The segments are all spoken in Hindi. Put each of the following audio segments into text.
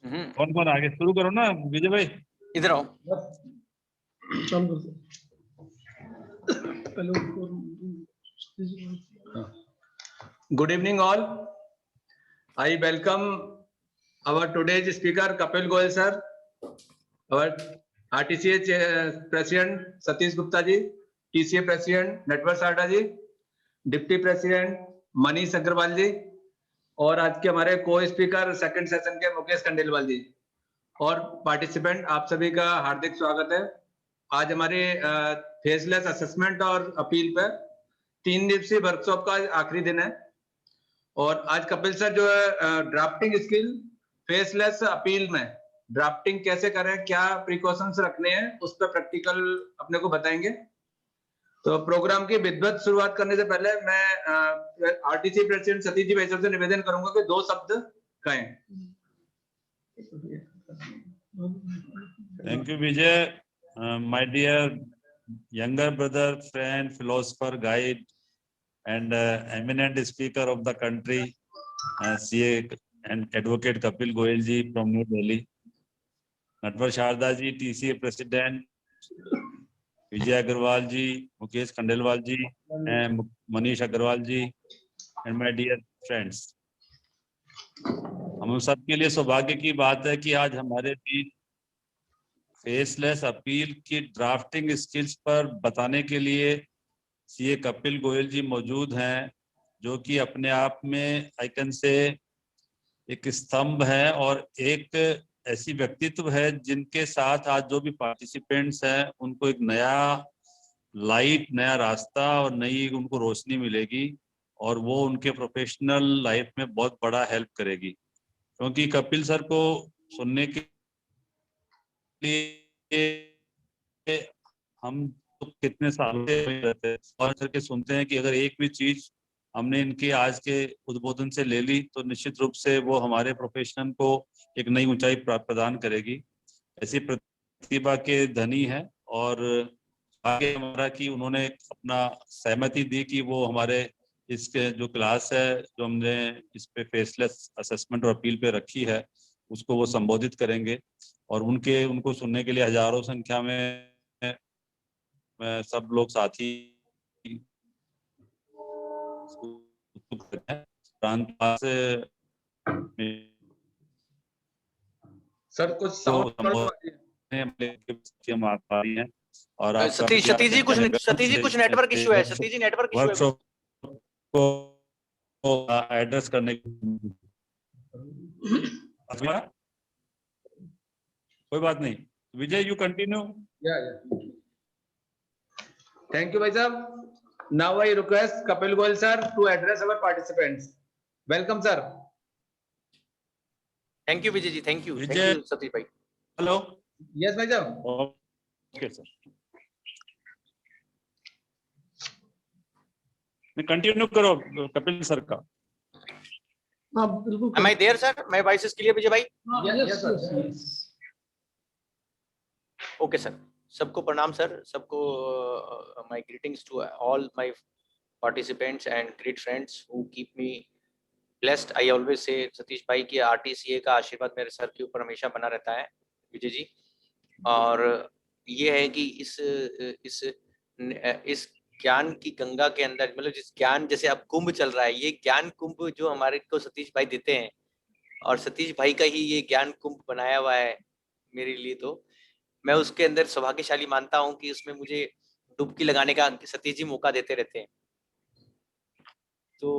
कौन कौन आगे शुरू करो ना विजय भाई, इधर आओ। Good evening all. I welcome our today's speaker Kapil Goyal sir, our RTCA President Satish Gupta ji, TCA President Natwar Sarda ji, Deputy President Manish Agrawal जी, और आज के हमारे को स्पीकर सेकंड सेशन के मुकेश खंडेलवाल जी, और पार्टिसिपेंट आप सभी का हार्दिक स्वागत है। आज हमारे फेसलेस असेसमेंट और अपील पर 3 दिवसीय वर्कशॉप का आखिरी दिन है, और आज कपिल सर जो है ड्राफ्टिंग स्किल फेसलेस अपील में ड्राफ्टिंग कैसे करें, क्या प्रिकॉशंस रखने हैं, उस पर प्रैक्टिकल अपने को बताएंगे। तो प्रोग्राम की विधिवत शुरुआत करने से पहले मैं आरटीसी प्रेसिडेंट सतीश जी भाई साहब से निवेदन करूंगा कि 2 शब्द कहें। Thank you Vijay. My dear younger brother, friend, philosopher, guide, and eminent speaker of the country, CA and Advocate Kapil Goyal ji from New Delhi, Natwar Sarda ji, TCA President, Vijay Agrawal ji, Mukesh Khandelwal ji, and Manish Agrawal ji, and my dear friends. हम सबके लिए सौभाग्य की बात है कि आज हमारे बीच फेसलेस अपील की ड्राफ्टिंग स्किल्स पर बताने के लिए सीए कपिल गोयल जी मौजूद हैं, जो कि अपने आप में आइकन से एक स्तंभ है और एक ऐसी व्यक्तित्व है जिनके साथ आज जो भी पार्टिसिपेंट्स हैं उनको एक नया लाइट, नया रास्ता और नई उनको रोशनी मिलेगी, और वो उनके प्रोफेशनल लाइफ में बहुत बड़ा हेल्प करेगी। क्योंकि कपिल सर को सुनने के हम तो कितने सालों से रहते हैं और करके सुनते हैं कि अगर एक भी चीज हमने इनके आज के उद्बोधन से ले ली तो निश्चित रूप से वो हमारे प्रोफेशन को एक नई ऊंचाई प्रदान करेगी। ऐसी प्रतिभा के धनी है, और आगे हमारा कि उन्होंने अपना सहमति दी कि वो हमारे इसके जो क्लास है जो हमने इस पे फेसलेस असेसमेंट और अपील पे रखी है उसको वो संबोधित करेंगे, और उनको सुनने के लिए हजारों संख्या में सब लोग साथी सर कुछ हम आ पा रही हैं। और सतीश जी कुछ नेटवर्क इशू है। सतीश जी नेटवर्क इशू है को एड्रेस करने कोई बात नहीं। Vijay you continue. Thank you भाई साहब। Now I request Kapil Goyal sir to address our participants. Welcome sir. Thank you Vijay ji. Thank you Satish भाई। हेलो। यस भाई साहब। ओके सर, कंटिन्यू करो कपिल सर का। Am I there sir? My voice is clear Vijay भाई? Yes sir. Okay sir. सबको प्रणाम सर। सबको my greetings to all my participants and great friends who keep me blessed. I always say Satish भाई की RTCA का आशीर्वाद मेरे सर के ऊपर हमेशा बना रहता है विजय जी। और ये है कि इस ज्ञान की गंगा के अंदर, मतलब जिस ज्ञान, जैसे अब कुंभ चल रहा है, ये ज्ञान कुंभ जो हमारे को सतीश भाई देते हैं, और सतीश भाई का ही ये ज्ञान कुंभ बनाया हुआ है मेरे लिए, तो मैं उसके अंदर सौभाग्यशाली मानता हूं कि उसमें मुझे डुबकी लगाने का सतीश जी मौका देते रहते हैं। तो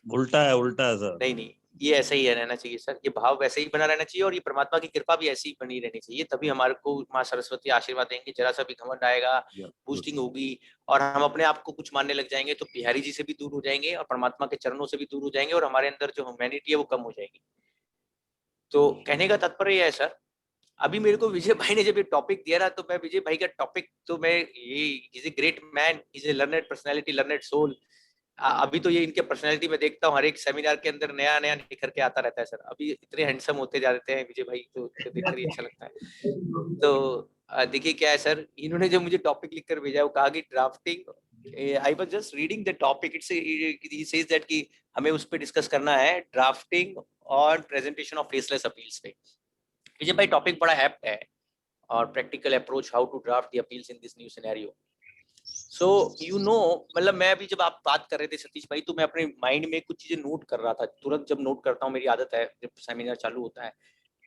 उल्टा है सर। नहीं, ये ऐसा ही रहना चाहिए सर। ये भाव वैसे ही बना रहना चाहिए, और ये परमात्मा की कृपा भी ऐसी ही बनी रहनी चाहिए। तभी हमारे को माँ सरस्वती आशीर्वाद देंगे। जरा सा भी घमंड आएगा, बूस्टिंग होगी, और हम अपने आप को कुछ मानने लग जाएंगे, तो बिहारी जी से भी दूर हो जाएंगे और परमात्मा के चरणों से भी दूर हो जाएंगे, और हमारे अंदर जो ह्यूमैनिटी है वो कम हो जाएगी। तो कहने का तात्पर्य है सर, अभी मेरे को विजय भाई ने जब ये टॉपिक दिया ना, तो मैं विजय भाई का टॉपिक, तो मैं ये is a great man, is a learned personality, learned soul. अभी तो ये इनके पर्सनैलिटी में देखता हूँ हर एक सेमिनार के अंदर नया निखर के आता रहता है सर। अभी इतने हैंडसम होते जा रहे हैं विजय भाई, तो देखकर ही अच्छा लगता है। तो देखिए क्या है सर, इन्होंने जो मुझे टॉपिक लिखकर भेजा, वो कहा कि drafting, I was just reading the topic, he says that कि हमें उस पर डिस्कस करना है, ड्राफ्टिंग और प्रेजेंटेशन ऑफ फेसलेस अपील्स पे। विजय भाई टॉपिक बड़ा हैप्ट है और practical approach how to draft the appeals in this new scenario. So you know, मतलब मैं अभी जब आप बात कर रहे थे सतीश भाई, तो मैं अपने माइंड में कुछ चीजें नोट कर रहा था। तुरंत जब नोट करता हूँ, मेरी आदत है जब सेमिनार चालू होता है,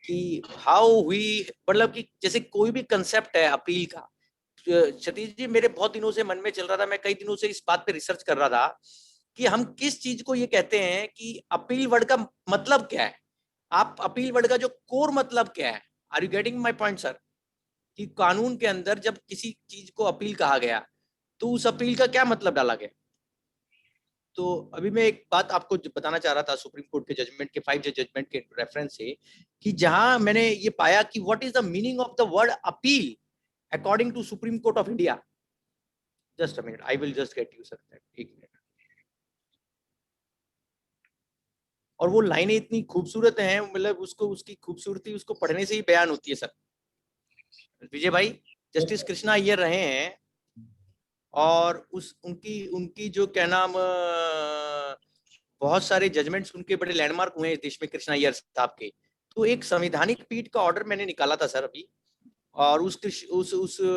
कि हाउ हुई, मतलब कि जैसे कोई भी कंसेप्ट है अपील का, सतीश जी मेरे बहुत दिनों से मन में चल रहा था, मैं कई दिनों से इस बात पे रिसर्च कर रहा था कि हम किस चीज को ये कहते हैं कि अपील वर्ड का मतलब क्या है। आप अपील वर्ड का जो कोर मतलब क्या है, are you getting my point sir? कि कानून के अंदर जब किसी चीज को अपील कहा गया तो उस अपील का क्या मतलब डाला गया। तो अभी मैं एक बात आपको बताना चाह रहा था सुप्रीम कोर्ट के जजमेंट के 5 जज जजमेंट के रेफरेंस से, कि जहां मैंने ये पाया कि what is the meaning of the word appeal according to supreme court of India. Just a minute, I will just get you sir, एक मिनट। और वो लाइनें इतनी खूबसूरत हैं, मतलब उसको, उसकी खूबसूरती उसको पढ़ने से ही बयान होती है सर। विजय भाई, जस्टिस कृष्णा अय्यर रहे हैं और उस उनकी उनकी जो क्या नाम, बहुत सारे जजमेंट्स उनके बड़े लैंडमार्क हुए हैं इस देश में, कृष्णा अय्यर साहब के। तो एक संवैधानिक पीठ का ऑर्डर मैंने निकाला था सर अभी, और उस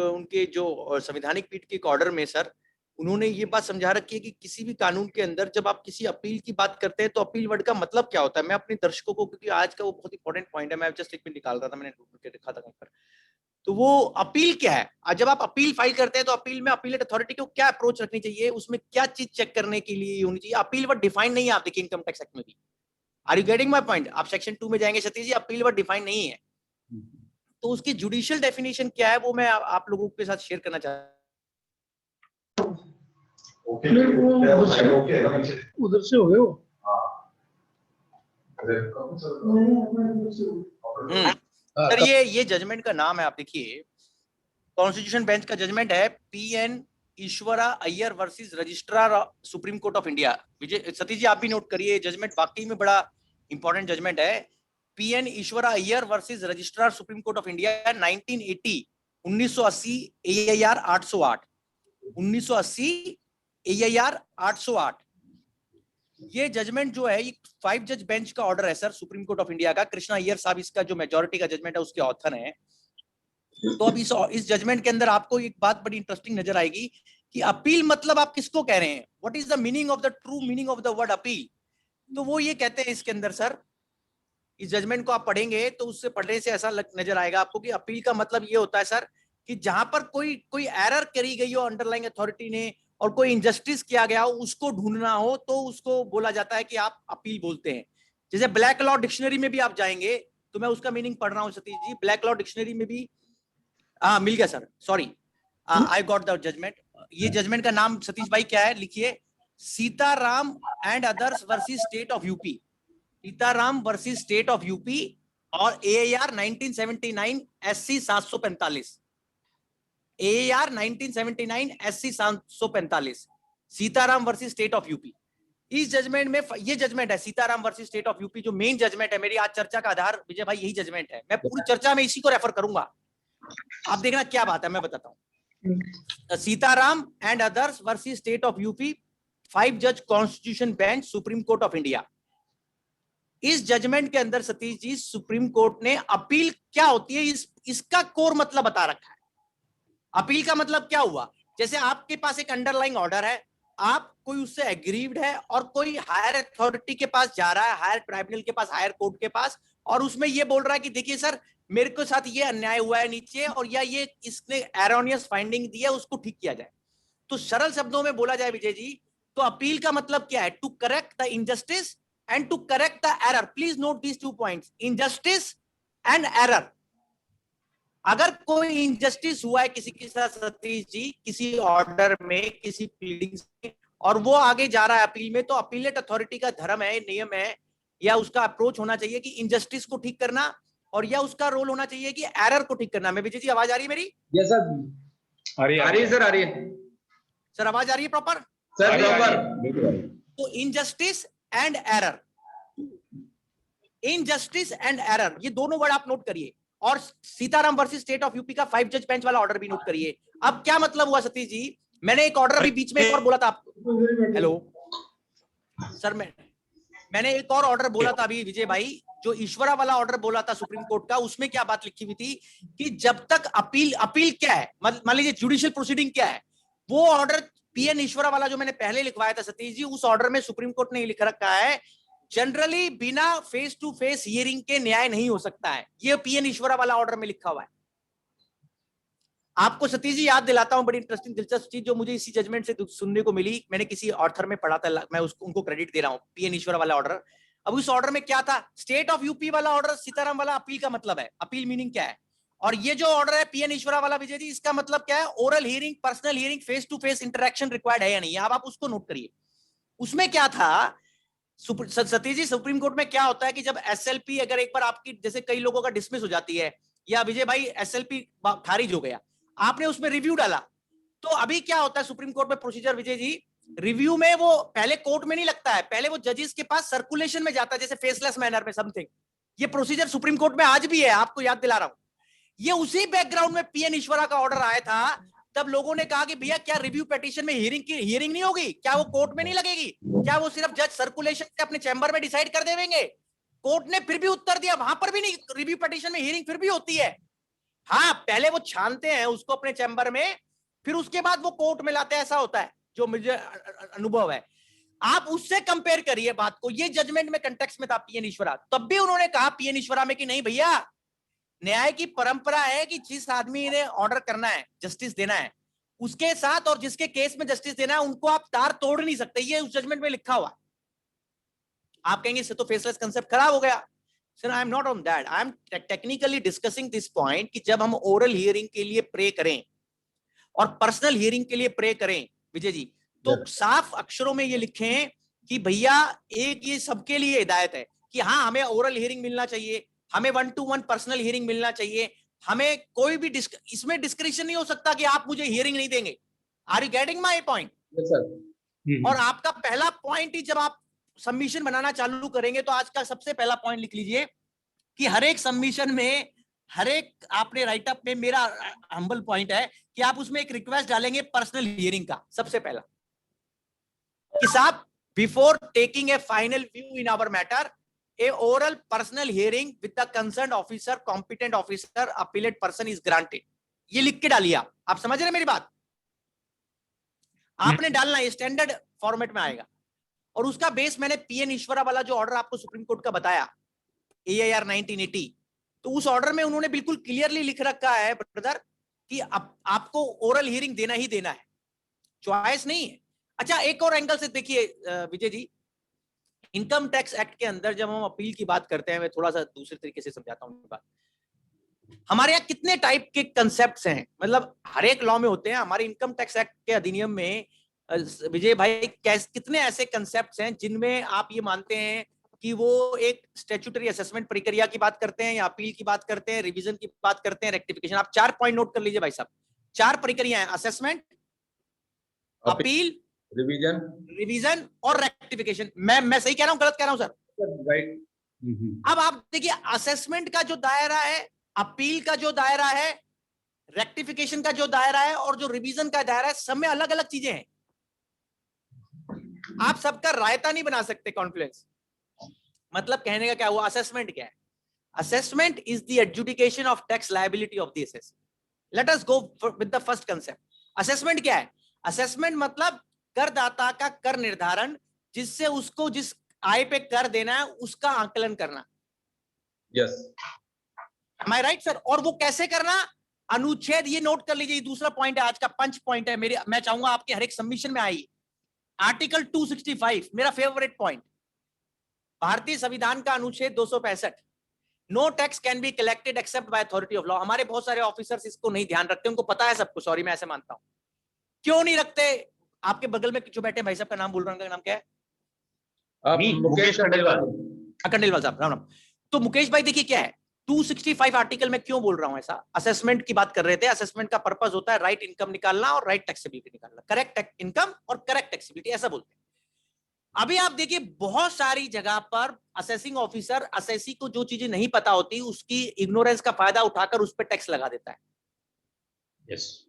उनके जो संवैधानिक पीठ के एक ऑर्डर में सर उन्होंने ये बात समझा रखी है कि किसी भी कानून के अंदर जब आप किसी अपील की बात करते हैं तो अपील वर्ड का मतलब क्या होता है। मैं अपने दर्शकों को, क्योंकि आज का वो बहुत इंपॉर्टेंट पॉइंट है, मैं जस्ट एक मिनट निकाल रहा था, मैंने ढूंढ के रखा था कहीं पर। तो वो अपील क्या है, आज जब आप अपील फाइल करते हैं तो अपील में अपीलेट अथॉरिटी को क्या अप्रोच रखनी चाहिए, उसमें क्या चीज चेक करने के लिए होनी चाहिए। अपील वर्ड डिफाइन नहीं है, आप देखिए इनकम टैक्स एक्ट में भी। Are you getting my point? आप सेक्शन 2 में जाएंगे Satish ji, appeal word define नहीं है। तो उसकी जुडिशियल डेफिनेशन क्या है वो मैं आप लोगों के साथ शेयर करना चाहता हूं। उधर से हो गए वो। सर ये जजमेंट का नाम है, आप देखिए, कॉन्स्टिट्यूशन बेंच का जजमेंट है, P N Ishwara Iyer versus registrar supreme court of India. Vijay Satish ji आप भी नोट करिए, जजमेंट वाकई में बड़ा इंपॉर्टेंट जजमेंट है। P N Ishwara Iyer versus registrar supreme court of India 1980 1980 AIR 808 1980 AIR 808। ये जजमेंट जो है, ये 5 जज बेंच का ऑर्डर है sir supreme court of India का। कृष्णा अय्यर साहब इसका जो मेजॉरिटी का जजमेंट है उसके ऑथर हैं। तो अब इस जजमेंट के अंदर आपको एक बात बड़ी इंटरेस्टिंग नजर आएगी कि अपील मतलब आप किसको कह रहे हैं, what is the meaning of the true meaning of the word appeal. तो वो ये कहते हैं इसके अंदर सर, इस जजमेंट को आप पढ़ेंगे तो उससे पढ़ने से ऐसा नजर आएगा आपको कि अपील का मतलब ये होता है सर कि जहां पर कोई एरर करी गई हो अंडरलाइंग अथॉरिटी ने और कोई इनजस्टिस किया गया हो, उसको ढूंढना हो, तो उसको बोला जाता है कि आप अपील बोलते हैं। जैसे ब्लैक लॉ डिक्शनरी में भी आप जाएंगे तो मैं उसका मीनिंग पढ़ रहा हूं Satish ji, Black law dictionary में भी मिल गया sir, sorry I got the judgment. ये जजमेंट का नाम सतीश भाई क्या है, लिखिए, Sitaram and others versus state of UP. Sitaram versus state of UP और AIR 1979 SC 745, AIR 1979 SC 745, Sitaram versus state of UP. इस जजमेंट में ये जजमेंट है Sitaram versus state of UP, जो मेन जजमेंट है मेरी आज चर्चा का आधार विजय भाई यही जजमेंट है। मैं पूरी चर्चा में इसी को रेफर करूंगा, आप देखना क्या बात है, मैं बताता हूं। Sitaram and others versus state of UP, 5 जज constitution bench supreme court of India. इस जजमेंट के अंदर सतीश जी सुप्रीम कोर्ट ने अपील क्या होती है इसका कोर मतलब बता रखा है। अपील का मतलब क्या हुआ, जैसे आपके पास एक अंडरलाइंग ऑर्डर है, आप कोई उससे एग्रीव्ड है और कोई हायर अथॉरिटी के पास जा रहा है, हायर ट्राइब्यूनल के पास, हायर कोर्ट के पास, और उसमें ये बोल रहा है कि देखिए सर मेरे को साथ ये अन्याय हुआ है नीचे, और या ये इसने एरोनियस फाइंडिंग दी है, उसको ठीक किया जाए। तो सरल शब्दों में बोला जाए विजय जी, तो अपील का मतलब क्या है, to correct the injustice and to correct the error. Please note these 2 points, injustice and error. अगर कोई इनजस्टिस हुआ है किसी के साथ सतीश जी, किसी ऑर्डर में, किसी प्लीडिंग में, और वो आगे जा रहा है अपील में, तो अपीलेट अथॉरिटी का धर्म है, नियम है, या उसका अप्रोच होना चाहिए कि इनजस्टिस को ठीक करना, और या उसका रोल होना चाहिए कि एरर को ठीक करना। मैं विजय जी, आवाज आ रही है मेरी? यस सर, आ रही है सर, आ रही है सर, आवाज आ रही है प्रॉपर सर, प्रॉपर। तो injustice and error, injustice and error, ये दोनों वर्ड आप नोट करिए। और Sitaram versus state of UP का 5 जज बेंच वाला ऑर्डर भी नोट करिए। अब क्या मतलब हुआ सतीश जी, मैंने एक ऑर्डर अभी बीच में एक और बोला था आपको। हेलो सर, मैं मैंने एक और ऑर्डर बोला था अभी विजय भाई, जो ईश्वरा वाला ऑर्डर बोला था सुप्रीम कोर्ट का, उसमें क्या बात लिखी हुई थी कि जब तक अपील क्या है, मान लीजिए जुडिशियल प्रोसीडिंग क्या है, वो ऑर्डर पीएन ईश्वरा वाला जो मैंने पहले लिखवाया था सतीश जी, उस ऑर्डर में सुप्रीम कोर्ट ने लिख रखा है जनरली बिना फेस टू फेस हियरिंग के न्याय नहीं हो सकता है। ये पीएन ईश्वरा वाला ऑर्डर में लिखा हुआ है। आपको सतीश जी याद दिलाता हूं, बड़ी इंटरेस्टिंग दिलचस्प चीज जो मुझे इसी जजमेंट से सुनने को मिली, मैंने किसी ऑथर में पढ़ा था, मैं उनको क्रेडिट दे रहा हूं, पीएन ईश्वरा वाला ऑर्डर। अब उस ऑर्डर में क्या था, स्टेट ऑफ यूपी वाला ऑर्डर सीताराम वाला अपील का मतलब है, अपील मीनिंग क्या है, और ये जो ऑर्डर है पीएन ईश्वरा वाला विजय जी, इसका मतलब क्या है, oral hearing, personal hearing, face to face interaction required है या नहीं। अब आप उसको नोट करिए। उसमें क्या था सतीश जी, सुप्रीम कोर्ट में क्या होता है कि जब एसएलपी अगर एक बार आपकी, जैसे कई लोगों का डिसमिस हो जाती है, या विजय भाई एसएलपी खारिज हो गया, आपने उसमें रिव्यू डाला, तो अभी क्या होता है सुप्रीम कोर्ट में प्रोसीजर विजय जी, रिव्यू में वो पहले कोर्ट में नहीं लगता है, पहले वो जजेस के पास सर्कुलेशन में जाता है, जैसे फेसलेस मैनर में समथिंग। ये प्रोसीजर सुप्रीम कोर्ट में आज भी है, आपको याद दिला रहा हूं। ये उसी बैकग्राउंड में पीएन ईश्वरा का ऑर्डर आया था, तब लोगों ने कहा कि भैया क्या रिव्यू पिटीशन में हियरिंग नहीं होगी, क्या वो कोर्ट में नहीं लगेगी, क्या वो सिर्फ जज सर्कुलेशन से अपने चैम्बर में डिसाइड कर देंगे। कोर्ट ने फिर भी उत्तर दिया, वहां पर भी नहीं, रिव्यू पिटीशन में हियरिंग फिर भी होती है। हाँ, पहले वो छानते हैं उसको अपने चैम्बर में, फिर उसके बाद वो कोर्ट में लाते हैं, ऐसा होता है जो मुझे अनुभव है। आप उससे कंपेयर करिए बात को, ये जजमेंट में कंटेक्स्ट में था पीएन ईश्वरा, तब भी उन्होंने कहा पीएन ईश्वरा में कि नहीं भैया, न्याय की परंपरा है कि जिस आदमी ने ऑर्डर करना है, जस्टिस देना है, उसके साथ और जिसके केस में जस्टिस देना है उनको आप तार तोड़ नहीं सकते, ये उस जजमेंट में लिखा हुआ। आप कहेंगे इससे तो फेसलेस कंसेप्ट खराब हो गया। Sir I am not on that, I am technically discussing this point कि जब हम ओरल हियरिंग के लिए प्रे करें और पर्सनल हियरिंग के लिए प्रे करें विजय जी, तो साफ अक्षरों में ये लिखें कि भैया एक ये सबके लिए हिदायत है कि हाँ हमें ओरल हियरिंग मिलना चाहिए, हमें 1-to-1 पर्सनल हियरिंग मिलना चाहिए, हमें कोई भी इसमें डिस्क्रिप्शन नहीं हो सकता कि आप मुझे हियरिंग नहीं देंगे। Are you getting my point? और आपका पहला पॉइंट ही जब आप सबमिशन बनाना चालू करेंगे तो आज का सबसे पहला पॉइंट लिख लीजिए कि हर एक सबमिशन में, हर एक आपने राइटअप में, मेरा हम्बल पॉइंट है कि आप उसमें एक रिक्वेस्ट डालेंगे पर्सनल हियरिंग का, सबसे पहला कि साहब before taking a final view in our matter, a oral personal hearing with the concerned officer, competent officer, appellate person is granted. ये लिख के डालिए। आप समझ रहे हैं मेरी बात? आपने डालना, ये स्टैंडर्ड फॉर्मेट में आएगा। और उसका बेस मैंने पीएन ईश्वरा वाला जो ऑर्डर आपको सुप्रीम कोर्ट का बताया, AIR 1980, तो उस ऑर्डर में उन्होंने बिल्कुल क्लियरली लिख रखा है ब्रदर कि आपको ओरल हियरिंग देना ही देना है, चॉइस नहीं है। अच्छा, एक और एंगल से देखिए Vijay ji, income tax act के अंदर जब हम अपील की बात करते हैं, मैं थोड़ा सा दूसरे तरीके से समझाता हूं बात। हमारे यहाँ कितने टाइप के कंसेप्ट्स हैं, मतलब हर एक लॉ में होते हैं। हमारे इनकम टैक्स एक्ट के अधिनियम में विजय भाई कितने ऐसे कंसेप्ट्स हैं जिनमें आप ये मानते हैं कि वो एक स्टैट्यूटरी असेसमेंट प्रक्रिया की बात करते हैं, या अपील की बात करते हैं, रिवीजन की बात करते हैं, रेक्टिफिकेशन। आप 4 पॉइंट नोट कर लीजिए भाई साहब। 4 प्रक्रिया है, असेसमेंट, अपील, रिवीजन और रेक्टिफिकेशन। मैं सही कह रहा हूं, गलत कह रहा हूं सर? राइट। अब आप देखिए, असेसमेंट का जो दायरा है, अपील का जो दायरा है, रेक्टिफिकेशन का जो दायरा है और जो रिवीजन का दायरा है, सब में अलग अलग चीजें हैं। आप सबका रायता नहीं बना सकते कॉन्फ्लुएंस। मतलब कहने का क्या हुआ, असेसमेंट क्या है? Assessment is the adjudication of tax liability of the assess. Let us go with the first concept. Assessment क्या है? असेसमेंट मतलब करदाता का कर निर्धारण, जिससे उसको जिस आय पे कर देना है उसका आकलन करना। Yes, M I right sir? और वो कैसे करना? अनुच्छेद, ये नोट कर लीजिए, दूसरा पॉइंट है आज का, पंच पॉइंट है मेरे, मैं चाहूंगा आपके हर एक सबमिशन में आई। आर्टिकल 265 मेरा फेवरेट पॉइंट, भारतीय संविधान का अनुच्छेद 265, no tax can be collected except by authority of law. हमारे बहुत सारे ऑफिसर्स इसको नहीं ध्यान रखते, उनको पता है सबको, सॉरी मैं ऐसे मानता हूं। क्यों नहीं रखते? आपके बगल में जो बैठे भाई साहब का नाम बोल रहा हूं, नाम क्या है? मुकेश खंडेलवाल। खंडेलवाल साहब, राम राम। तो मुकेश भाई देखिए क्या है, 265 आर्टिकल में क्यों बोल रहा हूं ऐसा? असेसमेंट की बात कर रहे थे। असेसमेंट का पर्पस होता है राइट इनकम निकालना और राइट टैक्सेबिलिटी निकालना, करेक्ट इनकम और करेक्ट टैक्सेबिलिटी, ऐसा बोलते हैं। अभी आप देखिए, बहुत सारी जगह पर असेसिंग ऑफिसर असेसी को जो चीजें नहीं पता होती, उसकी इग्नोरेंस का फायदा उठाकर उस पर टैक्स लगा देता है। यस।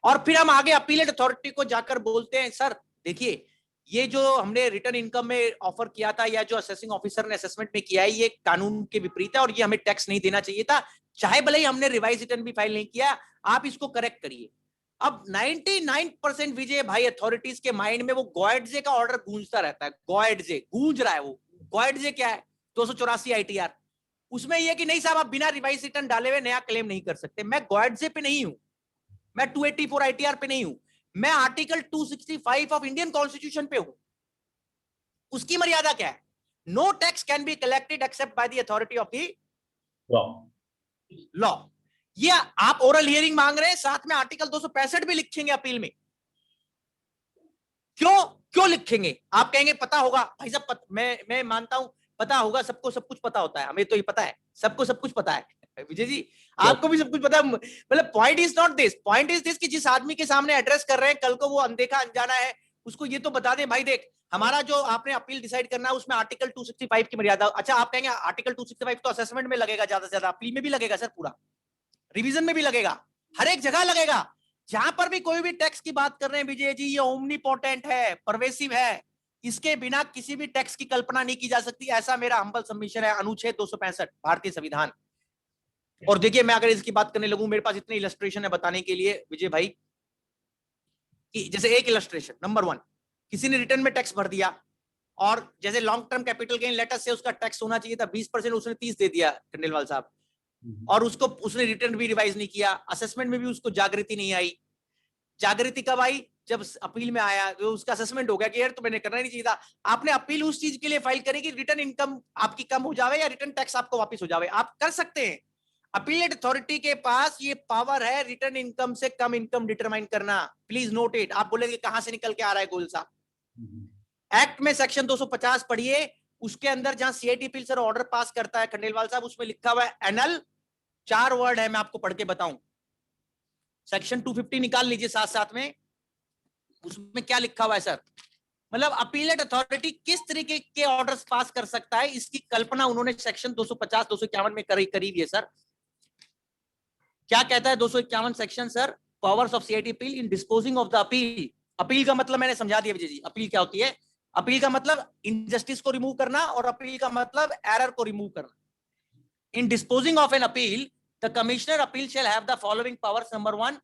और फिर हम आगे अपीलेट अथॉरिटी को जाकर बोलते हैं, सर देखिए ये जो हमने रिटर्न इनकम में ऑफर किया था या जो असेसिंग ऑफिसर ने असेसमेंट में किया है, ये कानून के विपरीत है और ये हमें टैक्स नहीं देना चाहिए था, चाहे भले ही हमने रिवाइज रिटर्न भी फाइल नहीं किया। आप इसको करेक्ट करिए। अब 99% विजय भाई अथॉरिटीज के माइंड में वो गॉयडजे का ऑर्डर गूंजता रहता है, गॉयडजे गूंज रहा है। वो गॉयडजे क्या है? 284 ITR, उसमें यह कि नहीं साहब आप बिना रिवाइज रिटर्न डाले हुए नया क्लेम नहीं कर सकते। मैं गॉयडजे पे नहीं हूं, मैं 284 ITR पे नहीं हूं, मैं आर्टिकल 265 ऑफ इंडियन कॉन्स्टिट्यूशन पे हूं। उसकी मर्यादा क्या है? No tax can be collected except by the authority of the law. ये आप ओरल हियरिंग मांग रहे हैं, साथ में आर्टिकल 265 भी लिखेंगे अपील में। क्यों लिखेंगे? आप कहेंगे पता होगा भाई साहब, मैं मानता हूं पता होगा, सबको सब कुछ पता होता है, हमें तो ये पता है, सबको सब कुछ पता है विजय जी, आपको भी सब कुछ पता है। मतलब point is not this, point is this कि जिस आदमी के सामने एड्रेस कर रहे हैं, कल को वो अनदेखा अनजाना है, उसको ये तो बता दें भाई देख हमारा जो आपने अपील डिसाइड करना है उसमें आर्टिकल 265 की मर्यादा। अच्छा आप कहेंगे आर्टिकल 265 तो असेसमेंट में लगेगा ज्यादा से ज्यादा, अपील में भी लगेगा सर, पूरा रिवीजन में भी लगेगा, हर एक जगह लगेगा। जहां पर भी कोई भी टैक्स की बात कर रहे हैं विजय जी, ये ओमनीपोटेंट है, परवेसिव है, इसके बिना किसी भी टैक्स की कल्पना नहीं की जा सकती, ऐसा मेरा हम्बल सबमिशन है। अनुच्छेद 265 भारतीय संविधान। और देखिए मैं अगर इसकी बात करने लगूं, मेरे पास इतने इलस्ट्रेशन है बताने के लिए विजय भाई, कि जैसे एक इलस्ट्रेशन नंबर 1, किसी ने रिटर्न में टैक्स भर दिया और जैसे long term capital gain later से उसका टैक्स होना चाहिए था 20%, उसने 30 दे दिया खंडेलवाल साहब, और उसको उसने रिटर्न भी रिवाइज नहीं किया, असेसमेंट में भी उसको जागृति नहीं आई। जागृति कब आई? जब अपील में आया तो उसका असेसमेंट हो गया कि यार तो मैंने करना ही नहीं चाहिए था। आपने अपील उस चीज के लिए फाइल करी कि रिटर्न इनकम आपकी कम हो जावे या रिटर्न टैक्स आपको वापस हो जावे, आप कर सकते हैं। अपीलेट अथॉरिटी के पास ये पावर है रिटर्न इनकम से कम इनकम डिटरमाइन करना। Please note it. आप बोलेंगे कहां से निकल के आ रहा है गोयल साहब? एक्ट में सेक्शन 250 पढ़िए, उसके अंदर जहां CIT appeal sir order pass करता है खंडेलवाल साहब, उसमें लिखा हुआ है एनल, 4 वर्ड है, मैं आपको पढ़ के बताऊं। सेक्शन 250 निकाल लीजिए साथ साथ में, उसमें क्या लिखा हुआ है सर? मतलब अपीलेट अथॉरिटी किस तरीके के ऑर्डर्स पास कर सकता है, इसकी कल्पना उन्होंने सेक्शन 250 251 में करी है सर। क्या कहता है 251 section sir? Powers of CIT appeal in disposing of the appeal. Appeal का मतलब मैंने समझा दिया विजय जी, अपील क्या होती है? अपील का मतलब इनजस्टिस को रिमूव करना और अपील का मतलब एरर को रिमूव करना। In disposing of an appeal the commissioner appeal shall have the following powers. Number 1,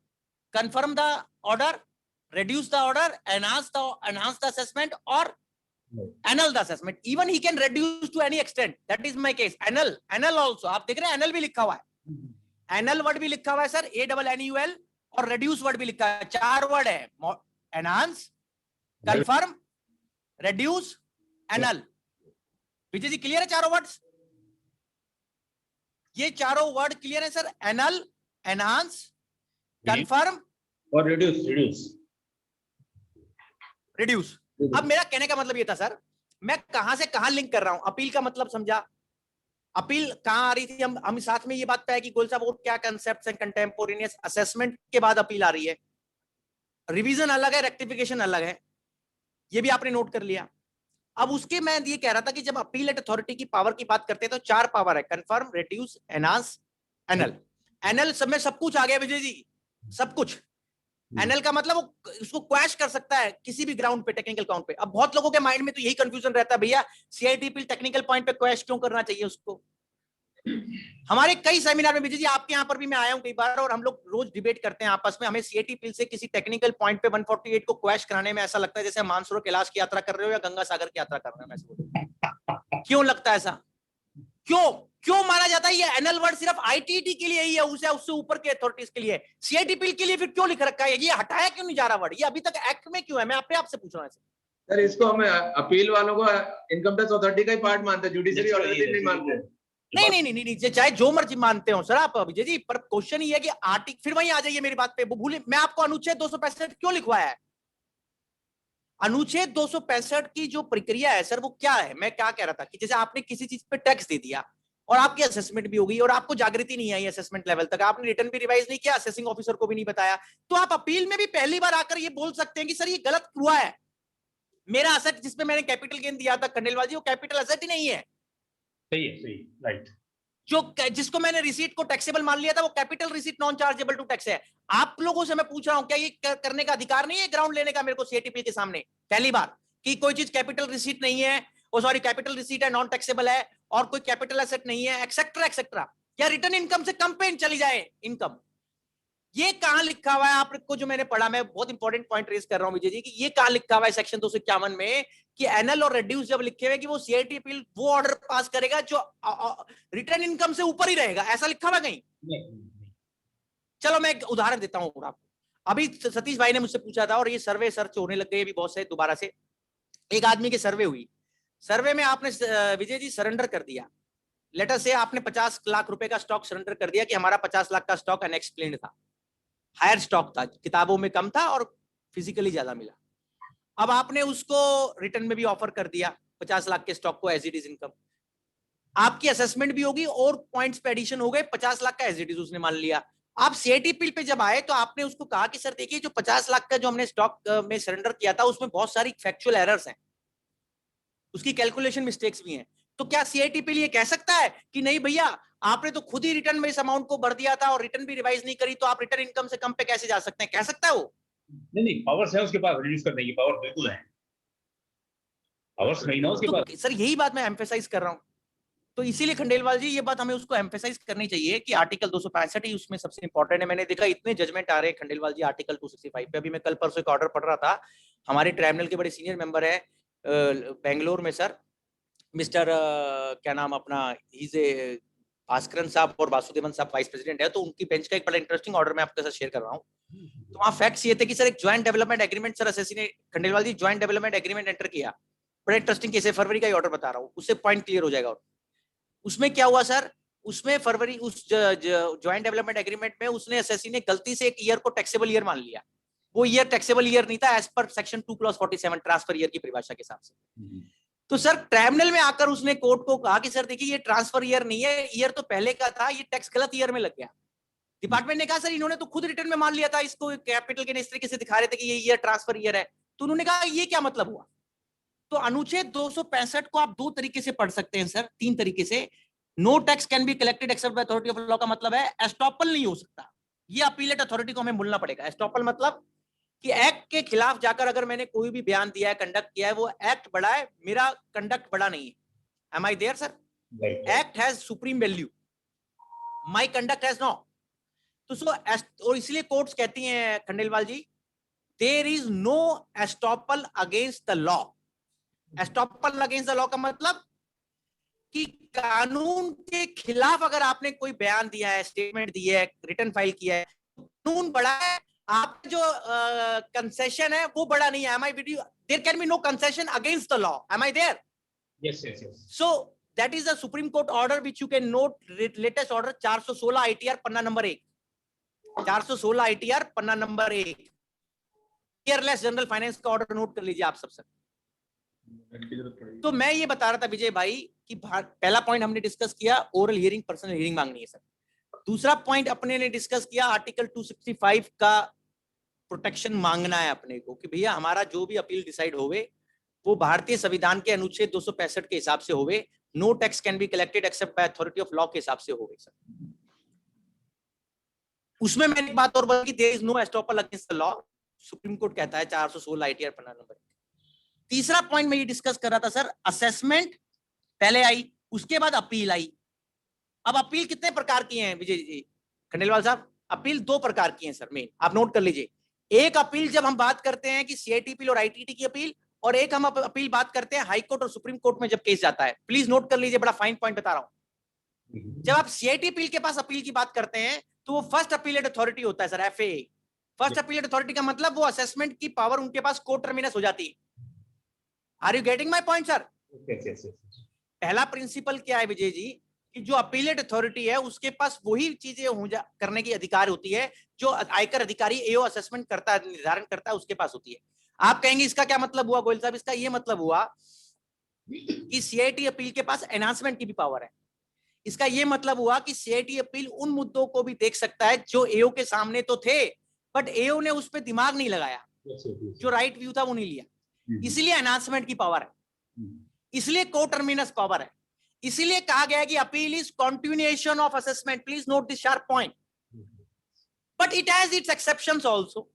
confirm the order, reduce the order, enhance the assessment, or annul the assessment. Even he can reduce to any extent. That is my case. Annul also. आप देख रहे हैं annul भी लिखा हुआ है, annul वर्ड भी लिखा हुआ है सर, ANNUL, और reduce वर्ड भी लिखा है। 4 वर्ड है, enhance, confirm, reduce, annul। Vijay ji clear है चारों वर्ड्स? ये चारों वर्ड क्लियर है सर? annul, enhance, कंफर्म और रिड्यूस। अब मेरा कहने का मतलब ये था सर, मैं कहां से कहां लिंक कर रहा हूं? अपील का मतलब समझा, अपील कहां आ रही थी? हम साथ में ये बात पे है कि गोयल साहब और क्या कंसेप्ट्स हैं? कंटेम्पोरेनियस असेसमेंट के बाद अपील आ रही है, रिवीजन अलग है, रेक्टिफिकेशन अलग है, ये भी आपने नोट कर लिया। अब उसके मैं ये कह रहा था कि जब अपीलेट अथॉरिटी की पावर की बात करते हैं तो 4 पावर है, confirm, reduce, enhance, anal. Anal सब में सब कुछ आ गया विजय जी, सब कुछ। एनएल का मतलब वो उसको क्वैश कर सकता है किसी भी ग्राउंड पे, टेक्निकल ग्राउंड पे। अब बहुत लोगों के माइंड में तो यही कंफ्यूजन रहता है, भैया सीआईटी अपील टेक्निकल पॉइंट पे क्वैश क्यों करना चाहिए उसको? हमारे कई सेमिनार में विजय जी, आपके यहाँ पर भी मैं आया हूँ कई बार, और हम लोग रोज डिबेट करते हैं आपस में, हमें सीआईटी अपील से किसी टेक्निकल पॉइंट पे 148 को क्वैश कराने में ऐसा लगता है जैसे मानसरोवर कैलाश की यात्रा कर रहे हो या गंगा सागर की यात्रा कर रहे हो। क्यों लगता है ऐसा? क्यों माना जाता है ये एनएल वर्ड सिर्फ आईटीटी के लिए ही है, उससे ऊपर के अथॉरिटीज के लिए? सीआईटी अपील के लिए फिर क्यों लिख रखा है? ये हटाया क्यों नहीं जा रहा वर्ड? ये अभी तक एक्ट में क्यों है? मैं अपने आप से पूछ रहा हूं सर। इसको हम अपील वालों को इनकम टैक्स अथॉरिटी का ही पार्ट मानते हैं, जुडिशरी अथॉरिटी नहीं मानते। नहीं, चाहे जो मर्जी मानते हो सर आप विजय जी, पर क्वेश्चन ये है कि आर्टिकल, फिर वहीं आ जाइए मेरी बात पे, भूले मैं आपको अनुच्छेद 265 क्यों लिखवाया है? अनुच्छेद 265 की जो प्रक्रिया है सर वो क्या है? मैं क्या कह रहा था कि जैसे आपने किसी चीज पे टैक्स दे दिया और आपकी असेसमेंट भी हो गई और आपको जागृति नहीं आई असेसमेंट लेवल तक, आपने रिटर्न भी रिवाइज नहीं किया, असेसिंग ऑफिसर को भी नहीं बताया, तो आप अपील में भी पहली बार आकर ये बोल सकते हैं कि सर ये गलत हुआ है, मेरा असेट जिसपे मैंने कैपिटल गेन दिया था खंडेलवाल जी, वो कैपिटल असेट ही नहीं है। सही है, सही, राइट। जो जिसको मैंने रिसीट को टैक्सेबल मान लिया था वो capital receipt non chargeable to tax है। आप लोगों से मैं पूछ रहा हूं क्या ये करने का अधिकार नहीं है ग्राउंड लेने का मेरे को सीआईटी अपील के सामने? पहली बार कि कोई चीज कैपिटल रिसीट नहीं है, ओ सॉरी कैपिटल रिसीट है, नॉन टैक्सेबल है, और कोई कैपिटल एसेट नहीं है, एक्सेट्रा एक्सेट्रा, या रिटर्न इनकम से कम पे चली जाए इनकम। ये कहां लिखा हुआ है आपको? जो मैंने पढ़ा, मैं बहुत इंपॉर्टेंट पॉइंट रेज कर रहा हूं विजय जी, कि ये कहां लिखा हुआ है सेक्शन 251 में कि एनल और रेड्यूस जब लिखे हुए कि वो सीआईटी अपील वो ऑर्डर पास करेगा जो रिटर्न इनकम से ऊपर ही रहेगा, ऐसा लिखा हुआ कहीं? चलो मैं एक उदाहरण देता हूं आपको। अभी सतीश भाई ने मुझसे पूछा था, और ये सर्वे सर्च होने लग गए अभी बहुत से दोबारा से। एक आदमी की सर्वे हुई, सर्वे में आपने विजय जी सरेंडर कर दिया, लेटर से आपने 50 लाख रुपए का स्टॉक सरेंडर कर दिया कि हमारा 50 लाख का स्टॉक अनएक्सप्लेन्ड था, हायर स्टॉक था, किताबों में कम था और फिजिकली ज्यादा मिला। अब आपने उसको रिटर्न में भी ऑफर कर दिया 50 लाख के स्टॉक को एज इट इज इनकम, आपकी असेसमेंट भी होगी और पॉइंट्स पे एडिशन हो गए, 50 लाख का एज इट इज उसने मान लिया। आप सीआईटी अपील पे जब आए तो आपने उसको कहा कि सर देखिए जो 50 लाख का जो हमने स्टॉक में सरेंडर किया था उसमें बहुत सारी फैक्चुअल एरर्स हैं, उसकी कैलकुलेशन मिस्टेक्स भी हैं। तो क्या सीआईटी अपील ये कह सकता है कि नहीं भैया आपने तो खुद ही रिटर्न में इस अमाउंट को भर दिया था और रिटर्न भी रिवाइज नहीं करी, तो आप रिटर्न इनकम से कम पे कैसे जा सकते हैं? कह सकता है वो? नहीं, पावर्स है उसके पास, रिड्यूस करने की पावर बिल्कुल है, पावर्स नहीं ना उसके तो पास। सर यही बात मैं एम्फेसाइज कर रहा हूं। तो इसीलिए खंडेलवाल जी ये बात हमें उसको एम्फेसाइज करनी चाहिए कि आर्टिकल 265 ही उसमें सबसे इंपॉर्टेंट है। मैंने देखा इतने जजमेंट आ रहे हैं खंडेलवाल जी आर्टिकल 265 पे। अभी मैं कल परसों एक ऑर्डर पढ़ रहा था, हमारे ट्राइब्यूनल के बड़े सीनियर मेंबर है बेंगलोर में सर, मिस्टर क्या नाम अपना, भास्करन साहब और वासुदेवन साहब वाइस प्रेसिडेंट है, तो उनकी बेंच का एक बड़ा इंटरेस्टिंग ऑर्डर मैं आपके साथ शेयर कर रहा हूँ। तो वहाँ फैक्ट्स ये थे कि सर एक joint development agreement, sir SSC ने, खंडेलवाल जी ज्वाइंट डेवलपमेंट एग्रीमेंट एंटर किया, बड़ा इंटरेस्टिंग केस है, फरवरी का ही ऑर्डर बता रहा हूँ, उससे पॉइंट क्लियर हो जाएगा। और उसमें क्या हुआ सर, उसमें फरवरी उस ज्वाइंट डेवलपमेंट एग्रीमेंट में उसने एसएससी ने गलती से एक ईयर को टैक्सेबल ईयर मान लिया, वो ईयर टैक्सेबल ईयर नहीं था as per section 2 clause 47 transfer year की परिभाषा के हिसाब से। तो सर ट्राइब्यूनल में आकर उसने कोर्ट को कहा कि सर देखिए ये ट्रांसफर ईयर नहीं है, ईयर तो पहले का था, ये टैक्स गलत ईयर में लग गया। डिपार्टमेंट ने कहा सर इन्होंने तो खुद रिटर्न में मान लिया था, इसको कैपिटल के इस तरीके से दिखा रहे थे कि ये ईयर ट्रांसफर ईयर है, तो उन्होंने कहा ये क्या मतलब हुआ? तो अनुच्छेद 265 को आप दो तरीके से पढ़ सकते हैं सर, तीन तरीके से। No tax can be collected except by authority of law का मतलब है एस्टॉपल नहीं हो सकता, ये अपीलेट अथॉरिटी को हमें बोलना पड़ेगा। एस्टॉपल मतलब कि एक्ट के खिलाफ जाकर अगर मैंने कोई भी बयान दिया है, कंडक्ट किया है, वो एक्ट बड़ा है, मेरा कंडक्ट बड़ा नहीं है। Am I there sir? Act has supreme value, my conduct has not. तो सो और इसलिए कोर्ट्स कहती हैं Khandelwal ji, there is no estoppel against the law. Estoppel against the law का मतलब कि कानून के खिलाफ अगर आपने कोई बयान दिया है, स्टेटमेंट दी है, रिटर्न फाइल किया है, कानून बड़ा है, आप जो कंसेशन है वो बड़ा नहीं है। Am I with you? There can be no concession against the law. Am I there? Yes yes yes. So that is the supreme court order which you can note, latest order 416 ITR पन्ना नंबर 1, 416 आईटीआर पन्ना नंबर 1, केयरलेस जनरल फाइनेंस का ऑर्डर नोट कर लीजिए आप सब सर। तो मैं ये बता रहा था विजय भाई कि पहला पॉइंट हमने डिस्कस किया, ओरल हियरिंग, पर्सनल हियरिंग मांगनी है सर। दूसरा पॉइंट अपने ने डिस्कस किया, आर्टिकल 265 का प्रोटेक्शन मांगना है अपने को कि भैया हमारा जो भी अपील डिसाइड होवे वो भारतीय संविधान के अनुच्छेद 265 के हिसाब से होवे, no tax can be collected except by authority of law के हिसाब से होवे सर। उसमें मैंने एक बात और बोली कि there is no estoppel against the law, supreme court कहता है 416 आईटीआर पन्ना नंबर। तीसरा पॉइंट मैं ये डिस्कस कर रहा था सर, असेसमेंट पहले आई, उसके बाद अपील आई। अब अपील कितने प्रकार की हैं विजय जी, खंडेलवाल साहब? अपील दो प्रकार की हैं सर, मेन आप नोट कर लीजिए। एक अपील जब हम बात करते हैं कि सीआईटी अपील और आईटीटी की अपील, और एक हम अपील बात करते हैं हाई कोर्ट और सुप्रीम कोर्ट में जब केस जाता है। प्लीज नोट कर लीजिए, बड़ा फाइन पॉइंट बता रहा हूं। जब आप सीआईटी अपील के पास अपील की बात करते हैं तो वो फर्स्ट अपीलेट अथॉरिटी होता है sir, FA. First appellate authority का मतलब वो असेसमेंट की पावर उनके पास कोर्ट टर्मिनस हो जाती है। Are you getting my point sir? पहला प्रिंसिपल क्या है विजय जी, कि जो अपीलेट अथॉरिटी है उसके पास वही चीजें करने की अधिकार होती है जो आयकर अधिकारी एओ असेसमेंट करता है, निर्धारण करता है, उसके पास होती है। आप कहेंगे इसका क्या मतलब हुआ गोयल साहब? इसका ये मतलब हुआ कि सीआईटी अपील के पास एनहांसमेंट की भी पावर है। इसका ये मतलब हुआ कि सीआईटी अपील उन मुद्दों को भी देख सकता है जो एओ के सामने तो थे, बट एओ ने उस पर दिमाग नहीं लगाया, जो राइट व्यू था वो नहीं लिया, इसलिए एनहांसमेंट की पावर है, इसलिए को टर्मिनस पावर है। इसीलिए कहा गया कि appeal is continuation of assessment. Please note this sharp point, but it has its exceptions also.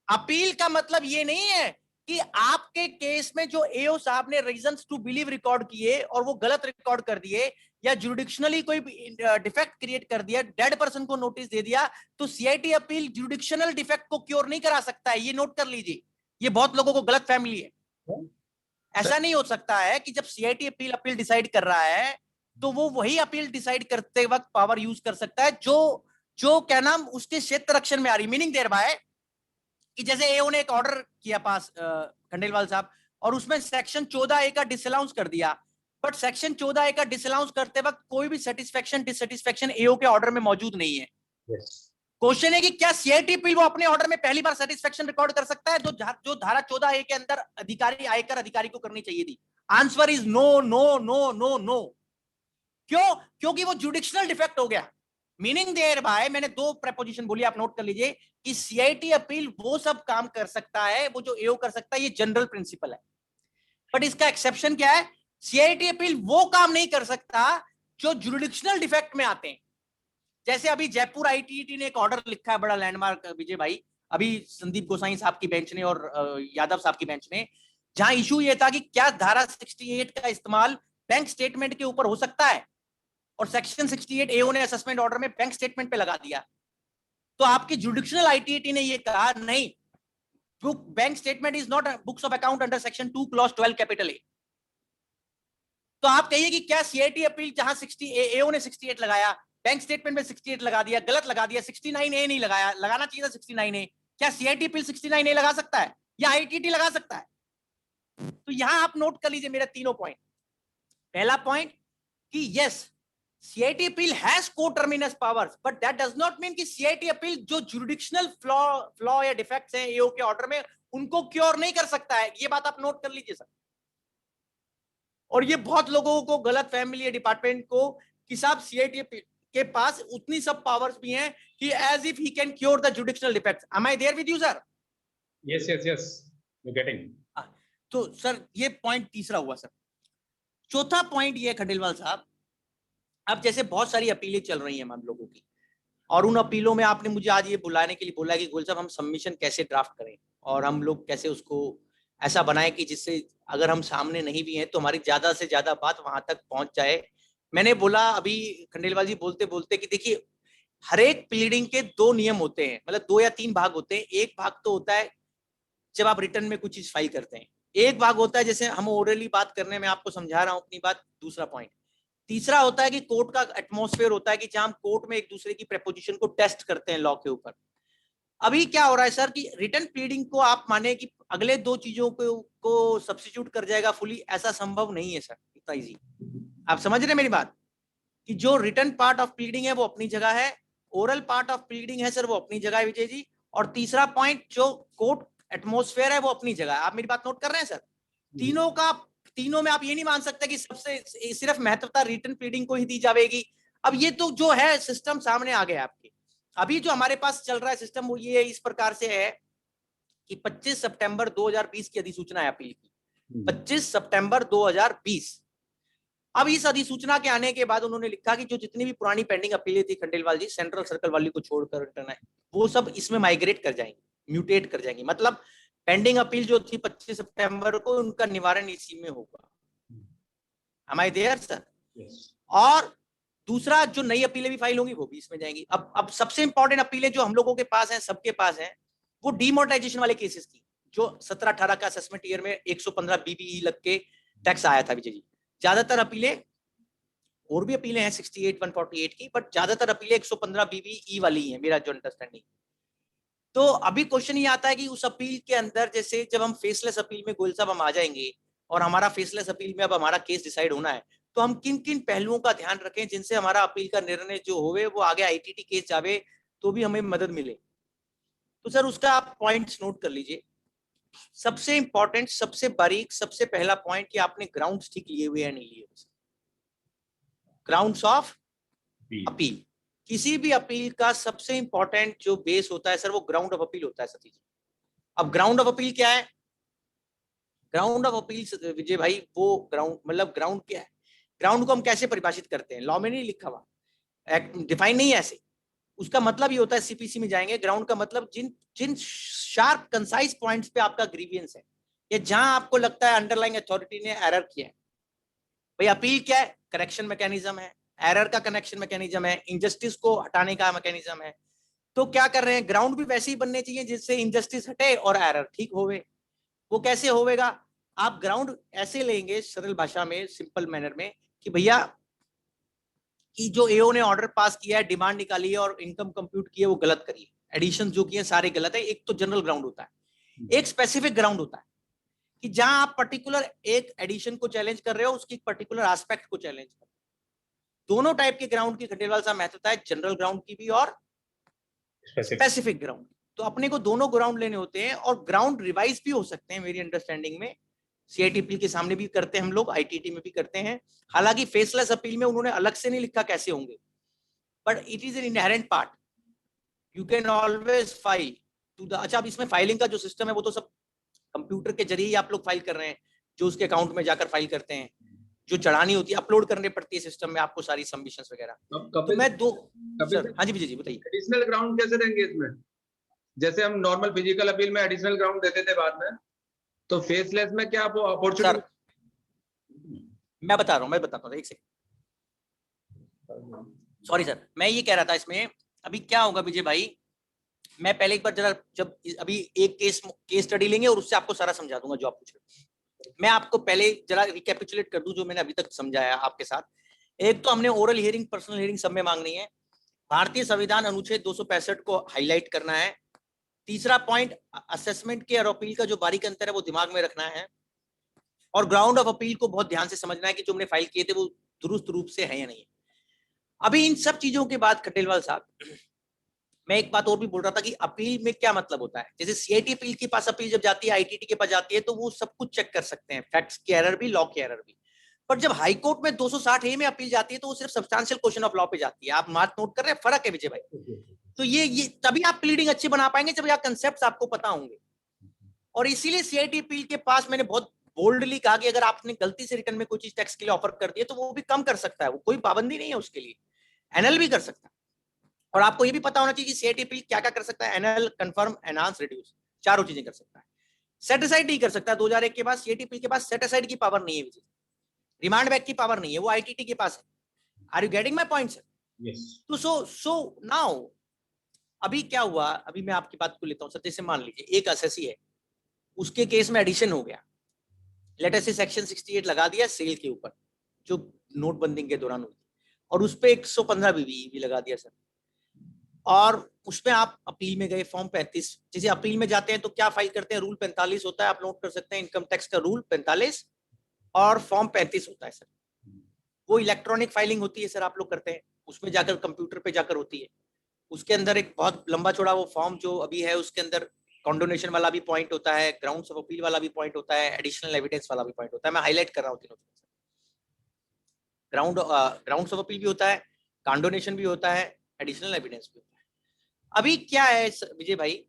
Appeal का मतलब ये नहीं है कि आपके केस में जो एओ साहब ने रीजंस टू बिलीव रिकॉर्ड किए और वो गलत रिकॉर्ड कर दिए, या जुडिक्शनली कोई डिफेक्ट क्रिएट कर दिया, डेड पर्सन को नोटिस दे दिया, तो सीआईटी अपील जुडिक्शनल डिफेक्ट को क्योर नहीं करा सकता है। ये नोट कर लीजिए, ये बहुत लोगों को गलत फैमिली है। ऐसा नहीं हो सकता है कि जब सीआईटी अपील डिसाइड कर रहा है तो वो वही अपील डिसाइड करते वक्त पावर यूज कर सकता है जो क्या नाम उसके क्षेत्र रक्षण में आ रही। मीनिंग देयर बाय कि जैसे एओ ने एक ऑर्डर किया पास खंडेलवाल साहब, और उसमें सेक्शन 14A का डिसअलाउंस कर दिया, बट सेक्शन 14A का डिसअलाउंस करते वक्त कोई भी सेटिस्फेक्शन डिससेटिस्फेक्शन एओ के ऑर्डर में मौजूद नहीं है। क्वेश्चन है कि क्या सीआईटी अपील वो अपने ऑर्डर में पहली बार सेटिस्फेक्शन रिकॉर्ड कर सकता है जो धारा 14A के अंदर अधिकारी आयकर अधिकारी को करनी चाहिए थी? Answer is no no no no no. क्यों? क्योंकि वो जुडिक्शनल डिफेक्ट हो गया। मीनिंग देयर बाय, मैंने दो प्रेपोजिशन बोली, आप नोट कर लीजिए कि सीआईटी अपील वो सब काम कर सकता है वो जो एओ कर सकता है, ये जनरल प्रिंसिपल है। बट इसका एक्सेप्शन क्या है? सीआईटी अपील वो काम नहीं कर सकता जो जुडिक्शनल डिफेक्ट में आते हैं। जैसे अभी जयपुर आईटीटी ने एक ऑर्डर लिखा है, बड़ा लैंडमार्क विजय भाई, अभी संदीप गोसाई साहब की बेंच ने और यादव साहब की बेंच ने, जहां इशू ये था कि क्या धारा 68 का इस्तेमाल बैंक स्टेटमेंट के ऊपर हो सकता है, और सेक्शन 68 एओ ने असेसमेंट ऑर्डर में बैंक स्टेटमेंट पे लगा दिया। तो आपकी जुडिक्शनल आईटीटी ने ये कहा नहीं, book bank statement is not books of account under section 2 clause 12 capital A. तो आप कहिए कि क्या सीआईटी अपील जहां 60 एओ ने 68 लगाया, बैंक स्टेटमेंट में 68 लगा दिया, गलत लगा दिया, 69A नहीं लगाया, लगाना चाहिए था 69A, क्या सीआईटी अपील 69A लगा सकता है या आईटीटी लगा सकता है? तो यहां आप नोट कर लीजिए मेरे तीनों पॉइंट। पहला पॉइंट कि yes, CIT appeal has coterminous powers, but that does not mean कि सीआईटी अपील जो जुडिक्शनल फ्लॉ या डिफेक्ट्स हैं एओ के ऑर्डर में, उनको क्योर नहीं कर सकता है। ये बात आप नोट कर लीजिए सर। और ये बहुत लोगों को गलत फैमिली है डिपार्टमेंट को कि साहब सीआईटी अपील के पास उतनी सब पावर्स भी हैं कि as if he can cure the judicial defects. Am I there with you sir? Yes, yes, yes. You're getting. तो सर ये पॉइंट तीसरा हुआ सर। चौथा पॉइंट ये खंडेलवाल साहब, अब जैसे बहुत सारी अपीलें चल रही हैं हम लोगों की, और उन अपीलों में आपने मुझे आज ये बुलाने के लिए बोला कि गोयल साहब हम सबमिशन कैसे ड्राफ्ट करें और हम लोग कैसे उसको ऐसा बनाएं कि जिससे अगर हम सामने नहीं भी हैं तो हमारी ज्यादा से ज्यादा बात वहां तक पहुंच जाए। मैंने बोला अभी खंडेलवाल जी बोलते बोलते कि देखिए हर एक प्लीडिंग के दो नियम होते हैं, मतलब 2 या 3 भाग होते हैं। एक भाग तो होता है जब आप रिटर्न में कुछ चीज फाइल करते हैं, एक भाग होता है जैसे हम ओरली बात करने में आपको समझा रहा हूं अपनी बात, दूसरा पॉइंट। तीसरा होता है कि कोर्ट का एटमॉस्फेयर होता है कि जहां हम कोर्ट में एक दूसरे की प्रेपोजिशन को टेस्ट करते हैं लॉ के ऊपर। अभी क्या हो रहा है सर कि रिटर्न प्लीडिंग को आप माने कि अगले दो चीजों को सब्स्टिट्यूट कर जाएगा फुली, ऐसा संभव नहीं है सर, इतना इजी। आप समझ रहे हैं मेरी बात कि जो रिटर्न पार्ट ऑफ प्लीडिंग है वो अपनी जगह है, ओरल पार्ट ऑफ प्लीडिंग है सर वो अपनी जगह है विजय जी, और तीसरा पॉइंट जो कोर्ट एटमॉस्फेयर है वो अपनी जगह है। आप मेरी बात नोट कर रहे हैं सर? तीनों में आप ये नहीं मान सकते कि सबसे सिर्फ महत्वता रिटर्न प्लीडिंग को ही दी जाएगी। अब ये तो जो है सिस्टम सामने आ गया आपके। अभी जो हमारे पास चल रहा है सिस्टम वो ये इस प्रकार से है कि 25 सितंबर 2020 की अधिसूचना है अपील की, 25 सितंबर 2020। अब इस अधिसूचना के आने के बाद उन्होंने लिखा कि जो जितनी भी पुरानी पेंडिंग अपीलें थी खंडेलवाल जी, सेंट्रल सर्कल वाली को छोड़कर रिटर्न है, वो सब इसमें माइग्रेट कर जाएंगी, म्यूटेट कर जाएंगी। मतलब पेंडिंग अपील जो थी 25 सितंबर को, उनका निवारण इसी में होगा। Am I there, sir? और दूसरा जो नई अपीलें भी फाइल होंगी वो भी इसमें जाएंगी। अब सबसे इंपॉर्टेंट अपीलें जो हम लोगों के पास हैं, सबके पास हैं, वो डीमोनेटाइजेशन वाले केसेस की, जो 17-18 का असेसमेंट ईयर में 115 BBE लग के टैक्स आया था विजय जी। ज्यादातर अपीलें, और भी अपीलें हैं 68, 148 की, बट ज्यादातर अपीलें 115 BBE वाली हैं, मेरा जो अंडरस्टैंडिंग। तो अभी क्वेश्चन ये आता है कि उस अपील के अंदर, जैसे जब हम फेसलेस अपील में गोयल साहब हम आ जाएंगे और हमारा फेसलेस अपील में अब हमारा केस डिसाइड होना है, तो हम किन किन पहलुओं का ध्यान रखें जिनसे हमारा अपील का निर्णय जो होवे वो आगे आईटीटी केस जावे तो भी हमें मदद मिले। तो सर उसका आप पॉइंट्स नोट कर लीजिए। सबसे इंपॉर्टेंट, सबसे बारीक, सबसे पहला पॉइंट कि आपने ग्राउंड्स ठीक लिए हुए या नहीं लिए हुए। ग्राउंड्स ऑफ अपील, किसी भी अपील का सबसे इंपॉर्टेंट जो बेस होता है सर वो ग्राउंड ऑफ अपील होता है सतीश। अब ग्राउंड ऑफ अपील क्या है? ग्राउंड ऑफ अपील विजय भाई, वो ग्राउंड मतलब ग्राउंड क्या है? ग्राउंड को हम कैसे परिभाषित करते हैं? लॉ में नहीं लिखा हुआ, डिफाइन नहीं है ऐसे। उसका मतलब ये होता है, सीपीसी में जाएंगे, ग्राउंड का मतलब जिन शार्प कंसाइज पॉइंट्स पे आपका ग्रीवियंस है, या जहां आपको लगता है अंडरलाइंग अथॉरिटी ने एरर किया है। भाई अपील क्या है? करेक्शन मैकेनिज्म है, एरर का कनेक्शन मैकेनिज्म है, इनजस्टिस को हटाने का मैकेनिज्म है। तो क्या कर रहे हैं, ग्राउंड भी वैसे ही बनने चाहिए जिससे इनजस्टिस हटे और एरर ठीक होवे। वो कैसे होवेगा? आप ग्राउंड ऐसे लेंगे सरल भाषा में, सिंपल मैनर में, कि भैया कि जो एओ ने ऑर्डर पास किया है, डिमांड निकाली है और इनकम कंप्यूट की है, वो गलत करी है, एडिशन जो किए सारे गलत है। एक तो जनरल ग्राउंड होता है, एक स्पेसिफिक ग्राउंड होता है कि जहां आप पर्टिकुलर एक एडिशन को चैलेंज कर रहे हो, उसकी पर्टिकुलर एस्पेक्ट को चैलेंज कर रहे हो। दोनों टाइप के ग्राउंड की खंडेलवाल साहब महत्वता है, जनरल ग्राउंड की भी और स्पेसिफिक ग्राउंड। तो अपने को दोनों ग्राउंड लेने होते हैं और ग्राउंड रिवाइज भी हो सकते हैं मेरी अंडरस्टैंडिंग में। सीआईटीपी के सामने भी करते हैं हम लोग, आईटीटी में भी करते हैं। हालांकि फेसलेस अपील में उन्होंने अलग से नहीं लिखा कैसे होंगे, but it is an inherent part, you can always file to the. अच्छा, अब इसमें फाइलिंग का जो सिस्टम है वो तो सब कंप्यूटर के जरिए ही आप लोग फाइल कर रहे हैं, जो उसके अकाउंट में जाकर फाइल करते हैं, जो चढ़ानी होती है, अपलोड करनी पड़ती है सिस्टम में आपको सारी सबमिशंस वगैरह। तो मैं दो सर, हाँ जी विजय जी बताइए। एडिशनल ग्राउंड कैसे देंगे इसमें? जैसे हम नॉर्मल फिजिकल अपील में एडिशनल ग्राउंड देते थे बाद में, तो फेसलेस में क्या आप अपॉर्चुनिटी? सर मैं बताता हूँ एक सेकंड, सॉरी सर, मैं ये कह रहा था इसमें अभी क्या होगा विजय भाई, मैं पहले एक बार जरा जब अभी एक केस स्टडी लेंगे और उससे आपको सारा समझा दूंगा जो आप पूछ रहे हो। मैं आपको पहले जरा रिकैपिचुलेट कर दूं जो मैंने अभी तक समझाया आपके साथ। एक तो हमने ओरल हियरिंग, पर्सनल हियरिंग सब में मांगनी है। भारतीय संविधान अनुच्छेद 265 को हाईलाइट करना है। तीसरा पॉइंट, असेसमेंट के और अपील का जो बारीक अंतर है वो दिमाग में रखना है। और ग्राउंड ऑफ अपील को बहुत ध्यान से समझना है कि जो हमने फाइल किए थे वो दुरुस्त रूप से है या नहीं। अभी इन सब चीजों के बाद खटेलवाल साहब, मैं एक बात और भी बोल रहा था कि अपील में क्या मतलब होता है। जैसे सीआईटी अपील के पास अपील जब जाती है, आईटीटी के पास जाती है, तो वो सब कुछ चेक कर सकते हैं, फैक्ट्स की एरर भी, लॉ की एरर भी। पर जब हाई कोर्ट में 260A में अपील जाती है तो वो सिर्फ सब्सटेंशियल क्वेश्चन ऑफ लॉ पे जाती है। आप बात नोट कर रहे हैं, फर्क है विजय भाई। तो ये तभी आप प्लीडिंग अच्छी बना पाएंगे जब आप कंसेप्ट आपको पता होंगे। और इसीलिए सीआईटी अपील के पास मैंने बहुत बोल्डली कहा कि अगर आपने गलती से रिटर्न में कोई चीज टैक्स के लिए ऑफर कर दी है तो वो भी कम कर सकता है, वो कोई पाबंदी नहीं है उसके लिए, एनएल भी कर सकता है। और आपको ये भी पता होना चाहिए कि सीआईटी अपील क्या क्या कर सकता है, एनएल, कंफर्म, एनहांस, रिड्यूस, चारों चीजें कर सकता है। सेट असाइड नहीं कर सकता। 2001 के बाद सीआईटी अपील के पास सेट असाइड की पावर नहीं है विजय, रिमांड बैक की पावर नहीं है, वो आईटीटी के पास है। Are you getting my point sir? तो सो नाउ अभी क्या हुआ, अभी मैं आपकी बात को लेता हूं सर। जैसे मान लीजिए एक असेसी है, उसके केस में एडिशन हो गया, लेट अस से सेक्शन 68 लगा दिया सेल के ऊपर जो नोटबंदी के दौरान हुई, और उस पे 115 बीबी लगा दिया सर। और उसमें आप अपील में गए, फॉर्म 35, जैसे अपील में जाते हैं तो क्या फाइल करते हैं, रूल 45 होता है, आप नोट कर सकते हैं, इनकम टैक्स का रूल 45 और फॉर्म 35 होता है सर। वो इलेक्ट्रॉनिक फाइलिंग होती है सर, आप लोग करते हैं, उसमें जाकर कंप्यूटर पे जाकर होती है। उसके अंदर एक बहुत लंबा चौड़ा वो फॉर्म जो अभी है, उसके अंदर कॉन्डोनेशन वाला भी पॉइंट होता है, ग्राउंड्स ऑफ अपील वाला भी पॉइंट होता है, एडिशनल एविडेंस वाला भी पॉइंट होता है। मैं हाईलाइट कर रहा हूँ तीनों। ग्राउंड्स ऑफ अपील भी होता है, कॉन्डोनेशन भी होता है, एडिशनल एविडेंस भी होता है। अभी क्या है विजय भाई,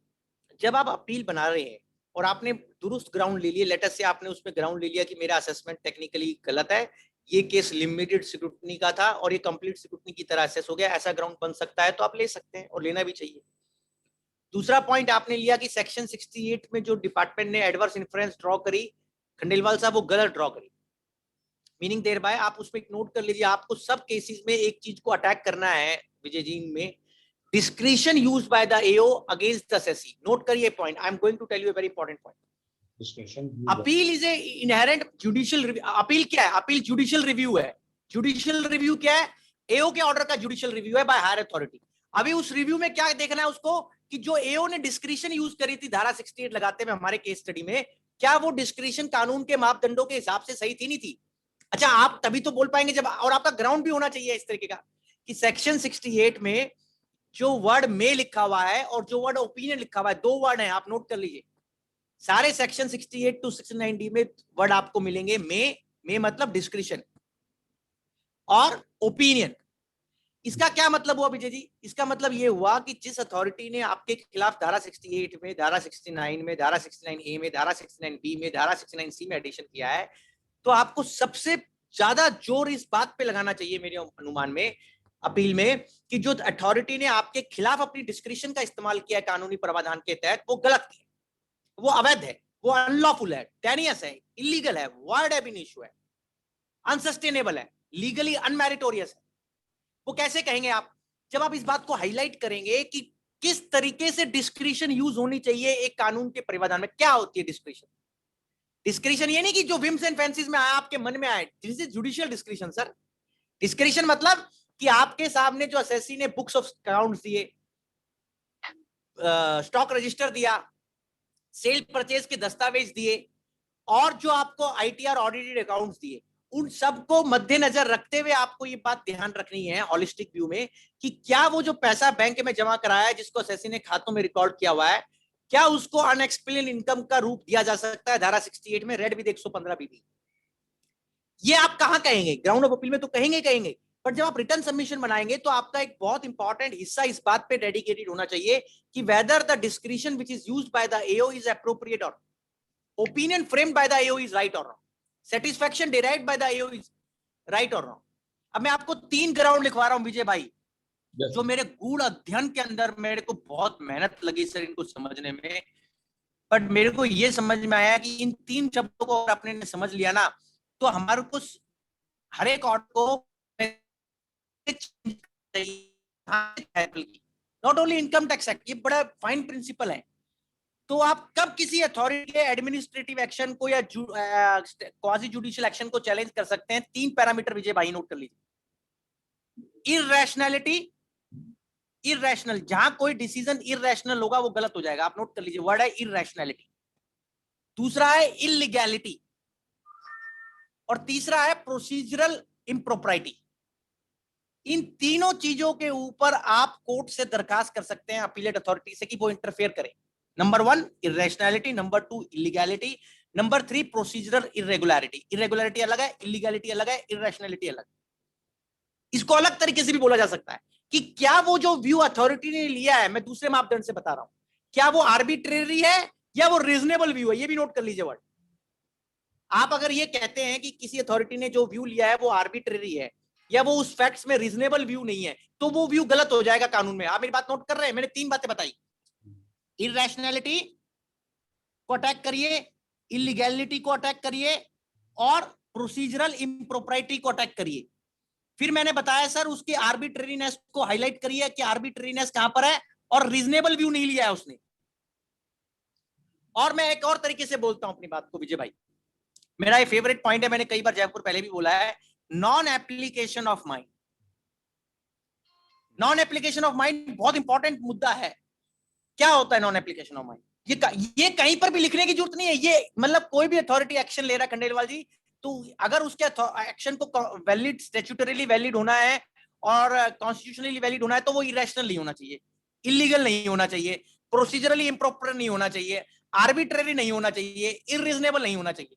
जब आप अपील बना रहे हैं और आपने दुरुस्त ग्राउंड ले लिया, लेटर से आपने उसमें ग्राउंड ले लिया कि मेरा असेसमेंट टेक्निकली गलत है, ये केस लिमिटेड स्क्रूटनी का था और ये कंप्लीट स्क्रूटनी की तरह असेस हो गया, ऐसा ग्राउंड बन सकता है, तो आप ले सकते हैं और लेना भी चाहिए। दूसरा पॉइंट आपने लिया कि सेक्शन 68 में जो डिपार्टमेंट ने एडवर्स इन्फ्लुएंस ड्रॉ करी, खंडेलवाल साहब, वो गलत ड्रॉ करी। मीनिंग देयर बाय, आप उसमें एक नोट कर लीजिए, आपको सब केसेस में एक चीज को अटैक करना है विजय जी, में discretion used by the AO against the assessee. Note करिए point, I am going to tell you a very important point. Appeal is a inherent judicial review. Appeal क्या है? अपील जुडिशियल रिव्यू है। जुडिशियल रिव्यू क्या है? एओ के ऑर्डर का जुडिशियल रिव्यू है बाय हायर अथॉरिटी। अभी उस रिव्यू में क्या देखना है उसको कि जो एओ ने डिस्क्रिशन यूज करी थी धारा 68 लगाते में हमारे केस स्टडी में, क्या वो डिस्क्रिशन कानून के मापदंडों के हिसाब से सही थी, नहीं थी? अच्छा, आप तभी तो बोल पाएंगे जब, और आपका ग्राउंड भी होना चाहिए इस तरीके का कि सेक्शन 68 में जो वर्ड में लिखा हुआ है और जो वर्ड ओपिनियन लिखा हुआ है, दो वर्ड है, आप नोट कर लीजिए। सारे सेक्शन 68 टू 69D में वर्ड आपको मिलेंगे में मतलब डिस्क्रिशन और ओपिनियन। इसका क्या मतलब हुआ विजय जी? इसका मतलब ये हुआ कि जिस अथॉरिटी ने आपके खिलाफ धारा 68 में, धारा 69 में, धारा 69A में, धारा 69B में, धारा 69C में एडिशन किया है, तो आपको सबसे ज्यादा जोर इस बात पे लगाना चाहिए मेरे अनुमान में, अपील में, कि जो अथॉरिटी ने आपके खिलाफ अपनी डिस्क्रिशन का इस्तेमाल किया है कानूनी प्रावधान के तहत, वो गलत किया, वो अवैध है, वो अनलॉफुल है, टेनियस है, इलीगल है, वाइड एब इन इशू है, अनसस्टेनेबल है, लीगली अनमेरिटोरियस है। वो कैसे कहेंगे आप? जब आप इस बात को हाईलाइट करेंगे कि किस तरीके से डिस्क्रिशन यूज होनी चाहिए एक कानून के प्रावधान में। क्या होती है डिस्क्रिशन? डिस्क्रिशन ये नहीं कि जो विम्स एंड फैंसीज में आया आपके मन में आए, this is judicial discretion sir. Discretion मतलब कि आपके सामने जो असेसी ने बुक्स ऑफ अकाउंट्स दिए, स्टॉक रजिस्टर दिया, सेल परचेज के दस्तावेज दिए, और जो आपको आईटीआर ऑडिटेड अकाउंट्स दिए, उन सबको मद्देनजर रखते हुए आपको ये बात ध्यान रखनी है हॉलिस्टिक व्यू में कि क्या वो जो पैसा बैंक में जमा कराया है, जिसको असेसी ने खातों में रिकॉर्ड किया हुआ है, क्या उसको अनएक्सप्लेन इनकम का रूप दिया जा सकता है धारा 68 में, रेड विद 115 बीबी। ये आप कहां कहेंगे? ग्राउंड ऑफ अपील में तो कहेंगे, पर जब आप रिटर्न सबमिशन बनाएंगे तो आपका एक बहुत इंपॉर्टेंट हिस्सा इस बात पे डेडिकेटेड होना चाहिए कि whether the discretion which is used by the AO is appropriate और opinion framed by the AO is right और wrong, satisfaction derived by the AO is right और रॉन्ग। अब मैं आपको 3 ग्राउंड लिखवा रहा हूं विजय भाई, जो मेरे गूढ़ अध्ययन के अंदर मेरे को बहुत मेहनत लगी सर इनको समझने में, बट मेरे को ये समझ में आया कि इन 3 शब्दों को अगर अपने ने समझ लिया ना, तो हमारे को हर एक ऑर्डर को not only income tax act, ये बड़ा फाइन प्रिंसिपल है। तो आप कब किसी अथॉरिटी के एडमिनिस्ट्रेटिव एक्शन को या क्वासी जुडिशियल एक्शन को चैलेंज कर सकते हैं? 3 पैरामीटर विजय भाई नोट कर लीजिए। इरैशनैलिटी, इरैशनल, जहां कोई डिसीजन इरैशनल होगा वो गलत हो जाएगा, आप नोट कर लीजिए, वर्ड है इरैशनैलिटी। दूसरा है इलीगैलिटी, और तीसरा है प्रोसीजरल इम्प्रोप्राइटी। इन तीनों चीजों के ऊपर आप कोर्ट से दरखास्त कर सकते हैं अपीलेट अथॉरिटी से कि वो इंटरफेयर करे। Number 1 irrationality, number 2 illegality, number 3 procedural irregularity. Irregularity अलग है, इलीगैलिटी अलग है, इरैशनैलिटी अलग। इसको अलग तरीके से भी बोला जा सकता है कि क्या वो जो व्यू अथॉरिटी ने लिया है, मैं दूसरे मापदंड से बता रहा हूं, क्या वो आर्बिट्रेरी है या वो रीजनेबल व्यू है? ये भी नोट कर लीजिए वर्ड। आप अगर ये कहते हैं कि किसी अथॉरिटी ने जो व्यू लिया है वो आर्बिट्रेरी है या वो उस फैक्ट्स में रीजनेबल व्यू नहीं है, तो वो व्यू गलत हो जाएगा कानून में। आप मेरी बात नोट कर रहे हैं? मैंने 3 बातें बताई, इरैशनैलिटी को अटैक करिए, इलीगैलिटी को अटैक करिए, और प्रोसीजरल इम्प्रोप्राइटी को अटैक करिए। फिर मैंने बताया सर उसकी आर्बिट्रेरीनेस को हाईलाइट करिए कि आर्बिट्रेरीनेस कहां पर है, और रीजनेबल व्यू नहीं लिया है उसने। और मैं एक और तरीके से बोलता हूं अपनी बात को विजय भाई, मेरा ये फेवरेट पॉइंट है, मैंने कई बार जयपुर पहले भी बोला है, non application of mind. Non application of mind बहुत इंपॉर्टेंट मुद्दा है। क्या होता है नॉन एप्लीकेशन ऑफ माइंड? ये कहीं पर भी लिखने की जरूरत नहीं है। ये मतलब कोई भी अथॉरिटी एक्शन ले रहा है खंडेलवाल जी, तो अगर उसके एक्शन को वैलिड, स्टैट्यूटरी वैलिड होना है और कॉन्स्टिट्यूशनली वैलिड होना है, तो वो इरेशनल नहीं होना चाहिए, इलीगल नहीं होना चाहिए, प्रोसीजरली इम्प्रॉपर नहीं होना चाहिए, आर्बिट्ररी नहीं होना चाहिए, इररीजनेबल नहीं होना चाहिए,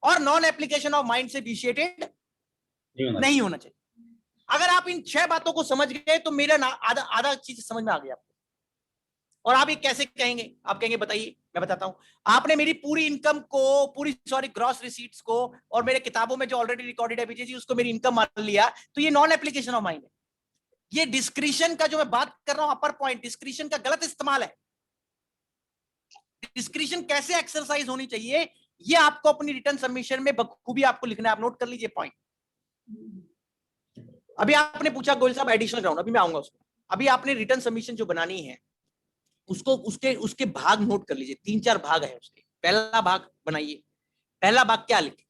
और नॉन एप्लीकेशन ऑफ माइंड से विशिएटेड नहीं होना चाहिए। अगर आप इन 6 बातों को समझ गए तो मेरा आधा चीज समझ में आ गया आपको। और आप ये कैसे कहेंगे? आप कहेंगे बताइए, मैं बताता हूं। आपने मेरी पूरी इनकम को, ग्रॉस रिसीट्स को, और मेरे किताबों में जो ऑलरेडी रिकॉर्डेड है विजय जी, उसको मेरी इनकम मान लिया, तो ये नॉन एप्लीकेशन ऑफ माइंड है। ये डिस्क्रिशन का जो मैं बात कर रहा हूं, अपर पॉइंट, डिस्क्रिशन का गलत इस्तेमाल है। डिस्क्रिशन कैसे एक्सरसाइज होनी चाहिए, ये आपको अपनी रिटर्न सबमिशन में बखूबी आपको लिखना है। आप नोट कर लीजिए पॉइंट। अभी आपने पूछा गोयल साहब एडिशनल ग्राउंड, अभी मैं आऊंगा उसमें। अभी आपने रिटर्न सबमिशन जो बनानी है उसको उसके भाग नोट कर लीजिए, 3-4 भाग है उसके। पहला भाग बनाइए। पहला भाग क्या लिखे?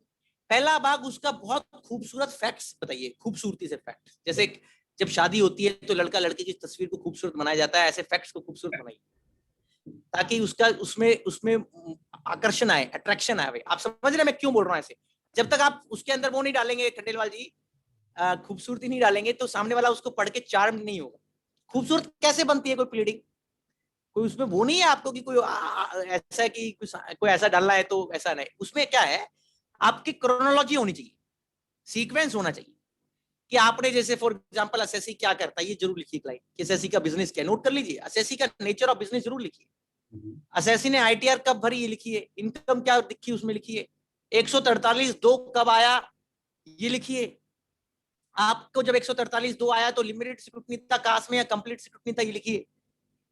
पहला भाग उसका बहुत खूबसूरत फैक्ट्स बताइए, खूबसूरती से फैक्ट्स। जैसे जब शादी होती है तो लड़का लड़की की तस्वीर को खूबसूरत बनाया जाता है, ऐसे फैक्ट्स को खूबसूरत बनाइए ताकि उसका उसमें आकर्षण आए, अट्रैक्शन आए। आप समझ रहे हैं मैं क्यों बोल रहा हूँ ऐसे? जब तक आप उसके अंदर वो नहीं डालेंगे खंडेलवाल जी, खूबसूरती नहीं डालेंगे, तो सामने वाला उसको पढ़ के चार्म नहीं होगा। खूबसूरत कैसे बनती है कोई प्लीडिंग? कोई उसमें वो नहीं है आपको कि कोई ऐसा कि कोई ऐसा डालना है तो ऐसा नहीं। उसमें क्या है, आपकी क्रोनोलॉजी होनी चाहिए, सीक्वेंस होना चाहिए कि आपने जैसे फॉर एग्जांपल असेसी क्या करता है, ये जरूर लिखिए क्लाइंट कि असेसी का बिजनेस क्या, नोट कर लीजिए। असेसी का नेचर ऑफ बिजनेस जरूर लिखिए। असेसी ने आईटीआर कब भरी ये लिखिए, इनकम क्या दिखी उसमें लिखिए, 143(2) कब आया ये लिखिए। आपको जब 143(2) आया तो लिमिटेड स्क्रूटनी था, कास्ट में या कंप्लीट स्क्रूटनी था, ये लिखिए।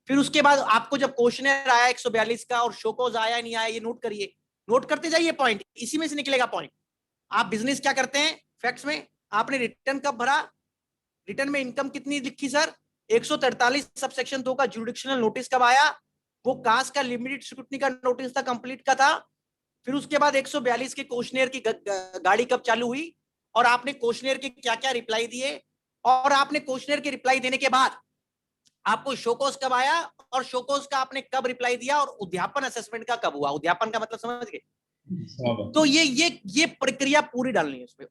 फिर उसके बाद आपको जब क्वेश्चनर आया 142 का और शोकोज आया नहीं आया, ये नोट करिए, नोट करते जाइए पॉइंट, इसी में से निकलेगा पॉइंट। आप बिजनेस क्या करते हैं फैक्ट्स में, आपने रिटर्न कब भरा, रिटर्न में इनकम कितनी लिखी सर, 143 सबसेक्शन 2 का जुडिक्शनल नोटिस कब आया, वो कास का लिमिटेड स्क्रूटनी का नोटिस था, कंप्लीट का था। फिर उसके बाद 142 के क्वेश्चनर की गाड़ी कब चालू हुई, और आपने क्वेश्चनर के क्या क्या रिप्लाई दिए, और आपने क्वेश्चनर के रिप्लाई देने के बाद आपको शोकोस कब आया, और शोकोस का आपने कब रिप्लाई दिया, और उद्यापन असेसमेंट का कब हुआ। उद्यापन का मतलब समझ गए? तो ये प्रक्रिया पूरी डालनी है उसमें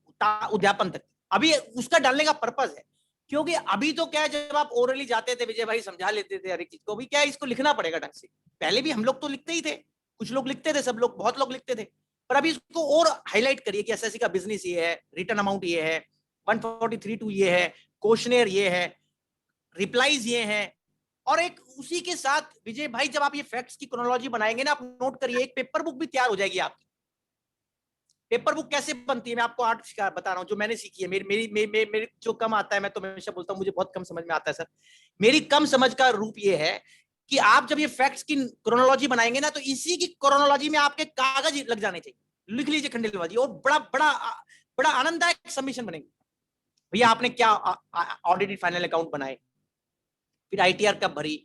उद्यापन तक। अभी उसका डालने का पर्पस है, क्योंकि अभी तो क्या है, जब आप ओरली जाते थे विजय भाई समझा लेते थे हर एक चीज को, भी क्या है इसको लिखना पड़ेगा ढंग से। पहले भी हम लोग तो लिखते ही थे, कुछ लोग लिखते थे, सब लोग, बहुत लोग लिखते थे, पर अभी इसको और हाईलाइट करिए कि एसएससी का बिजनेस ये है, रिटर्न अमाउंट ये है, 143(2) ये है, क्वेश्चनर ये है, रिप्लाईज ये हैं, और एक उसी के साथ विजय भाई जब आप ये फैक्ट्स की क्रोनोलॉजी बनाएंगे ना, आप नोट करिए, एक पेपर बुक भी तैयार हो जाएगी आपकी। पेपर बुक कैसे बनती है मैं आपको आर्ट बता रहा हूँ, जो मैंने सीखी है। मेरी जो कम आता है, मैं तो हमेशा बोलता हूँ मुझे बहुत कम समझ में आता है सर। मेरी कम समझ का रूप ये है कि आप जब ये फैक्ट्स की क्रोनोलॉजी बनाएंगे ना, तो इसी की क्रोनोलॉजी में आपके कागज लग जाने चाहिए, लिख लीजिए खंडेलवाल जी, और बड़ा बड़ा बड़ा आनंददायक सबमिशन बनेंगे। भैया आपने क्या ऑडिटेड फाइनल अकाउंट बनाए, फिर आईटीआर कब भरी,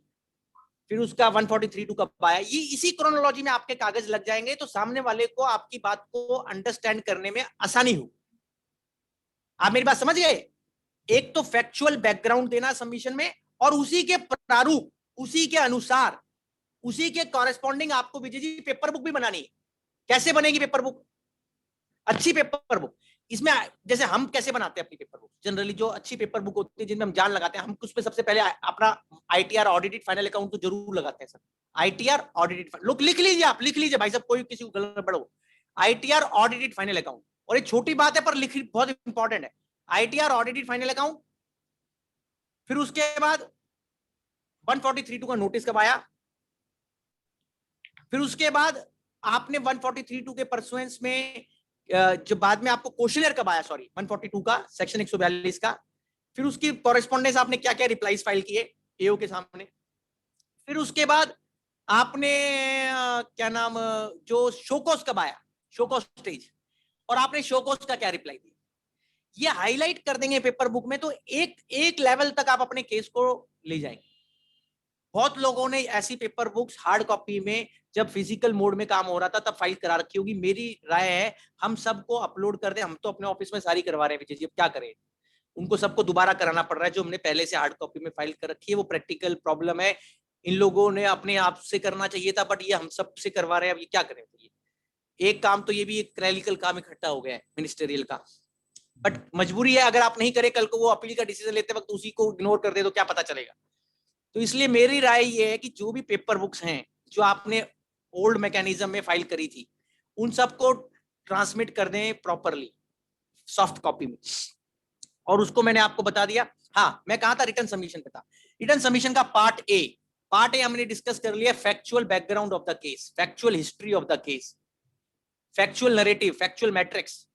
फिर उसका 143(2) कब आया, ये इसी क्रोनोलॉजी में आपके कागज लग जाएंगे, तो सामने वाले को आपकी बात को अंडरस्टैंड करने में आसानी हो। आप मेरी बात समझ गए? एक तो फैक्चुअल बैकग्राउंड देना सबमिशन में, और उसी के प्रारूप, उसी के अनुसार, उसी के कॉरेस्पॉन्डिंग आपको विजय जी पेपर बुक भी बनानी है। कैसे बनेगी पेपर बुक? अच्छी पेपर बुक, इसमें जैसे हम कैसे बनाते हैं अपनी पेपर बुक, जनरली जो अच्छी पेपर बुक होती है जिनमें हम जान लगाते हैं, हम उसमें सबसे पहले अपना आईटीआर ऑडिटेड फाइनल अकाउंट तो जरूर लगाते हैं सर। आईटीआर ऑडिटेड, लोग लिख लीजिए, आप लिख लीजिए भाई साहब, कोई किसी को गड़बड़ हो, आईटीआर ऑडिटेड फाइनल अकाउंट। और ये छोटी बात है पर लिखी बहुत इंपॉर्टेंट है, आईटीआर ऑडिटेड फाइनल अकाउंट। फिर उसके बाद 143(2) का नोटिस कब आया, फिर उसके बाद आपने 143(2) के परसुएंस में जो बाद में आपको क्वेश्चनर कब आया, सॉरी 142 का सेक्शन 142 का, फिर उसकी कॉरेस्पॉन्डेंस आपने क्या क्या रिप्लाईज फाइल किए एओ के सामने, फिर उसके बाद आपने क्या नाम, जो शोकोस कब आया, शोकोस स्टेज, और आपने शोकोस का क्या रिप्लाई दिया, ये हाईलाइट कर देंगे पेपर बुक में, तो एक लेवल तक आप अपने केस को ले जाएंगे। बहुत लोगों ने ऐसी पेपर बुक्स हार्ड कॉपी में जब फिजिकल मोड में काम हो रहा था तब फाइल करा रखी होगी। मेरी राय है हम सबको अपलोड कर दें, हम तो अपने ऑफिस में सारी करवा रहे हैं विजय जी, अब क्या करें, उनको सबको दोबारा कराना पड़ रहा है। जो हमने पहले से हार्ड कॉपी में फाइल कर रखी है वो प्रैक्टिकल प्रॉब्लम है, इन लोगों ने अपने आप से करना चाहिए था, बट ये हम सब से करवा रहे हैं, अब ये क्या करें। एक काम तो ये भी एक क्लैरिकल काम इकट्ठा हो गया है मिनिस्टेरियल का, बट मजबूरी है, अगर आप नहीं करें कल को वो अपील का डिसीजन लेते वक्त उसी को इग्नोर कर दे तो क्या पता चलेगा। तो इसलिए मेरी राय ये है कि जो भी पेपर बुक्स हैं जो आपने ओल्ड मैकेनिज्म में फाइल करी थी, उन सबको ट्रांसमिट कर दें प्रॉपरली सॉफ्ट कॉपी में, और उसको मैंने आपको बता दिया। हाँ, मैं कहा था रिटर्न सबमिशन पे था, रिटर्न सबमिशन का पार्ट ए हमने डिस्कस कर लिया, factual background of the case, factual history of the case, factual narrative, factual matrix,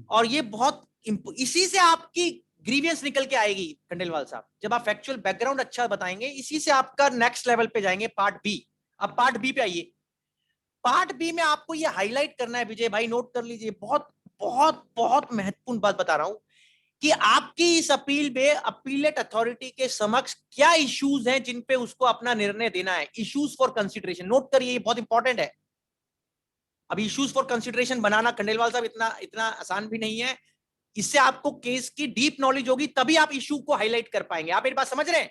और ये बहुत इसी से आपकी ग्रीवियंस निकल के आएगी खंडेलवाल साहब, जब आप फैक्चुअल बैकग्राउंड अच्छा बताएंगे, इसी से आपका नेक्स्ट लेवल पे जाएंगे, पार्ट बी। अब पार्ट बी पे आइए, पार्ट बी में आपको ये हाईलाइट करना है विजय भाई, नोट कर लीजिए, बहुत बहुत बहुत महत्वपूर्ण बात बता रहा हूं कि आपकी इस अपील में अपीलेट अथॉरिटी के समक्ष क्या इश्यूज हैं जिन पे उसको अपना निर्णय देना है, इश्यूज फॉर कंसिडरेशन, नोट करिए, ये बहुत इंपॉर्टेंट है। अब इश्यूज फॉर कंसिडरेशन बनाना खंडेलवाल साहब इतना आसान भी नहीं है, इससे आपको केस की डीप नॉलेज होगी, तभी आप इशू को हाईलाइट कर पाएंगे। आप मेरी बात समझ रहे हैं?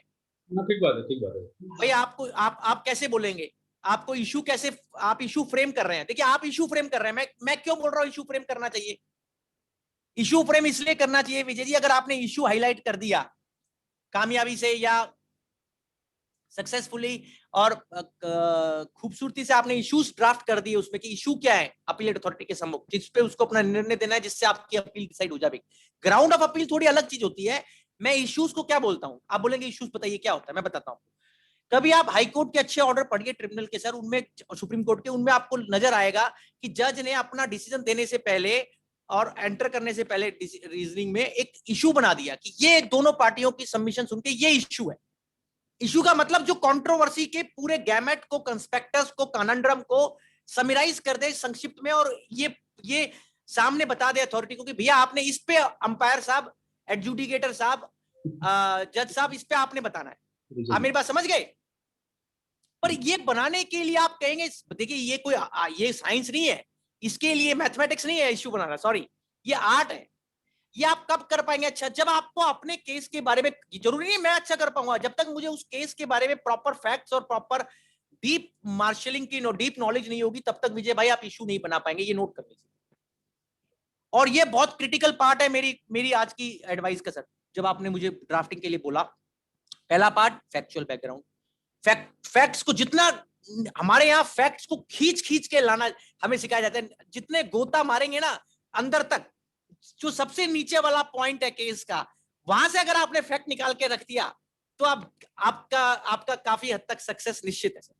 ठीक बात है, ठीक बात है भाई, आपको आप कैसे बोलेंगे, आपको इशू कैसे, आप इशू फ्रेम कर रहे हैं, देखिए आप इशू फ्रेम कर रहे हैं, मैं क्यों बोल रहा हूं इशू फ्रेम करना चाहिए, इशू फ्रेम इसलिए करना चाहिए विजय जी, अगर आपने इशू हाईलाइट कर दिया कामयाबी से या सक्सेसफुली और खूबसूरती से, आपने इश्यूज ड्राफ्ट कर दिए उसमें कि इशू क्या है अपीलेट अथॉरिटी के सम्मुख, जिस पे उसको अपना निर्णय देना है, जिससे आपकी अपील डिसाइड हो जाएगी। ग्राउंड ऑफ अपील थोड़ी अलग चीज होती है। मैं इश्यूज को क्या बोलता हूं, आप बोलेंगे इश्यूज बताइए क्या होता है, मैं बताता हूं। कभी आप हाई कोर्ट के अच्छे ऑर्डर पढ़िए ट्रिब्यूनल के सर, उनमें सुप्रीम कोर्ट के, उनमें आपको नजर आएगा कि जज ने अपना डिसीजन देने से पहले और एंटर करने से पहले रीजनिंग में एक इशू बना दिया कि ये दोनों पार्टियों की सबमिशन सुन के ये इशू है, इशू का मतलब जो कंट्रोवर्सी के पूरे गैमेट को, कंस्पेक्टस को, कनंड्रम को समराइज कर दे संक्षिप्त में, और ये सामने बता दे अथॉरिटी को कि भैया आपने इस पे, अंपायर साहब, एडजुडिकेटर साहब, जज साहब, इस पे आपने बताना है। आप मेरी बात समझ गए? पर ये बनाने के लिए आप कहेंगे, देखिए ये कोई ये साइंस नहीं है, इसके लिए मैथमेटिक्स नहीं है इशू बनाना, सॉरी, ये आर्ट है। ये आप कब कर पाएंगे? अच्छा, जब आपको अपने केस के बारे में, जरूरी नहीं मैं अच्छा कर पाऊंगा, जब तक मुझे उस केस के बारे में प्रॉपर फैक्ट्स और प्रॉपर डीप मार्शलिंग की डीप नॉलेज नहीं होगी, तब तक विजय भाई आप इशू नहीं बना पाएंगे, ये नोट कर लीजिए। और ये बहुत क्रिटिकल पार्ट है मेरी आज की एडवाइस का सर। जब आपने मुझे ड्राफ्टिंग के लिए बोला, पहला पार्ट फैक्चुअल बैकग्राउंड, फैक्ट्स को जितना हमारे यहाँ फैक्ट्स को खींच के लाना हमें सिखाया जाता है, जितने गोता मारेंगे ना अंदर तक, जो सबसे नीचे वाला पॉइंट है केस का, वहां से अगर आपने फैक्ट निकाल के रख दिया तो आपका काफी हद तक सक्सेस निश्चित है सर।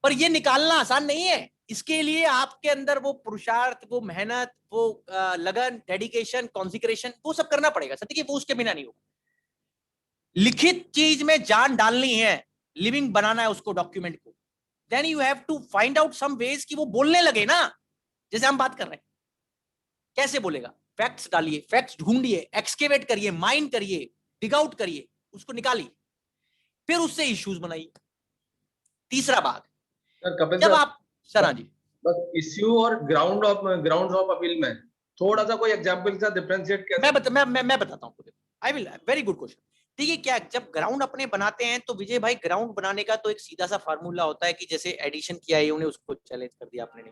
पर ये निकालना आसान नहीं है, इसके लिए आपके अंदर वो पुरुषार्थ, वो मेहनत, वो लगन, डेडिकेशन, कॉन्सिक्रेशन, वो सब करना पड़ेगा सर। देखिए वो उसके बिना नहीं होगा। लिखित चीज में जान डालनी है, लिविंग बनाना है उसको, डॉक्यूमेंट को, then you have to find out some ways कि वो बोलने लगे ना, जैसे हम बात कर रहे हैं। कैसे बोलेगा? फैक्ट्स डालिए, फैक्ट्स ढूंढिए, एक्सकेवेट करिए, माइन करिए, डिग आउट करिए, उसको निकालिए, फिर उससे इश्यूज बनाइए। तीसरा भाग, जब आप सर, हाँ जी, बस इश्यू और ग्राउंड ऑफ अपील में थोड़ा सा कोई एग्जांपल के साथ डिफरेंशिएट कैसे? मैं बताता हूँ। I will, very good question. ठीक है, क्या जब ग्राउंड अपने बनाते हैं तो विजय भाई, ग्राउंड बनाने का तो एक सीधा सा फार्मूला होता है कि जैसे एडिशन किया है उन्हें, उसको चैलेंज कर दिया आपने,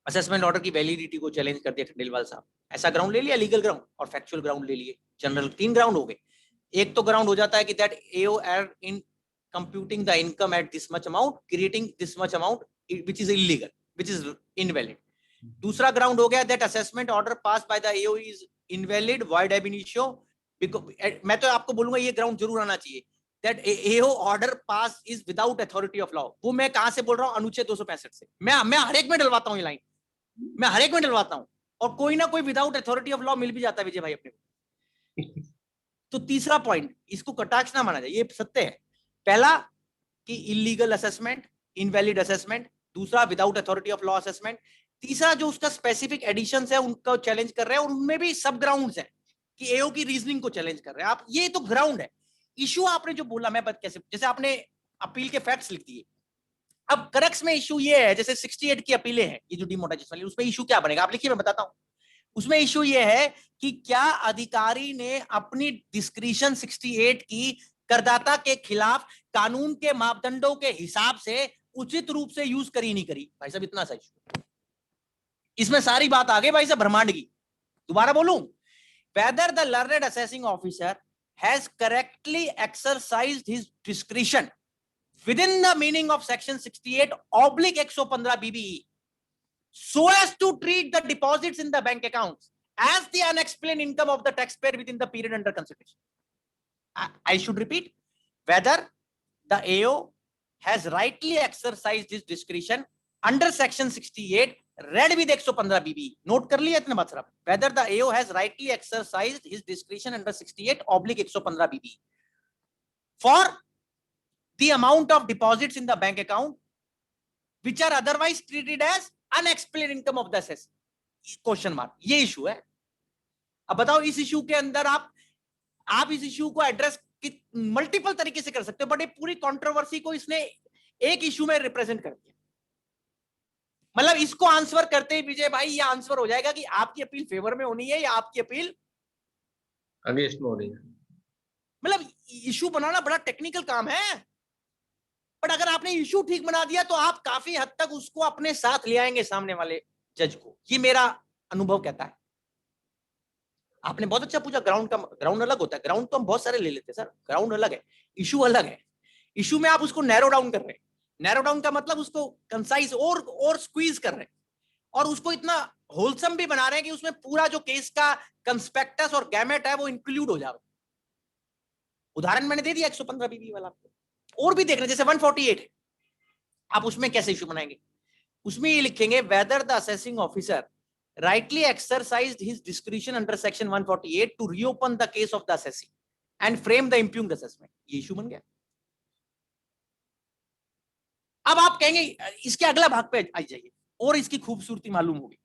असेसमेंट ऑर्डर की वैलिडिटी को चैलेंज कर दिया खंडेलवाल साहब, ऐसा ग्राउंड ले लिया, लीगल ग्राउंड और फैक्चुअल ग्राउंड ले लिए, जनरल, 3 ग्राउंड हो गए। एक तो ग्राउंड हो जाता है कि that AO error in computing the income at this much amount, creating this much amount which is illegal, which is invalid. दूसरा ग्राउंड हो गया that assessment order pass bye the AO is invalid, void एब इनिशियो। मैं तो आपको बोलूंगा ये ग्राउंड जरूर आना चाहिए, that AO order pass is without authority of law. वो मैं कहां से बोल रहा हूं? अनुच्छेद 265 से। मैं हर एक में डलवाता हूं ये लाइन, मैं हर एक में डलवाता हूं, और कोई ना कोई विदाउट अथॉरिटी ऑफ लॉ मिल भी जाता है विजय भाई अपने को। तो तीसरा पॉइंट, इसको कटाक्ष ना माना जाए, ये सत्य है। पहला कि इलीगल असेसमेंट, इनवैलिड असेसमेंट, दूसरा without authority of law assessment, तीसरा जो उसका स्पेसिफिक एडिशंस है उनको चैलेंज कर रहे हैं, और उनमें भी सब ग्राउंड्स हैं कि एओ की रीजनिंग को चैलेंज कर रहे हैं आप। ये तो ग्राउंड है। इशू आपने जो बोला, मैं कैसे, जैसे आपने अपील के फैक्ट्स लिख दिए, अब करक्स में इशू ये है, जैसे 68 की अपीलें हैं, ये जो डिमोनेटाइजेशन वाली, उसमें इशू क्या बनेगा? आप लिखिए, मैं बताता हूं। उसमें इशू ये है कि क्या अधिकारी ने अपनी डिस्क्रिशन 68 की करदाता के खिलाफ कानून के मापदंडों के हिसाब से उचित रूप से यूज करी, नहीं करी। भाई साहब इतना सा इशू, इसमें सारी बात आ गई भाई साहब ब्रह्मांड की। दोबारा बोलूं, whether the learned assessing officer has correctly exercised his discretion within the meaning of section 68/115 BBE so as to treat the deposits in the bank accounts as the unexplained income of the taxpayer within the period under consideration. I should repeat, whether the AO has rightly exercised his discretion under section 68 read with 115 BBE. Note कर लिया इतने बात सर आप। Whether the AO has rightly exercised his discretion under 68/115 BBE for the amount of deposits in the bank account which are otherwise treated as unexplained income of the assessor. Question mark, ये इशू है। अब बताओ, इस इशू के अंदर आप इस इशू को एड्रेस मल्टीपल तरीके से कर सकते हो, बट ये पूरी कंट्रोवर्सी को इसने एक इशू में रिप्रेजेंट कर दिया। मतलब इसको आंसर करते ही विजय भाई ये आंसर हो जाएगा कि आपकी अपील फेवर में होनी है या आपकी अपील अगेंस्ट में हो रही है। मतलब इशू बनाना बड़ा टेक्निकल काम है, बट अगर आपने इशू ठीक बना दिया तो आप काफी हद तक उसको अपने साथ ले आएंगे सामने वाले जज को। ये मेरा अनुभव कहता है। आपने बहुत अच्छा पूछा, ग्राउंड अलग होता है। ग्राउंड तो हम बहुत सारे ले लेते हैं सर, ग्राउंड अलग है, इशू अलग है। इशू में आप उसको नैरो डाउन कर रहे हैं। नैरो डाउन का मतलब उसको कंसाइज और स्क्वीज कर रहे हैं, और उसको इतना होलसम भी बना रहे हैं कि उसमें पूरा जो केस का कंस्पेक्टस और गैमेट है वो इंक्लूड हो जाए। उदाहरण मैंने दे दिया 115 बीबी वाला, आपको और भी देखना, जैसे 148 है, आप उसमें कैसे इशू बनाएंगे? उसमें ये लिखेंगे, whether the assessing officer rightly exercised his discretion under section 148 to reopen the case of the assessee and frame the impugned assessment, ये इशू बन गया। अब आप कहेंगे इसके अगला भाग पे आ जाइए और इसकी खूबसूरती मालूम होगी।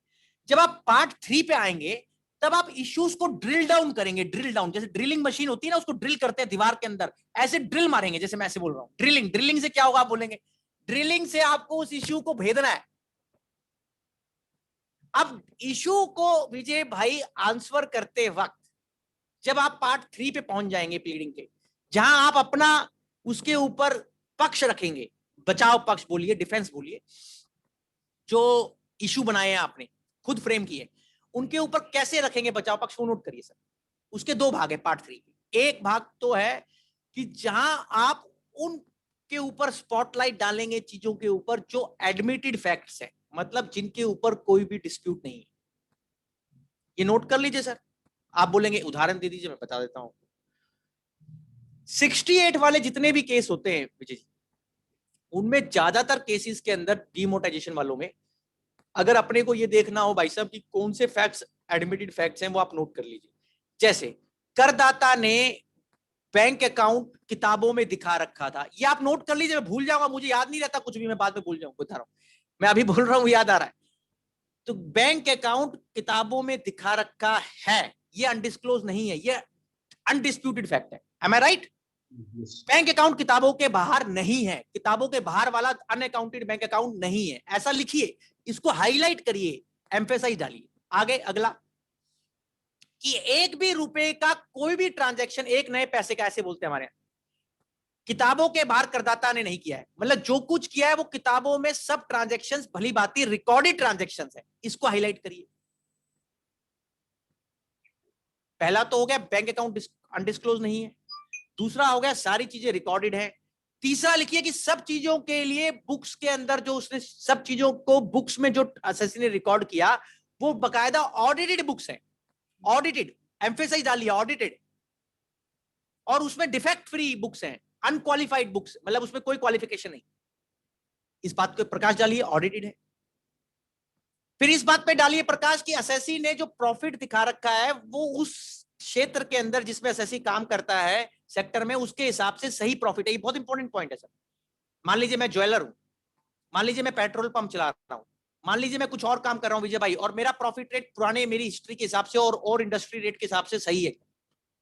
जब आप पार्ट 3 पे आएंगे तब आप इश्यूज को ड्रिल डाउन करेंगे, ड्रिल डाउन, जैसे ड्रिलिंग मशीन होती है ना, उसको ड्रिल करते हैं दीवार के अंदर, ऐसे ड्रिल मारेंगे, जैसे मैं ऐसे बोल रहा हूं ड्रिलिंग। ड्रिलिंग से क्या होगा आप बोलेंगे, ड्रिलिंग से आपको उस इश्यू को भेदना है। अब इश्यू को विजय भाई आंसर करते वक्त जब आप पार्ट 3 पे पहुंच जाएंगे प्लीडिंग के, जहां आप अपना उसके ऊपर पक्ष रखेंगे, बचाव पक्ष बोलिए, डिफेंस बोलिए, जो इशू बनाए हैं आपने खुद फ्रेम किए, उनके ऊपर कैसे रखेंगे बचाव पक्ष को, नोट करिए सर। उसके 2 भाग है पार्ट 3 के। एक भाग तो है कि जहां आप उनके ऊपर स्पॉटलाइट डालेंगे चीजों के ऊपर जो एडमिटेड फैक्ट्स है, मतलब जिनके ऊपर कोई भी डिस्प्यूट नहीं है। ये नोट कर लीजिए सर। आप बोलेंगे उदाहरण दे दीजिए, मैं बता देता हूं। 68 वाले जितने भी केस होते हैं विजय जी, उनमें ज्यादातर केसेस के अंदर डिमोनेटाइजेशन वालों में, अगर अपने को ये देखना हो भाई साहब कि कौन से फैक्ट्स एडमिटेड फैक्ट्स हैं, वो आप नोट कर लीजिए। जैसे करदाता ने बैंक अकाउंट किताबों में दिखा रखा था, ये आप नोट कर लीजिए। मैं भूल जाऊंगा, मुझे याद नहीं रहता कुछ भी, मैं बाद में भूल जाऊंगा, बता रहा हूं, मैं अभी बोल रहा हूं याद आ रहा है। तो बैंक अकाउंट किताबों में दिखा रखा है, ये अनडिस्क्लोज नहीं है, ये अनडिस्प्यूटेड फैक्ट है। Am I right? Bank account किताबों के बाहर नहीं है, किताबों के बाहर वाला अनअकाउंटेड बैंक अकाउंट नहीं है, ऐसा लिखिए, इसको हाईलाइट करिए, एम्फेसाइज डालिए। आगे अगला कि एक भी रुपए का कोई भी ट्रांजैक्शन, एक नए पैसे का ऐसे बोलते हैं हमारे यहाँ, किताबों के बाहर करदाता ने नहीं किया है। मतलब जो कुछ किया है वो किताबों में सब ट्रांजैक्शंस भली भांति रिकॉर्डेड ट्रांजैक्शंस है, इसको हाईलाइट करिए। पहला तो हो गया बैंक अकाउंट अनडिस्क्लोज नहीं है, दूसरा हो गया सारी चीजें रिकॉर्डेड है, तीसरा लिखिए कि सब चीजों के लिए बुक्स के अंदर जो उसने सब चीजों को बुक्स में जो असेसी ने रिकॉर्ड किया वो बकायदा ऑडिटेड बुक्स है, ऑडिटेड, एम्फेसाइज डालिए ऑडिटेड, और उसमें डिफेक्ट फ्री बुक्स हैं, अनक्वालिफाइड बुक्स, मतलब उसमें कोई क्वालिफिकेशन नहीं, इस बात को प्रकाश डालिए ऑडिटेड है। फिर इस बात पे डालिए प्रकाश की असेसी ने जो प्रॉफिट दिखा रखा है वो उस क्षेत्र के अंदर जिसमें असेसी काम करता है सेक्टर में, उसके हिसाब से सही प्रॉफिट है। ये बहुत इंपॉर्टेंट पॉइंट है सर। मान लीजिए मैं ज्वेलर हूं, मान लीजिए मैं पेट्रोल पंप चला रहा हूं, मान लीजिए मैं कुछ और काम कर रहा हूं विजय भाई, और मेरा प्रॉफिट रेट पुराने मेरी हिस्ट्री के हिसाब से और इंडस्ट्री रेट के हिसाब से सही है,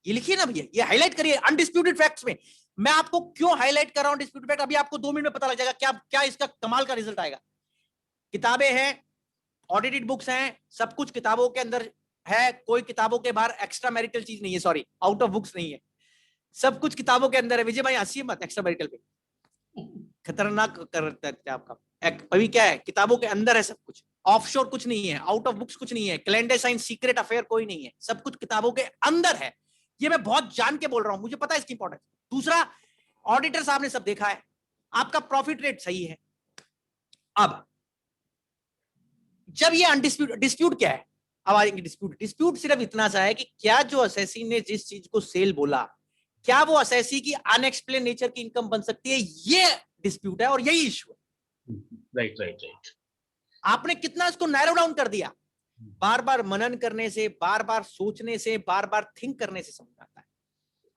ये लिखिए ना भैया, ये हाईलाइट करिए अनडिस्प्यूटेड फैक्ट्स में। मैं आपको क्यों हाईलाइट कर रहा हूं डिस्प्यूटेड फैक्ट, अभी आपको 2 मिनट में पता लग जाएगा क्या क्या इसका कमाल का रिजल्ट आएगा। किताबें हैं, ऑडिटेड बुक्स हैं, सब कुछ किताबों के अंदर है, कोई किताबों के बाहर एक्स्ट्रा मैरिटल चीज नहीं है, सॉरी आउट ऑफ बुक्स नहीं है, सब कुछ किताबों के अंदर है। विजय भाई हंसिए मत एक्स्ट्रा मैरिटल पे, खतरनाक करता है आपका। अभी क्या है, किताबों के अंदर है सब कुछ, ऑफशोर कुछ नहीं है, आउट ऑफ बुक्स कुछ नहीं है, क्लैंडेसाइन सीक्रेट अफेयर कोई नहीं है, सब कुछ किताबों के अंदर है। ये मैं बहुत जान के बोल रहा हूं, मुझे पता है इसकी इंपॉर्टेंस। दूसरा, ऑडिटर साहब ने सब देखा है, आपका प्रॉफिट रेट सही है। अब जब ये अनडिस्प्यूट, डिस्प्यूट क्या है, अब आएंगे डिस्प्यूट। डिस्प्यूट सिर्फ इतना सा है कि क्या जो असेसी ने जिस चीज को सेल बोला, क्या वो असेसी की अनएक्सप्लेन नेचर की इनकम बन सकती है, ये डिस्प्यूट है और यही इशू है। राइट। आपने कितना इसको नैरो डाउन कर दिया, बार बार मनन करने से, बार बार सोचने से, बार बार थिंक करने से समझ आता है।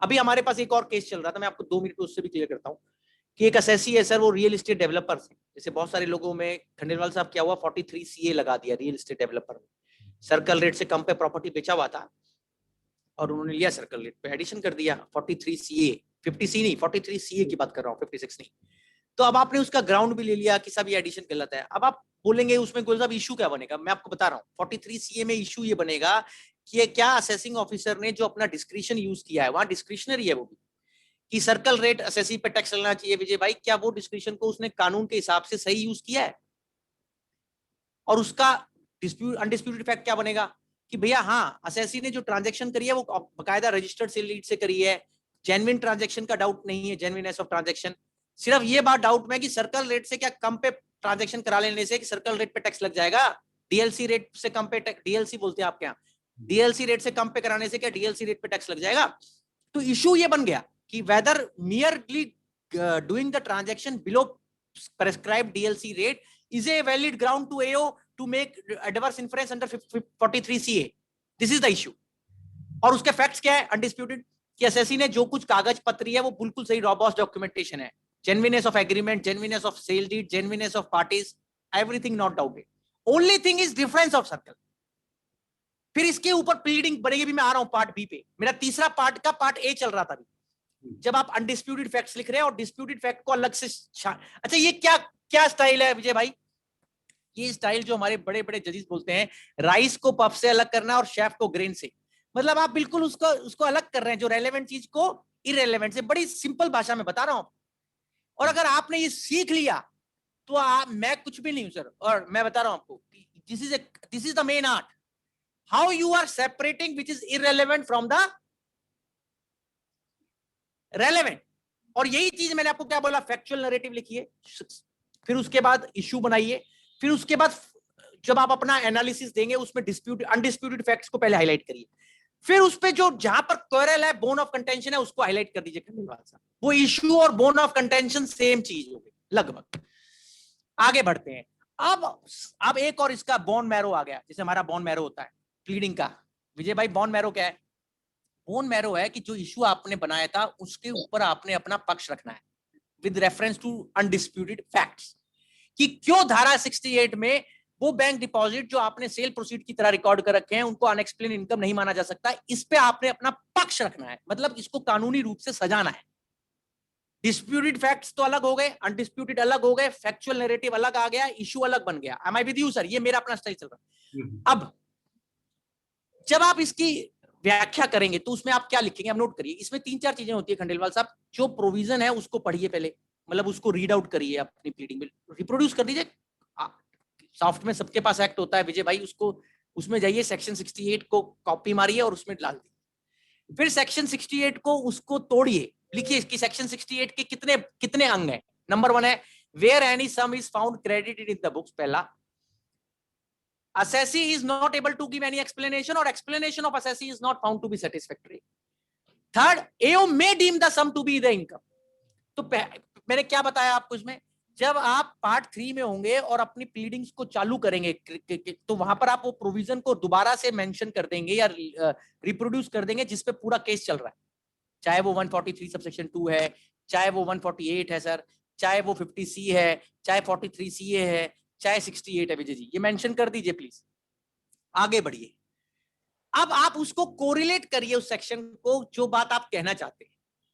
अभी हमारे पास एक और केस चल रहा था, मैं आपको 2 मिनट में उससे भी क्लियर करता हूं कि एक असेसी है सर, वो रियल एस्टेट डेवलपर्स है। जैसे बहुत सारे लोगों में खंडेलवाल साहब क्या हुआ, 43 CA लगा दिया रियल एस्टेट डेवलपर में, सर्कल रेट से कम पे प्रॉपर्टी बेचा हुआ था और उन्होंने लिया सर्कल रेट पे, एडिशन कर दिया 43 CA, 50C नहीं 43 CA की बात कर रहा हूँ, 56 नहीं। तो अब आपने उसका ग्राउंड भी ले लिया कि सब ये एडिशन गलत है। अब आप बोलेंगे उसमें गोयल साहब इशू क्या बनेगा, मैं आपको बता रहा हूँ 43 CA में इशू ये बनेगा कि क्या असेसिंग ऑफिसर ने जो अपना डिस्क्रिशन यूज किया है, वहां डिस्क्रिशनरी है वो भी, कि सर्कल रेट असेसी पे टैक्स लगना चाहिए विजय भाई, क्या वो डिस्क्रिशन को उसने कानून के हिसाब से सही यूज किया है? और उसका डिस्प्यूट, अनडिस्प्यूटेड फैक्ट क्या बनेगा कि भैया हाँ असेसी ने जो ट्रांजैक्शन करी है वो बकायदा रजिस्टर्ड सेल लीड से करी है, जेन्युइन ट्रांजैक्शन का डाउट नहीं है, जेन्युइननेस ऑफ ट्रांजैक्शन। सिर्फ ये बात डाउट में कि सर्कल रेट से क्या कम पे ट्रांजैक्शन करा लेने से कि सर्कल रेट पे टैक्स लग जाएगा, डीएलसी रेट से कम पे, डीएलसी बोलते हैं आपके यहाँ, डीएलसी रेट से कम पे कराने से क्या डीएलसी रेट पे टैक्स लग जाएगा? तो इशू ये बन गया कि whether merely doing the transaction below prescribed DLC rate is a valid ground to AO to make adverse inference under 43 CA। This is the issue. और उसके फैक्ट्स क्या है, अनडिस्प्यूटेड। कि एसएससी ने जो कुछ कागज पत्री है वो बिल्कुल सही रॉबस्ट डॉक्यूमेंटेशन है, genuineness of agreement, genuineness of sale deed, genuineness of parties, everything not doubted, only thing is difference of circle. फिर इसके ऊपर प्लीडिंग बढ़ेगी भी, मैं आ रहा हूं पार्ट बी पे। मेरा तीसरा पार्ट का पार्ट ए चल रहा था अभी, जब आप अनडिस्प्यूटेड फैक्ट्स लिख रहे हैं और डिस्प्यूटेड फैक्ट को अलग से अच्छा ये क्या क्या स्टाइल है विजय भाई? ये स्टाइल जो हमारे बड़े बड़े जजेस बोलते हैं, राइस को पफ से अलग करना और शेफ को ग्रेन से, मतलब आप बिल्कुल उसको अलग कर रहे हैं, जो रेलेवेंट चीज को इररेलेवेंट से। बड़ी सिंपल भाषा में बता रहा हूं। और अगर आपने ये सीख लिया तो मैं कुछ भी नहीं हूं सर। और मैं बता रहा हूं आपको, this is the main art, how you are separating which is irrelevant from the relevant. और यही चीज मैंने आपको क्या बोला, फैक्चुअल नैरेटिव लिखिए, फिर उसके बाद इश्यू बनाइए, फिर उसके बाद जब आप अपना एनालिसिस देंगे उसमें डिस्प्यूट अनडिस्प्यूटेड फैक्ट्स को पहले हाईलाइट करिए, फिर उस पे जो जहां पर क्वेरल है, बोन ऑफ कंटेंशन है, उसको हाईलाइट कर दीजिए खंडेलवाल साहब। वो इश्यू और बोन ऑफ कंटेंशन सेम चीज हो गई लगभग। आगे बढ़ते हैं। अब एक और इसका बोन मैरो आ गया, जैसे हमारा बोन मैरो होता है प्लीडिंग का। विजय भाई बोन मैरो क्या है? बोन मैरो है कि जो इश्यू आपने बनाया था उसके ऊपर आपने अपना पक्ष रखना है with reference to undisputed facts, कि क्यों धारा 68 में वो बैंक डिपॉजिट जो आपने सेल प्रोसीड की तरह रिकॉर्ड कर रखे हैं उनको अनएक्सप्लेन इनकम नहीं माना जा सकता। इस पे आपने अपना पक्ष रखना है, मतलब इसको कानूनी रूप से सजाना है। डिस्प्यूटेड फैक्ट्स तो अलग हो गए, अनडिस्प्यूटेड अलग हो गए, फैक्चुअल नैरेटिव अलग आ गया, इश्यू अलग बन गया। Am I with you sir? ये मेरा अपना स्टाइल चल रहा है। अब जब आप इसकी व्याख्या करेंगे तो उसमें आप क्या लिखेंगे, आप नोट करिए। इसमें 3-4 चीजें होती है खंडेलवाल साहब। जो प्रोविजन है उसको पढ़िए पहले, मतलब उसको रीड आउट करिए, अपनी प्लीडिंग में रिप्रोड्यूस कर दीजिए। सॉफ्ट में सबके पास एक्ट होता है विजय भाई, उसको उसमें जाइए, सेक्शन 68 को कॉपी मारिए और उसमें डाल दीजिए। फिर सेक्शन 68 को उसको तोड़िए, लिखिए कि सेक्शन 68 के कितने कितने अंग हैं। नंबर 1 है where any sum is found credited in the books. पहला, assessee is not able to give any explanation or explanation of assessee is not found to be satisfactory. Third, AO may deem the sum to be the income. तो मैंने क्या बताया आपको इसमें, जब आप पार्ट 3 में होंगे और अपनी प्लीडिंग्स को चालू करेंगे तो वहां पर आप वो प्रोविजन को दोबारा से मेंशन कर देंगे या रिप्रोड्यूस कर देंगे जिसपे पूरा केस चल रहा है, चाहे वो 143 सबसेक्शन 2 है, चाहे वो 148 है सर, चाहे वो 50C है, चाहे 43CA है, चाहे 68 है। विजय जी ये मेंशन कर दीजिए प्लीज। आगे बढ़िए। अब आप उसको कोरिलेट करिए उस सेक्शन को, जो बात आप कहना चाहते हैं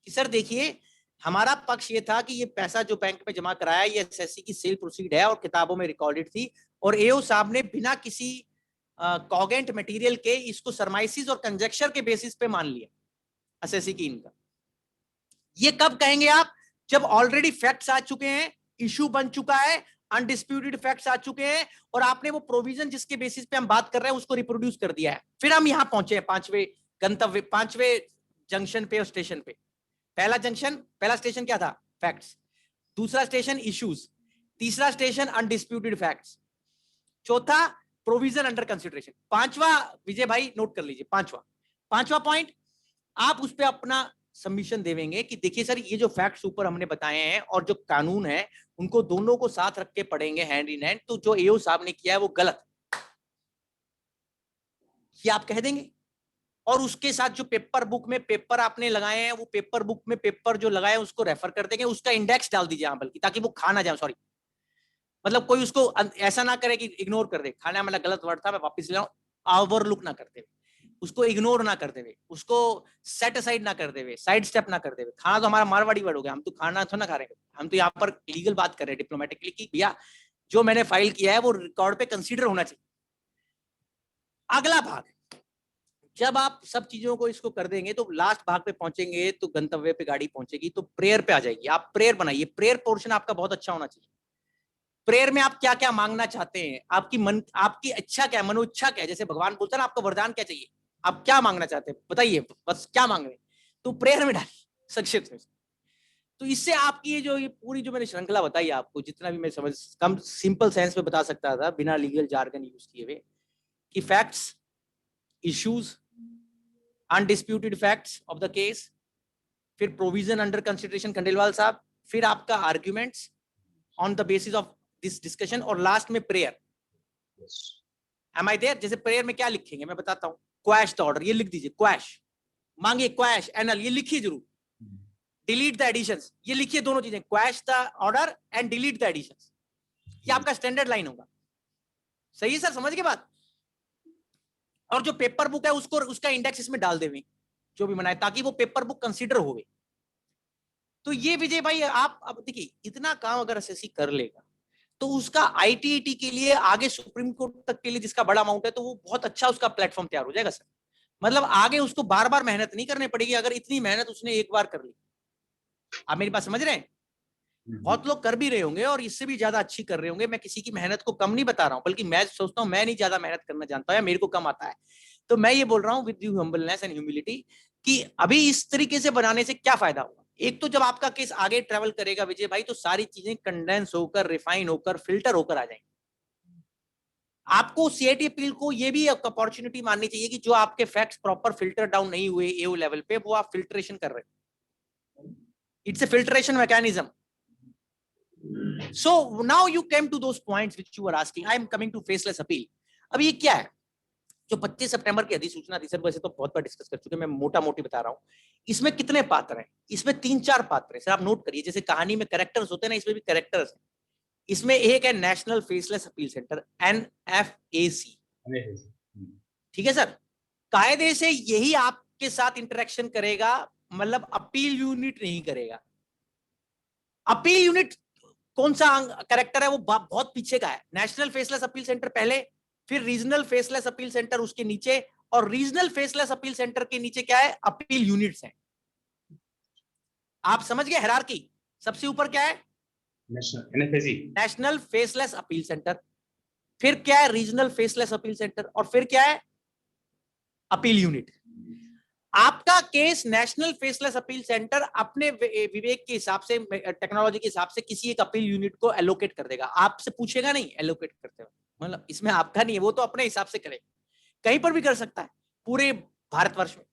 कि सर देखिए हमारा पक्ष ये था कि ये पैसा जो बैंक में जमा कराया ये एसएससी की सेल प्रोसीड है और किताबों में रिकॉर्डेड थी, और एओ साहब ने बिना किसी कॉगेंट मटेरियल के इसको सरमाइसिस और कंजेक्चर के बेसिस पे मान लिया एसएससी की इनकम। ये कब कहेंगे आप? जब ऑलरेडी फैक्ट्स आ चुके हैं, इश्यू बन चुका है, अनडिस्प्यूटेड फैक्ट्स आ चुके हैं, और आपने वो प्रोविजन जिसके बेसिस पे हम बात कर रहे हैं उसको रिप्रोड्यूस कर दिया है। फिर हम यहां पहुंचे हैं पांचवें गंतव्य, पांचवें जंक्शन पे और स्टेशन पे। पहला जंक्शन, पहला स्टेशन क्या था? फैक्ट्स। दूसरा स्टेशन इश्यूज, तीसरा स्टेशन अनडिस्प्यूटेड फैक्ट्स, चौथा प्रोविजन अंडर कंसिडरेशन, पांचवा विजय भाई नोट कर लीजिए, पांचवा पॉइंट आप उस पर अपना सबमिशन देवेंगे कि देखिए सर ये जो फैक्ट्स ऊपर हमने बताए हैं और जो कानून है उनको दोनों को साथ रख के पढ़ेंगे हैंड इन हैंड, तो जो एओ साहब ने किया है वो गलत, ये आप कह देंगे। और उसके साथ जो पेपर बुक में पेपर आपने लगाए हैं, वो पेपर बुक में पेपर जो लगाए हैं उसको रेफर कर देंगे, उसका इंडेक्स डाल दीजिए यहाँ बल्कि, ताकि वो खा ना जाए। सॉरी, मतलब कोई उसको ऐसा ना करे कि इग्नोर कर दे, खाना मतलब गलत वर्ड था मैं वापस ले आऊं, ओवरलुक ना करते हुए, उसको इग्नोर ना करते हुए, उसको सेट असाइड ना करते हुए, साइड स्टेप ना करते हुए। खाना तो हमारा मारवाड़ी वर्ड हो गया, हम तो खाना तो ना खा रहे हैं, हम तो यहाँ पर लीगल बात कर रहे हैं डिप्लोमेटिकली कि भैया जो मैंने फाइल किया है वो रिकॉर्ड पे कंसीडर होना चाहिए। अगला भाग, जब आप सब चीजों को इसको कर देंगे तो लास्ट भाग पे पहुंचेंगे, तो गंतव्य पे गाड़ी पहुंचेगी तो प्रेयर पे आ जाएगी। आप प्रेयर बनाइए, प्रेयर पोर्शन आपका बहुत अच्छा होना चाहिए। प्रेयर में आप क्या क्या मांगना चाहते हैं, आपकी इच्छा क्या है, मनोइच्छा क्या है, जैसे भगवान बोलता है ना आपको वरदान क्या चाहिए, आप क्या मांगना चाहते हैं बताइए, बस क्या मांग रहे, तो प्रेयर में डालिए संक्षिप्त में। तो इससे आपकी ये पूरी जो मैंने श्रृंखला बताई आपको, जितना भी मैं समझ कम सिंपल सेंस में बता सकता था बिना लीगल जार्गन यूज किए हुए, कि facts, issues, undisputed facts of the case, फिर प्रोविजन अंडर कंसिडरेशन खंडेलवाल साहब, फिर आपका arguments on the basis of this discussion, और लास्ट में प्रेयर। Am I there? जैसे प्रेयर में क्या लिखेंगे मैं बताता हूं, क्वैश द ऑर्डर, ये लिख दीजिए क्वैश, मांगे क्वैश एनल, ये लिखिए जरूर। डिलीट द एडिशंस, ये लिखिए दोनों चीजें, quash the order and delete the additions. ये आपका स्टैंडर्ड लाइन होगा। सही है सर, समझ के बात? और जो पेपर बुक है उसको, उसका इंडेक्स इसमें डाल देवे जो भी बनाए, ताकि वो पेपर बुक कंसीडर होवे। तो ये विजय भाई आप अब देखिए, इतना काम अगर एसएससी कर लेगा तो उसका आईटीईटी के लिए आगे सुप्रीम कोर्ट तक के लिए जिसका बड़ा अमाउंट है, तो वो बहुत अच्छा उसका प्लेटफॉर्म तैयार हो जाएगा सर। मतलब आगे उसको बार बार मेहनत नहीं करनी पड़ेगी, अगर इतनी मेहनत उसने एक बार कर ली। आप मेरी बात समझ रहे हैं? बहुत लोग कर भी रहे होंगे और इससे भी ज्यादा अच्छी कर रहे होंगे। मैं किसी की मेहनत को कम नहीं बता रहा हूं, बल्कि मैं सोचता हूं मैं नहीं ज्यादा मेहनत करना जानता हूं या मेरे को कम आता है। तो मैं ये बोल रहा हूं with due humbleness and humility कि अभी इस तरीके से बनाने से क्या फायदा होगा। एक तो जब आपका केस आगे ट्रेवल करेगा विजय भाई, तो सारी चीजें कंडेंस होकर, रिफाइन होकर, फिल्टर होकर आ जाएंगी। आपको सीआईटी अपील को ये भी अपॉर्चुनिटी माननी चाहिए कि जो आपके फैक्ट्स प्रॉपर फिल्टर डाउन नहीं हुए एओ लेवल पे, वो आप फिल्ट्रेशन कर रहे हैं। It's A filtration mechanism. So now you came to those points which you were asking. I am coming to faceless appeal. अब ये क्या है? जो 25 सितंबर की अधिसूचना थी सर, वैसे तो बहुत बार डिस्कस कर चुके, मैं मोटा मोटी बता रहा हूँ। इसमें कितने पात्र हैं? इसमें 3-4 पात्र हैं सर, आप नोट करिए। जैसे कहानी में कैरेक्टर्स होते हैं ना, इसमें भी कैरेक्टर्स हैं। इसमें एक है national faceless appeal centre, NFAC। ठीक है सर, कायदे से यही आपके साथ इंटरेक्शन करेगा, मतलब अपील यूनिट नहीं करेगा। अपील यूनिट कौन सा कैरेक्टर है? वो बहुत पीछे का है। नेशनल फेसलेस अपील सेंटर पहले, फिर रीजनल फेसलेस अपील सेंटर उसके नीचे, और रीजनल फेसलेस अपील सेंटर के नीचे क्या है? अपील यूनिट्स हैं। आप समझ गए हायरार्की? सबसे ऊपर क्या है? नेशनल फेसलेस अपील सेंटर, फिर क्या है? रीजनल फेसलेस अपील सेंटर, और फिर क्या है? Appeal unit. आपका case national faceless appeal centre अपने विवेक के हिसाब से, टेक्नोलॉजी के हिसाब से किसी एक अपील यूनिट को एलोकेट कर देगा। आपसे पूछेगा नहीं एलोकेट करते हुए, मतलब इसमें आपका नहीं है, वो तो अपने हिसाब से करेगा। कहीं पर भी कर सकता है पूरे भारतवर्ष में।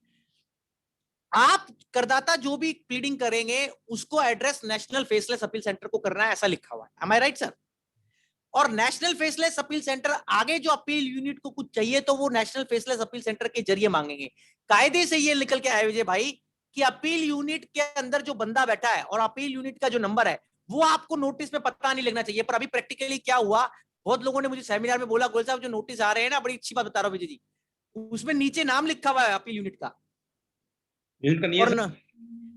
आप करदाता जो भी प्लीडिंग करेंगे उसको address national faceless appeal centre को करना है, ऐसा लिखा हुआ है। Am I right sir? और नेशनल फेसलेस अपील सेंटर आगे जो अपील यूनिट को कुछ चाहिए तो वो नेशनल फेसलेस अपील सेंटर के जरिए मांगेंगे। कायदे से ये निकल के आए विजय भाई कि अपील यूनिट के अंदर जो बंदा बैठा है और अपील यूनिट का जो नंबर है वो आपको नोटिस में पता नहीं लगना चाहिए। पर अभी प्रैक्टिकली क्या हुआ, बहुत लोगों ने मुझे सेमिनार में बोला, गोयल साहब जो नोटिस आ रहे हैं ना, बड़ी अच्छी बात बता रहा हूँ विजय जी, उसमें नीचे नाम लिखा हुआ है अपील यूनिट का। यूनिट का नहीं है और सर,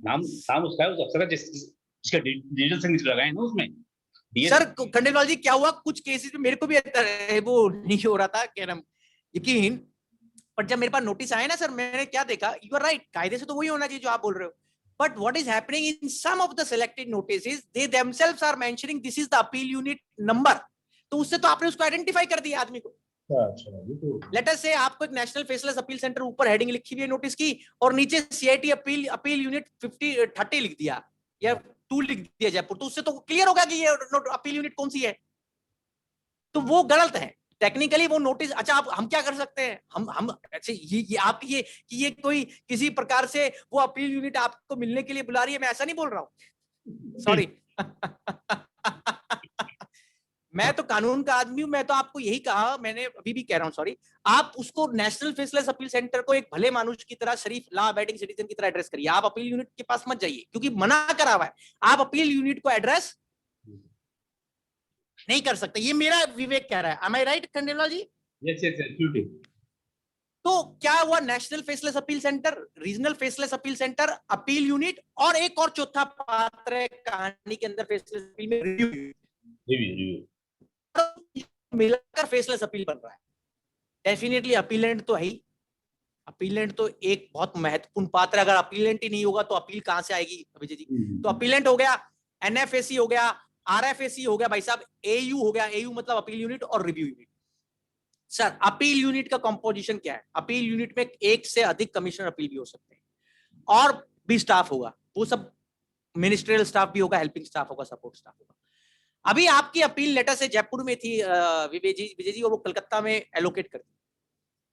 नाम उसका है, उस अफसर का जिसका डिजिटल सिग्नेचर लगाए ना उसमें। सर खंडेलवाल जी क्या हुआ, कुछ केसेस में मेरे को भी वो नहीं हो रहा था क्या नाम यकीन, पर जब मेरे पास नोटिस आया ना सर, मैंने क्या देखा, यू आर राइट, कायदे से तो वही होना चाहिए जो आप बोल रहे हो। But what is happening in some of the selected notices, they themselves are mentioning this is the appeal unit number. तो उससे तो आपने उसको आइडेंटिफाई कर दिया आदमी को। लेट अस से आपको एक नेशनल फेसलेस अपील सेंटर ऊपर हेडिंग लिखी हुई है नोटिस की, और नीचे सीआईटी अपील यूनिट 30 लिख दिया या 2 लिख दिया जयपुर, तो उससे तो क्लियर होगा कि ये अपील यूनिट कौन सी है। तो वो गलत है टेक्निकली वो नोटिस। अच्छा अब हम क्या कर सकते हैं, हम अच्छा ये आप ये कोई किसी प्रकार से वो अपील यूनिट आपको मिलने के लिए बुला रही है, मैं ऐसा नहीं बोल रहा हूं, सॉरी। मैं तो कानून का आदमी हूं, मैं तो आपको यही कहा, मैंने अभी भी कह रहा हूं सॉरी। आप उसको नेशनल फेसलेस अपील सेंटर को एक भले मानुष की तरह, शरीफ लॉ अबाइडिंग सिटीजन की तरह एड्रेस करिए। आप अपील यूनिट के पास मत जाइए, क्योंकि मना करा हुआ है, आप अपील यूनिट को एड्रेस नहीं कर सकते। ये मेरा विवेक कह रहा है। Am I right Khandelwal ji? Yes yes absolutely. तो क्या हुआ, national faceless appeal centre, regional faceless appeal centre, appeal unit, और एक और चौथा पात्र है कहानी के अंदर फेसलेस अपील में, रिव्यू। मिलाकर फेसलेस अपील बन रहा है। डेफिनेटली अपीलेंट तो है ही, अपीलेंट तो एक बहुत महत्वपूर्ण पात्र है। अगर अपीलेंट ही नहीं होगा तो अपील कहां से आएगी विजय जी? तो अपीलेंट हो गया, एनएफएसी हो गया, आरएफएसी हो गया भाई साहब, एयू हो गया, एयू मतलब अपील यूनिट और review unit. Sir appeal unit का कंपोजिशन क्या है? अपील यूनिट में एक से अधिक कमिश्नर अपील भी हो सकते हैं, और भी स्टाफ होगा, वो सब मिनिस्ट्रियल स्टाफ भी होगा, हेल्पिंग स्टाफ होगा, सपोर्ट स्टाफ होगा। अभी आपकी अपील लेटर से जयपुर में थी विजय जी, और वो कलकत्ता में एलोकेट कर दी,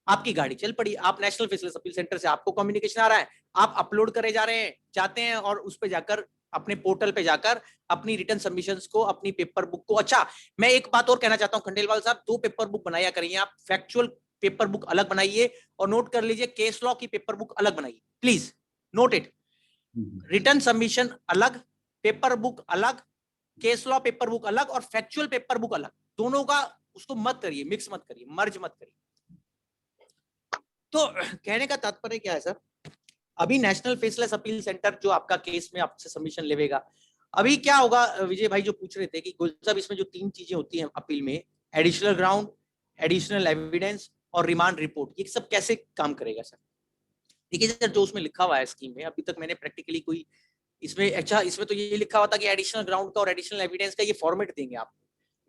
आपकी गाड़ी चल पड़ी, आप नेशनल फेसलेस अपील सेंटर से आपको कम्युनिकेशन आ रहा है, आप अपलोड करे जाते हैं और उस पे जाकर अपने पोर्टल पे जाकर अपनी रिटर्न सबमिशंस को, अपनी पेपर बुक को। अच्छा मैं एक बात और कहना चाहता हूं खंडेलवाल साहब, 2 पेपर बुक बनाया करिए आप, फैक्चुअल पेपर बुक अलग बनाइए, और नोट कर लीजिए केस लॉ की पेपर बुक अलग बनाइए। Please note it. Return submission अलग, पेपर बुक अलग, केस लॉ पेपर बुक अलग और फैक्चुअल पेपर बुक अलग, दोनों का उसको मत करिए, मिक्स मत करिए, मर्ज मत करिए। तो कहने का तात्पर्य क्या है सर, अभी नेशनल फेसलेस अपील सेंटर जो आपका केस में आपसे सबमिशन लेगा, अभी क्या होगा, विजय भाई जो पूछ रहे थे कि गुल साहब इसमें जो 3 चीजें होती हैं अपील में, एडिशनल ग्राउंड, एडिशनल एविडेंस और रिमांड रिपोर्ट, ये सब कैसे काम करेगा सर? देखिए सर, जो उसमें लिखा हुआ है स्कीम में, अभी तक मैंने प्रैक्टिकली कोई इसमें, अच्छा इसमें तो ये लिखा हुआ था कि एडिशनल ग्राउंड का और एडिशनल एविडेंस का ये फॉर्मेट देंगे आप।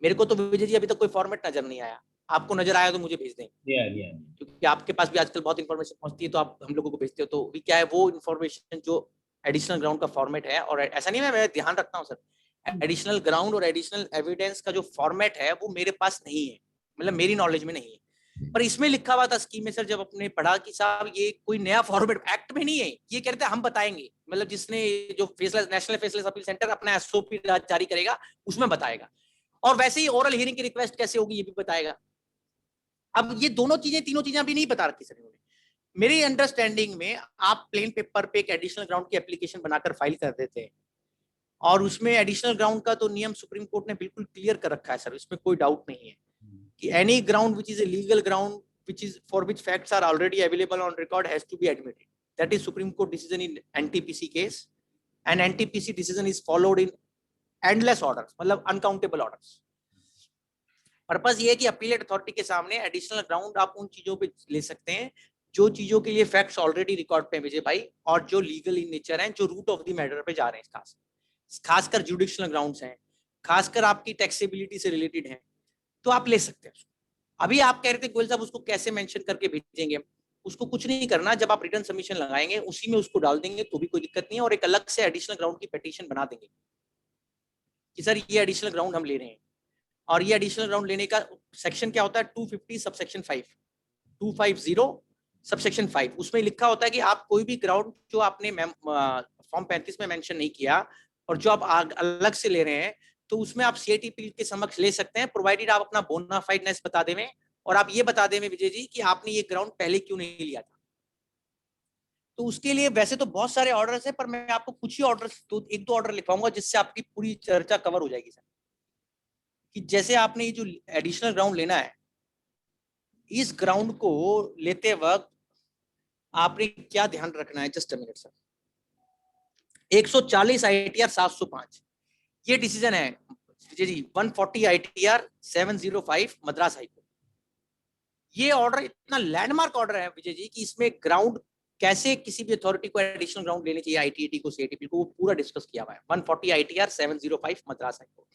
मेरे को तो विजय जी अभी तक कोई फॉर्मेट नजर नहीं आया, आपको नजर आया तो मुझे भेज दें, क्योंकि आपके पास भी आजकल बहुत इंफॉर्मेशन पहुंचती है तो आप हम लोगों को भेजते हो। तो भी क्या है वो इंफॉर्मेशन जो एडिशनल ग्राउंड का फॉर्मेट है, और ऐसा नहीं मैं ध्यान रखता हूँ सर, एडिशनल ग्राउंड और एडिशनल एविडेंस का जो फॉर्मेट है वो मेरे पास नहीं है, मतलब मेरी नॉलेज में नहीं है। पर इसमें लिखा हुआ था स्कीम में सर, जब अपने पढ़ा कि साहब ये कोई नया फॉर्मेट एक्ट में नहीं है, ये कहते हैं हम बताएंगे, मतलब जिसने जो faceless national faceless appeal centre अपना एसओपी जारी करेगा उसमें बताएगा, और वैसे ही ओरल हियरिंग की रिक्वेस्ट कैसे होगी ये भी बताएगा। अब ये दोनों चीजें, तीनों चीजें अभी नहीं बता रखी सर इन्होंने। मेरी अंडरस्टैंडिंग में आप प्लेन पेपर पे एक एडिशनल ग्राउंड की एप्लीकेशन बनाकर फाइल कर देते हैं, और उसमें एडिशनल ग्राउंड का तो नियम सुप्रीम कोर्ट ने बिल्कुल क्लियर कर रखा है सर, इसमें कोई डाउट नहीं है कि any ground which is a legal ground which is for which facts are already available on record has to be admitted. That is Supreme Court decision in NTPC case, and NTPC decision is followed in endless orders, मतलब uncountable orders. पर्पस ये है कि अपीलेट अथॉरिटी के सामने एडिशनल ग्राउंड आप उन चीजों पे ले सकते हैं जो चीजों के लिए फैक्ट्स ऑलरेडी रिकॉर्ड पे विजय भाई, और जो लीगल इन नेचर हैं, जो रूट ऑफ द मैटर पे जा रहे हैं, खासकर जुडिशनल ग्राउंड्स हैं, खासकर आपकी टैक्सेबिलिटी से रिलेटेड हैं, तो आप ले सकते हैं। अभी आप कह रहे थे गोयल साहब उसको कैसे मेंशन करके भेजेंगे, उसको कुछ नहीं करना, जब आप रिटर्न सबमिशन लगाएंगे उसी में उसको डाल देंगे तो भी कोई दिक्कत नहीं है, और एक अलग से एडिशनल ग्राउंड की पिटीशन बना देंगे कि सर ये एडिशनल ग्राउंड हम ले रहे हैं, और ये एडिशनल ग्राउंड लेने का सेक्शन क्या होता है 250 सबसेक्शन 5, 250 सबसेक्शन 5, उसमें लिखा होता है कि आप कोई भी ग्राउंड जो आपने फॉर्म 35 में मेंशन नहीं किया और जो आप अलग से ले रहे हैं, तो उसमें आप सीआईटी के समक्ष ले सकते हैं, प्रोवाइडेड आप अपना बोनाफाइडनेस बता दें, और आप ये बता दें विजय जी कि आपने ये ग्राउंड पहले क्यों नहीं लिया था। तो उसके लिए वैसे तो बहुत सारे ऑर्डर्स हैं, पर मैं आपको कुछ ही ऑर्डर, तो एक दो ऑर्डर लिखवाऊंगा जिससे आपकी पूरी चर्चा कवर हो जाएगी सर। कि जैसे आपने ये जो एडिशनल ग्राउंड लेना है, इस ग्राउंड को लेते वक्त आपने क्या ध्यान रखना है, just a minute sir. 140 ITR 705 ये डिसीजन है विजय जी, 140 ITR 705 मद्रास हाई कोर्ट। ये ऑर्डर इतना लैंडमार्क ऑर्डर है विजय जी कि इसमें ग्राउंड कैसे किसी भी अथॉरिटी को एडिशनल ग्राउंड लेने चाहिए, आईटीएटी को, सीआईटीपी को, वो पूरा डिस्कस किया हुआ है। 140 ITR 705 मद्रास हाई कोर्ट।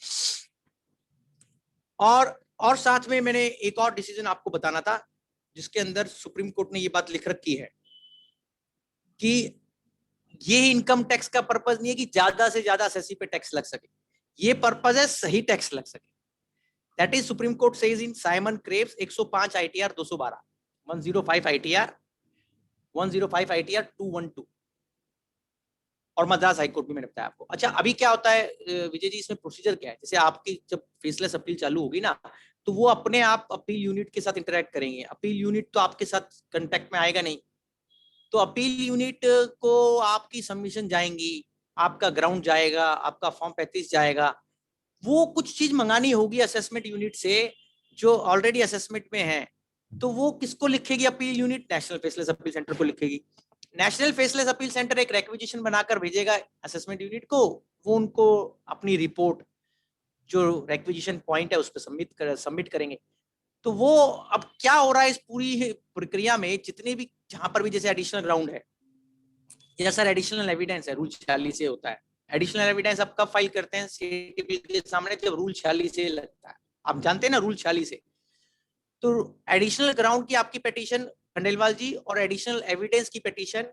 और साथ में मैंने एक और डिसीजन आपको बताना था जिसके अंदर सुप्रीम कोर्ट ने ये बात लिख रखी है कि ये इनकम टैक्स का पर्पस नहीं है कि ज्यादा से ज्यादा एसएससी पे टैक्स लग सके, ये पर्पस है सही टैक्स लग सके। That is supreme court says in Simon craves 105 ITR 212, 105 ITR 105 ITR 212, और मद्रास हाईकोर्ट भी मैंने बताया आपको। अच्छा अभी क्या होता है विजय जी, इसमें प्रोसीजर क्या है, जैसे आपकी जब फेसलेस अपील चालू होगी ना, तो वो अपने आप अपील यूनिट के साथ इंटरेक्ट करेंगे। अपील यूनिट तो आपके साथ कांटेक्ट में आएगा नहीं, तो अपील यूनिट को आपकी सबमिशन जाएंगी, आपका ग्राउंड जाएगा, आपका फॉर्म 35 जाएगा, वो कुछ चीज मंगानी होगी असेसमेंट यूनिट से जो ऑलरेडी असेसमेंट में है, तो वो किसको लिखेगी appeal unit, national faceless appeal centre को लिखेगी। नेशनल फेसलेस अपील सेंटर एक रिक्वेजिशन बनाकर भेजेगा असेसमेंट यूनिट को, वो उनको अपनी रिपोर्ट जो रिक्वेजिशन पॉइंट है उस पर सबमिट करेंगे। तो वो अब क्या हो रहा है इस पूरी प्रक्रिया में, जितने भी जहां पर भी जैसे एडिशनल ग्राउंड है या सर एडिशनल एविडेंस है, रूल 46 से होता है। एडिशनल एविडेंस आप कब फाइल करते हैं सीआईटीपी के सामने, जब रूल 46 से लगता है, आप जानते हैं ना रूल 46 से। तो एडिशनल ग्राउंड की आपकी पिटीशन खंडेलवाल जी और एडिशनल एविडेंस की पिटीशन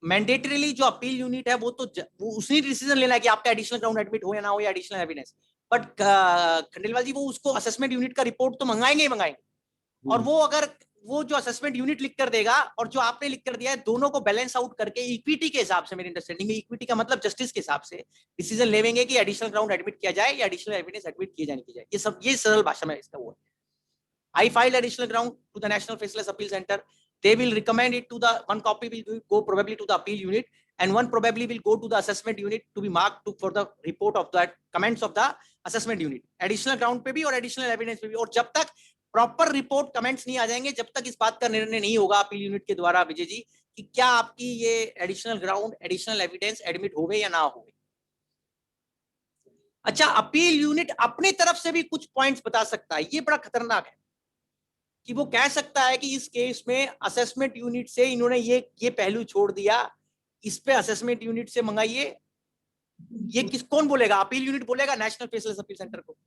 मैंडेटरीली जो अपील यूनिट है वो उसी डिसीजन लेना है कि आपका एडिशनल ग्राउंड एडमिट हो या ना हो, या एडिशनल एविडेंस। बट खंडेलवाल जी वो उसको असेसमेंट यूनिट का रिपोर्ट तो मंगाएंगे ही मंगाएंगे, और वो अगर वो जो असेसमेंट यूनिट लिख कर देगा और जो आपने लिख कर दिया है, दोनों को बैलेंस आउट करके इक्विटी के हिसाब से, मेरी अंडरस्टैंडिंग में इक्विटी का मतलब जस्टिस के हिसाब से डिसीजन लेंगे कि एडिशनल ग्राउंड एडमिट किया जाए या एडिशनल एविडेंस एडमिट किया जाने की जाए। ये सब ये सरल भाषा में इसका वो है। I filed additional ground to the National Faceless Appeal Center. they will recommend it to the one copy will go probably to the appeal unit and one probably will go to the assessment unit to be marked for the report of that comments of the assessment unit, additional ground पे भी और additional evidence पे भी। और जब तक प्रॉपर रिपोर्ट कमेंट्स नहीं आ जाएंगे, जब तक इस बात का निर्णय नहीं होगा अपील यूनिट के द्वारा विजय जी कि क्या आपकी ये additional ground additional evidence admit हो गए या ना हो गए। अच्छा, अपील यूनिट अपनी तरफ से भी कुछ पॉइंट्स बता सकता है, ये बड़ा खतरनाक है कि वो कह सकता है कि इस केस में असेसमेंट यूनिट से इन्होंने ये पहलू छोड़ दिया, इस पे असेसमेंट यूनिट से मंगाइए। ये कौन बोलेगा? अपील यूनिट बोलेगा नेशनल फेसलेस अपील सेंटर को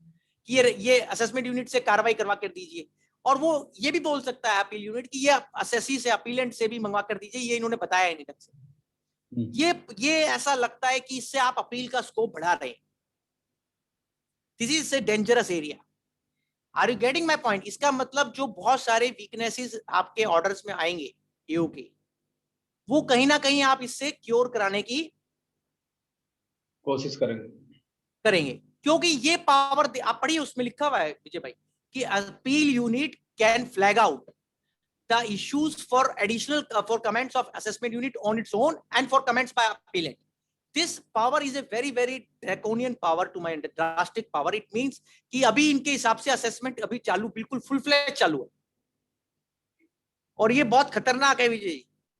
कि ये असेसमेंट यूनिट से कार्रवाई करवा कर दीजिए। और वो ये भी बोल सकता है अपील यूनिट कि ये असेसी से अपीलेंट से भी मंगवा कर दीजिए, ये इन्होंने बताया नहीं ढंग से। ये ऐसा लगता है कि इससे आप अपील का स्कोप बढ़ा रहे हैं। This is a dangerous area. Are you getting my point? इसका मतलब जो बहुत सारे वीकनेसेस आपके ऑर्डर्स में आएंगे एओ के, वो कहीं ना कहीं आप इससे क्योर कराने की कोशिश करेंगे क्योंकि ये पावर आप पढ़िए, उसमें लिखा हुआ है विजय भाई कि appeal unit can flag out the issues for additional for comments of assessment unit on its own and for comments by appellant. This power is a very draconian power to my drastic power. It means कि अभी इनके हिसाब से असेसमेंट अभी चालू बिल्कुल फुल फ्लैश चालू है और ये बहुत खतरनाक है विजय।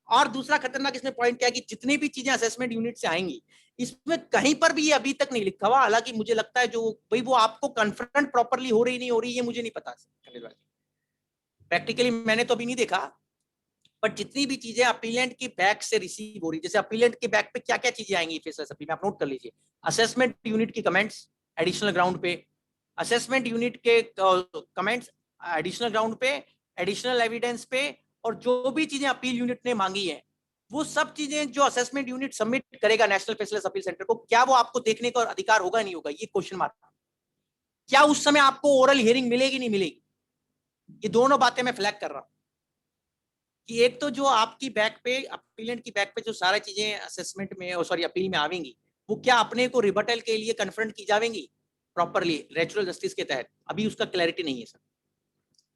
और दूसरा खतरनाक इसमें पॉइंट क्या है कि जितनी भी चीजें असेसमेंट यूनिट से आएंगी इसमें कहीं पर भी ये अभी तक नहीं लिखा हुआ, हालांकि मुझे लगता है जो भाई वो आपको कन्फ्रंट प्रॉपरली हो रही नहीं हो रही ये मुझे नहीं पता, प्रैक्टिकली मैंने तो अभी नहीं देखा। बट जितनी भी चीजें अपीलेंट की बैक से रिसीव हो रही, जैसे अपीलेंट के बैक पे क्या क्या चीजें आएंगी फेसलेस अपील में आप नोट कर लीजिए। असेसमेंट यूनिट की कमेंट्स एडिशनल ग्राउंड पे, असेसमेंट यूनिट के कमेंट्स एडिशनल ग्राउंड पे, एडिशनल एविडेंस पे, और जो भी चीजें अपील यूनिट ने मांगी है वो सब चीजें जो असेसमेंट यूनिट सबमिट करेगा नेशनल फेसलेस अपील सेंटर को, क्या वो आपको देखने का अधिकार होगा नहीं होगा, ये क्वेश्चन मार्क। क्या उस समय आपको ओरल हियरिंग मिलेगी नहीं मिलेगी, ये दोनों बातें मैं फ्लैग कर रहा हूं कि एक तो जो आपकी बैक पे अपीलेंट की बैक पे जो सारी चीजें असेसमेंट में और सॉरी अपील में आवेंगी वो क्या अपने को रिबटल के लिए कन्फ्रंट की जाएंगी प्रॉपरली नेचुरल जस्टिस के तहत, अभी उसका क्लैरिटी नहीं है सर।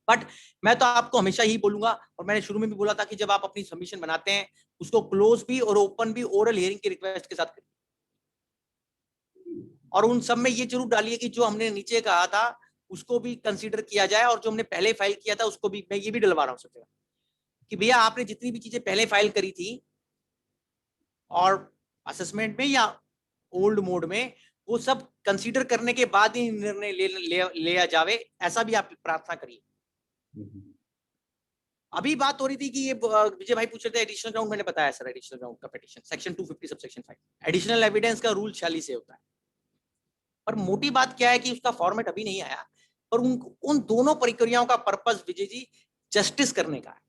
बट मैं तो आपको हमेशा ही बोलूंगा और मैंने शुरू में भी बोला था कि जब आप अपनी सबमिशन बनाते हैं उसको क्लोज भी और ओपन भी ओरल हियरिंग की रिक्वेस्ट के साथ करिए और उन सब में ये जरूर डालिए कि जो हमने नीचे कहा था उसको भी कंसीडर किया जाए और जो हमने पहले फाइल किया था उसको भी, मैं ये भी डलवा रहा हूँ सब जगह कि भैया आपने जितनी भी चीजें पहले फाइल करी थी और असेसमेंट में या ओल्ड मोड में वो सब कंसीडर करने के बाद ही निर्णय लिया जावे, ऐसा भी आप प्रार्थना करिए। अभी बात हो रही थी कि ये विजय भाई पूछ रहे थे एडिशनल ग्राउंड, मैंने बताया सर एडिशनल ग्राउंड का petition section 250 subsection 5 additional evidence का रूल 46 से होता है। पर मोटी बात क्या है कि उसका फॉर्मेट अभी नहीं आया, पर उन दोनों प्रक्रियाओं का पर्पस विजय जी जस्टिस करने का है,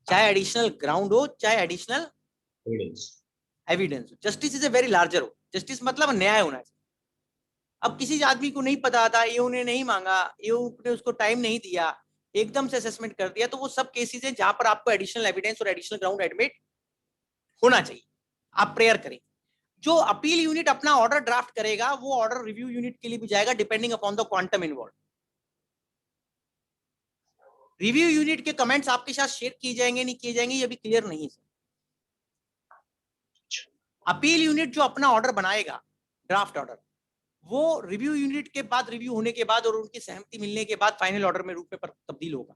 चाहे एडिशनल ग्राउंड हो चाहे एडिशनल एविडेंस हो। Justice is a very larger हो, जस्टिस मतलब न्याय होना चाहिए। अब किसी आदमी को नहीं पता था, ईओ ने नहीं मांगा, ईओ ने उसको टाइम नहीं दिया, एकदम से असेसमेंट कर दिया, तो वो सब केसेस हैं जहां पर आपको एडिशनल एविडेंस और एडिशनल ग्राउंड एडमिट होना चाहिए। आप प्रेयर करें। जो अपील यूनिट अपना ऑर्डर ड्राफ्ट करेगा वो ऑर्डर रिव्यू यूनिट के लिए भी जाएगा depending upon the quantum involve. Review unit के कमेंट्स आपके साथ शेयर किए जाएंगे नहीं किए जाएंगे ये अभी क्लियर नहीं है। अपील यूनिट जो अपना ऑर्डर बनाएगा ड्राफ्ट ऑर्डर, वो रिव्यू यूनिट के बाद रिव्यू होने के बाद और उनकी सहमति मिलने के बाद फाइनल ऑर्डर में रूप में तब्दील होगा।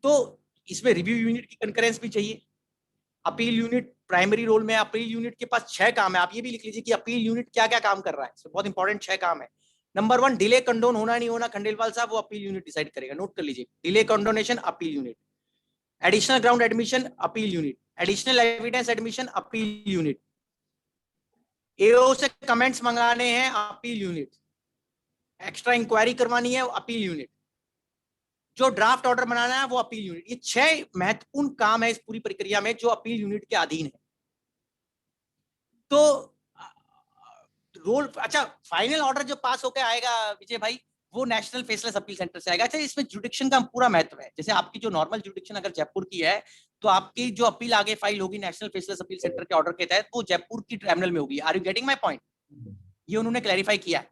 तो इसमें रिव्यू यूनिट की कंकरेंस भी चाहिए। अपील यूनिट प्राइमरी रोल में, अपील यूनिट के पास 6 काम है, आप ये भी लिख लीजिए कि अपील यूनिट क्या क्या काम कर रहा है, बहुत इंपॉर्टेंट 6 काम है। नंबर 1 डिले कंडोन होना नहीं होना खंडेलवाल साहब वो अपील यूनिट डिसाइड करेगा, नोट कर लीजिए। Delay condonation appeal unit, additional ground admission appeal unit, additional evidence admission appeal unit, AO से कमेंट्स मंगाने हैं अपील यूनिट, एक्स्ट्रा इंक्वायरी करवानी है अपील यूनिट, जो ड्राफ्ट ऑर्डर बनाना है वो अपील यूनिट। ये 6 महत्वपूर्ण काम है इस पूरी प्रक्रिया में जो अपील यूनिट के अधीन है। तो रोल अच्छा फाइनल ऑर्डर जो पास होकर आएगा विजय भाई वो नेशनल फेसलेस अपील सेंटर से आएगा। अच्छा इसमें जुडिक्शन का पूरा महत्व है, जैसे आपकी जो नॉर्मल जुडिक्शन अगर जयपुर की है तो आपकी जो अपील आगे फाइल होगी नेशनल फेसलेस अपील सेंटर के ऑर्डर के तहत वो जयपुर की ट्राइब्यूनल में होगी। Are you getting my point? ये उन्होंने क्लैरिफाई किया है।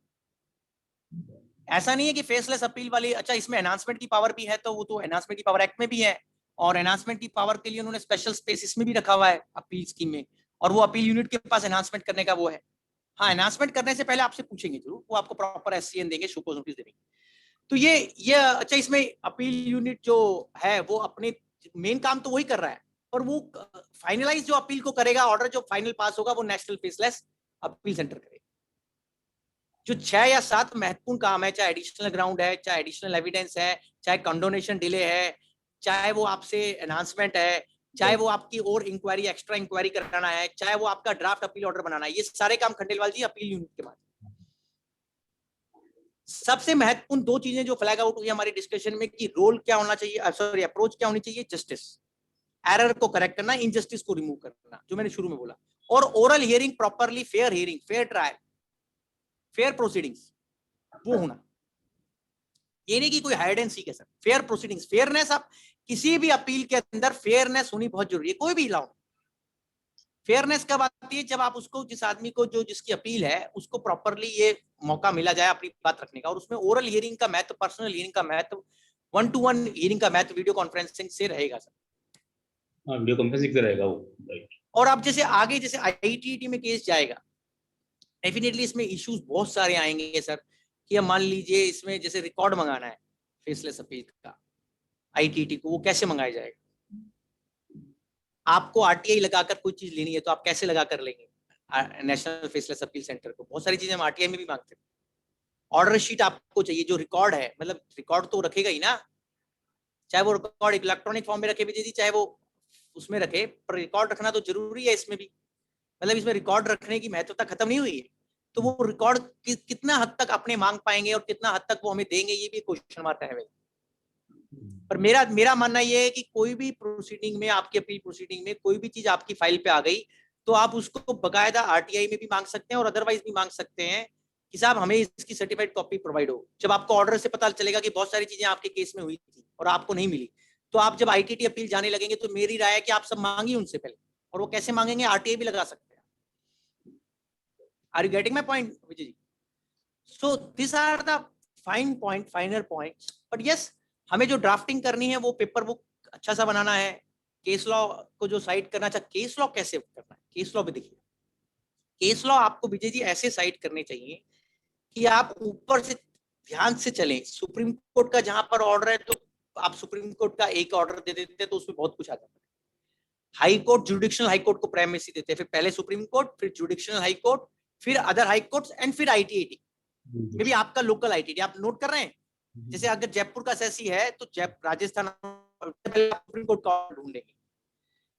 ऐसा नहीं है कि फेसलेस अपील वाली, अच्छा इसमें एनहांसमेंट की पावर भी है, तो वो तो एनहांसमेंट की पावर एक्ट में भी है, और एनहांसमेंट की पावर के लिए उन्होंने स्पेशल स्पेस इसमें भी रखा हुआ है अपील स्कीम में, और वो अपील यूनिट के पास एनहांसमेंट करने का वो है। हाँ, एनहांसमेंट करने से पहले आपसे पूछेंगे जरूर, वो आपको प्रॉपर SCN देंगे, शोकॉज नोटिस देंगे। तो ये अच्छा, इसमें अपील यूनिट जो है वो अपने मेन काम तो वही कर रहा है, पर वो फाइनलाइज जो अपील को करेगा, ऑर्डर जो फाइनल पास होगा वो नेशनल फेसलेस अपील सेंटर करेगा। जो 6 या 7 महत्वपूर्ण काम है, चाहे एडिशनल ग्राउंड है, चाहे एडिशनल एविडेंस है, चाहे कंडोनेशन डिले है, चाहे वो आपसे एनहांसमेंट है, चाहे वो आपकी और इंक्वायरी, एक्स्ट्रा इंक्वायरी कराना है, चाहे वो आपका ड्राफ्ट अपील ऑर्डर बनाना है, ये सारे काम खंडेलवाल जी अपील यूनिट के बाद। सबसे महत्वपूर्ण 2 चीजें जो फ्लैग आउट हुई हमारी डिस्कशन में कि रोल क्या होना चाहिए, सॉरी अप्रोच क्या होनी चाहिए, जस्टिस, एरर को करेक्ट करना, इनजस्टिस को रिमूव करना, जो मैंने शुरू में बोला, और oral hearing properly, fair hearing, fair trial, fair proceedings वो होना। ये नहीं कि कोई हाइड एंड सीक है सर, फेयर प्रोसीडिंग्स, फेयरनेस। आप किसी भी अपील के अंदर फेयरनेस होनी बहुत जरूरी है, कोई भी लॉ। फेयरनेस कब आती है, जब आप उसको, जिस आदमी को जो जिसकी अपील है उसको प्रॉपरली ये मौका मिला जाए अपनी बात रखने का, और उसमें ओरल हियरिंग का महत्व, पर्सनल हियरिंग का महत्व, 1-to-1 हियरिंग का महत्व वीडियो कॉन्फ्रेंसिंग से रहेगा सर। हाँ, वीडियो कॉन्फ्रेंसिंग से रहेगा वो, राइट। और अब जैसे आगे जैसे ITT में केस जाएगा, डेफिनेटली इसमें इश्यूज बहुत सारे आएंगे सर, कि अब मान लीजिए इसमें जैसे रिकॉर्ड मंगाना है फेसलेस अपील का ITT को, वो कैसे मंगाया जाएगा? आपको RTI लगाकर कोई चीज लेनी है तो आप कैसे लगाकर लेंगे नेशनल फेसलेस अपील सेंटर को? बहुत सारी चीजें हम RTI में भी मांगते हैं। ऑर्डर शीट आपको चाहिए, जो रिकॉर्ड है, मतलब रिकॉर्ड तो रखेगा ही ना, चाहे वो रिकॉर्ड इलेक्ट्रॉनिक फॉर्म में रखे विजय जी, चाहे वो उसमें रखे, पर रिकॉर्ड रखना तो जरूरी है इसमें भी। मतलब इसमें रिकॉर्ड रखने की महत्वता खत्म नहीं हुई है, तो वो रिकॉर्ड कितना हद तक अपने मांग पाएंगे और कितना हद तक वो हमें देंगे, ये भी क्वेश्चन मार्क है। पर मेरा मानना ये है कि कोई भी प्रोसीडिंग में, आपकी अपील प्रोसीडिंग में कोई भी चीज आपकी फाइल पे आ गई तो आप उसको बकायदा RTI में भी मांग सकते हैं और अदरवाइज भी मांग सकते हैं कि साहब हमें इसकी सर्टिफाइड कॉपी प्रोवाइड हो। जब आपको ऑर्डर से पता चलेगा कि बहुत सारी चीजें आपके केस में हुई थी और आपको नहीं मिली, तो आप जब ITT अपील जाने लगेंगे तो मेरी राय है कि आप सब मांगिए उनसे पहले। और वो कैसे मांगेंगे, RTI भी लगा सकते हैं। Are you getting my point Vijay ji? So this are the fine point, finer point. But yes, हमें जो ड्राफ्टिंग करनी है वो पेपर बुक अच्छा सा बनाना है, केस लॉ को जो साइड करना चाहिए। केस लॉ कैसे करना है, केस लॉ भी देखिए, केस लॉ आपको विजय जी ऐसे साइड करने चाहिए कि आप ऊपर से ध्यान से चलें। सुप्रीम कोर्ट का जहां पर ऑर्डर है तो आप सुप्रीम कोर्ट का एक ऑर्डर दे देते हैं तो उसमें बहुत कुछ आ जाता है। हाई कोर्ट, जुडिक्शनल हाई कोर्ट को प्राइमेसी देते हैं, फिर पहले सुप्रीम कोर्ट, फिर जुडिक्शनल हाई कोर्ट, फिर अदर हाई कोर्ट एंड फिर ITT में भी आपका लोकल ITT। आप नोट कर रहे हैं? जैसे अगर जयपुर का सेसी है तो राजस्थान सुप्रीम कोर्ट का ऑर्डर ढूंढेंगे,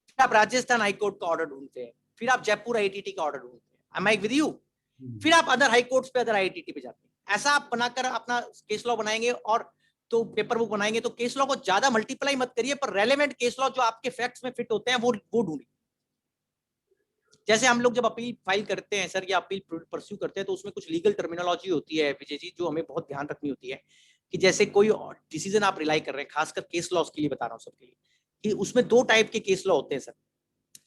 फिर आप राजस्थान हाई कोर्ट का ऑर्डर ढूंढते हैं, फिर आप जयपुर ITT का ऑर्डर ढूंढते हैं। Am I with you? फिर आप अदर हाई कोर्ट्स पे, अदर ITT पे जाते हैं। ऐसा आप बनाकर अपना केस लॉ बनाएंगे और तो पेपर बुक बनाएंगे। तो केस लॉ को ज्यादा मल्टीप्लाई मत करिए, पर रेलेवेंट केस लॉ जो आपके फैक्ट्स में फिट होते हैं वो ढूंढिए। जैसे हम लोग जब अपील फाइल करते हैं सर या अपील परस्यू करते हैं तो उसमें कुछ लीगल टर्मिनोलॉजी होती है विजय जी, जो हमें बहुत ध्यान रखनी होती है। कि जैसे कोई डिसीजन आप रिलाई कर रहे हैं, खासकर केस लॉस के लिए बता रहा हूँ सबके लिए, कि उसमें 2 टाइप के केस लॉ होते हैं सर,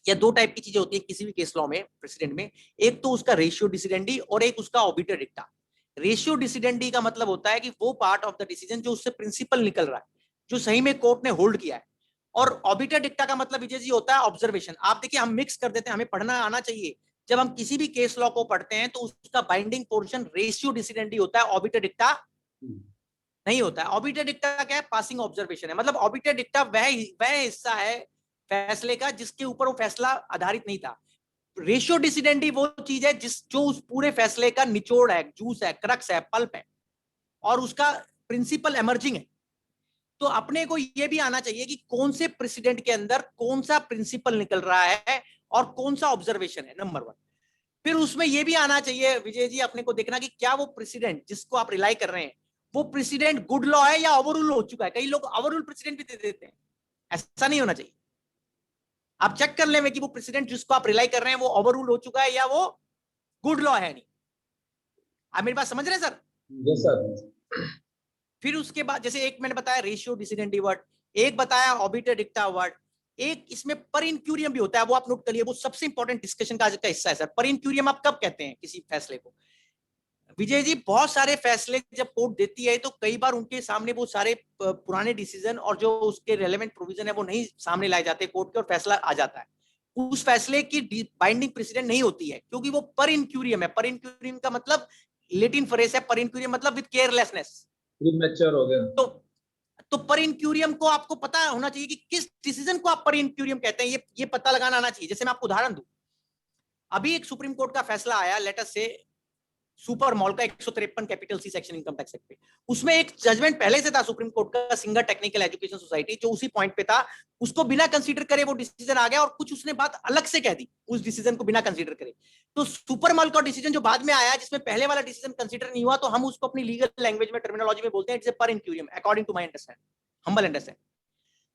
या 2 टाइप की चीजें होती है किसी भी केस लॉ में, प्रेसिडेंट में। एक तो उसका रेशियो डिसिडेंडी और एक उसका ऑबिटर डिक्टा। रेशियो डिसिडेंडी का मतलब होता है कि वो पार्ट ऑफ द डिसीजन जो उससे प्रिंसिपल निकल रहा है, जो सही में कोर्ट ने होल्ड किया है। और ऑबिटर डिक्टा का मतलब विजय जी होता है ऑब्जर्वेशन। आप देखिए, हम मिक्स कर देते हैं, हमें पढ़ना आना चाहिए। जब हम किसी भी केस लॉ को पढ़ते हैं तो उसका बाइंडिंग पोर्शन रेशियो डिसिडेंडी होता है, ऑबिटर डिक्टा नहीं होता है। ऑबिटर डिक्टा क्या है? पासिंग ऑब्जर्वेशन है। मतलब ऑबिटर डिक्टा वह हिस्सा है फैसले का जिसके ऊपर वो फैसला आधारित नहीं था। रेशियो डिसिडेंडी वो चीज है जो उस पूरे फैसले का निचोड़ है, जूस है, क्रक्स है, पल्प है, और उसका प्रिंसिपल एमर्जिंग है। तो अपने को ये भी आना चाहिए कि कौन से प्रेसिडेंट के अंदर कौन सा प्रिंसिपल निकल रहा है और कौन सा ऑब्जर्वेशन है, नंबर 1। फिर उसमें ये भी आना चाहिए विजय जी अपने को देखना कि क्या वो प्रेसिडेंट जिसको आप रिलाई कर रहे हैं वो प्रेसिडेंट गुड लॉ है या ओवररूल हो चुका है। कई लोग ओवररूल प्रेसिडेंट भी दे देते हैं, ऐसा नहीं होना चाहिए। आप चेक कर लेंगे कि वो प्रेसिडेंट जिसको आप रिलाई कर रहे हैं वो ओवररूल हो चुका है या वो गुड लॉ है नहीं। आप मेरी बात समझ रहे हैं सर? Yes sir. फिर उसके बाद जैसे एक मैंने बताया रेशियो डिसिडेंडी वर्ड, एक बताया ऑबिटर डिक्टा वर्ड, एक इसमें पर इंक्यूरियम भी होता है, वो आप नोट करिए, वो सबसे इंपॉर्टेंट डिस्कशन का आज का हिस्सा है सर। पर इंक्यूरियम आप कब कहते हैं किसी फैसले को? विजय जी बहुत सारे फैसले जब कोर्ट देती है तो कई बार उनके सामने वो सारे पुराने डिसीजन और जो उसके रेलेवेंट प्रोविजन है वो नहीं सामने लाए जाते कोर्ट के और फैसला आ जाता है। उस फैसले की बाइंडिंग प्रेसिडेंट नहीं होती है क्योंकि वो पर इंक्यूरियम है। पर इंक्यूरियम का मतलब लेटिन फ्रेज है, पर इंक्यूरियम मतलब विद केयरलेसनेस, प्रीमैच्योर हो गया। तो पर इंक्यूरियम को आपको पता होना चाहिए कि किस डिसीजन को आप पर इंक्यूरियम कहते हैं, ये पता लगाना आना चाहिए। जैसे मैं आपको उदाहरण दूं, अभी एक सुप्रीम कोर्ट का फैसला आया लेट अस से सुपर मॉल का 153 capital C section income tax act पे, उसमें एक जजमेंट पहले से था सुप्रीम कोर्ट का सिंगर टेक्निकल एजुकेशन सोसाइटी जो उसी पॉइंट पे था, उसको बिना कंसीडर करे वो डिसीजन आ गया और कुछ उसने बात अलग से कह दी उस डिसीजन को बिना कंसीडर करे। तो सुपर मॉल का डिसीजन जो बाद में आया जिसमें पहले वाला डिसीजन कंसीडर नहीं हुआ, तो हम उसको अपनी लीगल लैंग्वेज में टर्मिनोलॉजी में बोलते हैं it's a per incuriam according to my understanding, humble understanding.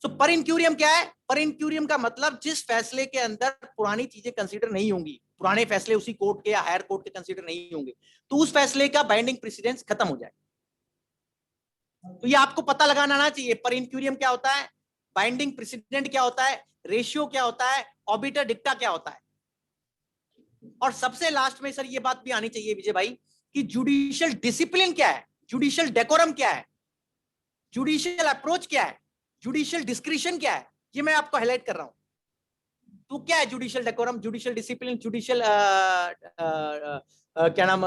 तो पर इंक्यूरियम क्या है? पर इंक्यूरियम का मतलब जिस फैसले के अंदर पुरानी चीजें कंसीडर नहीं होंगी, पुराने फैसले उसी कोर्ट के या हायर कोर्ट के कंसीडर नहीं होंगे, तो उस फैसले का बाइंडिंग प्रेसिडेंस खत्म हो जाए। तो ये आपको पता लगाना आना चाहिए पर इंक्यूरियम क्या होता है, बाइंडिंग प्रेसिडेंट क्या होता है, रेशियो क्या होता है, ऑबिटर डिक्टा क्या होता है। और सबसे लास्ट में सर ये बात भी आनी चाहिए विजय भाई कि जुडिशियल डिसिप्लिन क्या है, जुडिशियल डेकोरम क्या है, जुडिशियल अप्रोच क्या है, जुडिशियल डिस्क्रिशन क्या है, ये मैं आपको हाईलाइट कर रहा हूं। तो क्या है judicial decorum, judicial discipline, judicial क्या नाम,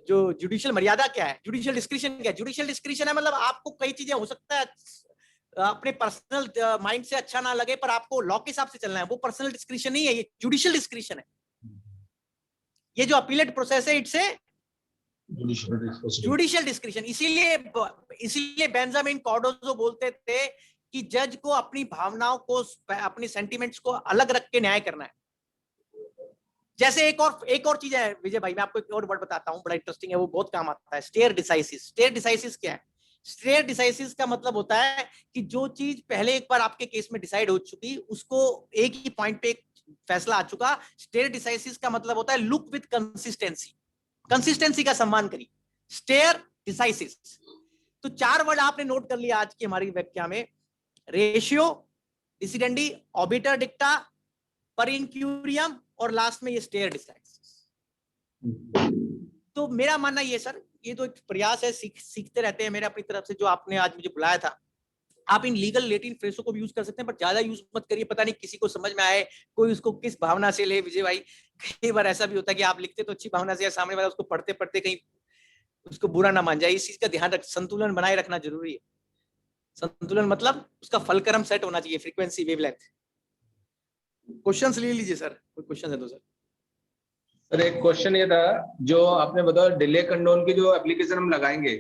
जो जुडिशियल मर्यादा क्या है, जुडिशियल डिस्क्रिशन क्या है। जुडिशियल डिस्क्रिशन है मतलब आपको कई चीजें हो सकता है अपने पर्सनल माइंड से अच्छा ना लगे पर आपको लॉ के हिसाब से चलना है, वो पर्सनल डिस्क्रिशन नहीं है, ये जुडिशियल डिस्क्रिशन है। ये जो अपीलेट प्रोसेस है इट्स ए जुडिशियल डिस्क्रिशन। इसीलिए बेंजामिन कार्डोजो बोलते थे कि जज को अपनी भावनाओं को, अपनी सेंटिमेंट्स को अलग रख के न्याय करना है। जैसे एक और चीज है विजय भाई, मैं आपको एक और वर्ड बताता हूं, बड़ा इंटरेस्टिंग है, वो बहुत काम आता है, स्टेयर डिसाइसिस। स्टेयर डिसाइसिस क्या है? स्टेयर डिसाइसिस का मतलब होता है कि जो चीज पहले एक बार आपके केस में डिसाइड हो चुकी उसको एक ही पॉइंट पे फैसला आ चुका। स्टेयर डिसाइसिस का मतलब होता है लुक विद कंसिस्टेंसी, कंसिस्टेंसी का सम्मान करिए, स्टेयर डिसाइसिस। तो 4 वर्ड आपने नोट कर लिया आज की हमारी व्याख्या में, रेशियो, डिसिडेंडी, ऑबिटर डिक्टा, पर इंक्यूरियम और लास्ट में ये स्टेयर डिसाइसिस। तो मेरा मानना ये सर, ये तो एक प्रयास है, सीखते रहते हैं मेरे अपनी तरफ से, जो आपने आज मुझे बुलाया था। आप इन लीगल लेटिन फ्रेसों को भी यूज कर सकते हैं पर ज्यादा यूज मत करिए, पता नहीं किसी को समझ में आए, कोई उसको किस भावना से ले। विजय भाई कई बार ऐसा भी होता है कि आप लिखते तो अच्छी भावना से, सामने वाला उसको पढ़ते पढ़ते कहीं उसको बुरा ना मान जाए। इस चीज का ध्यान रख, संतुलन बनाए रखना जरूरी है। संतुलन मतलब उसका फलक्रम सेट होना चाहिए, फ्रीक्वेंसी, वेवलेंथ। क्वेश्चंस ले लीजिए सर, कोई क्वेश्चन है तो सर। सर एक क्वेश्चन ये था, जो आपने बताया डिले कंडोन की जो एप्लीकेशन हम लगाएंगे,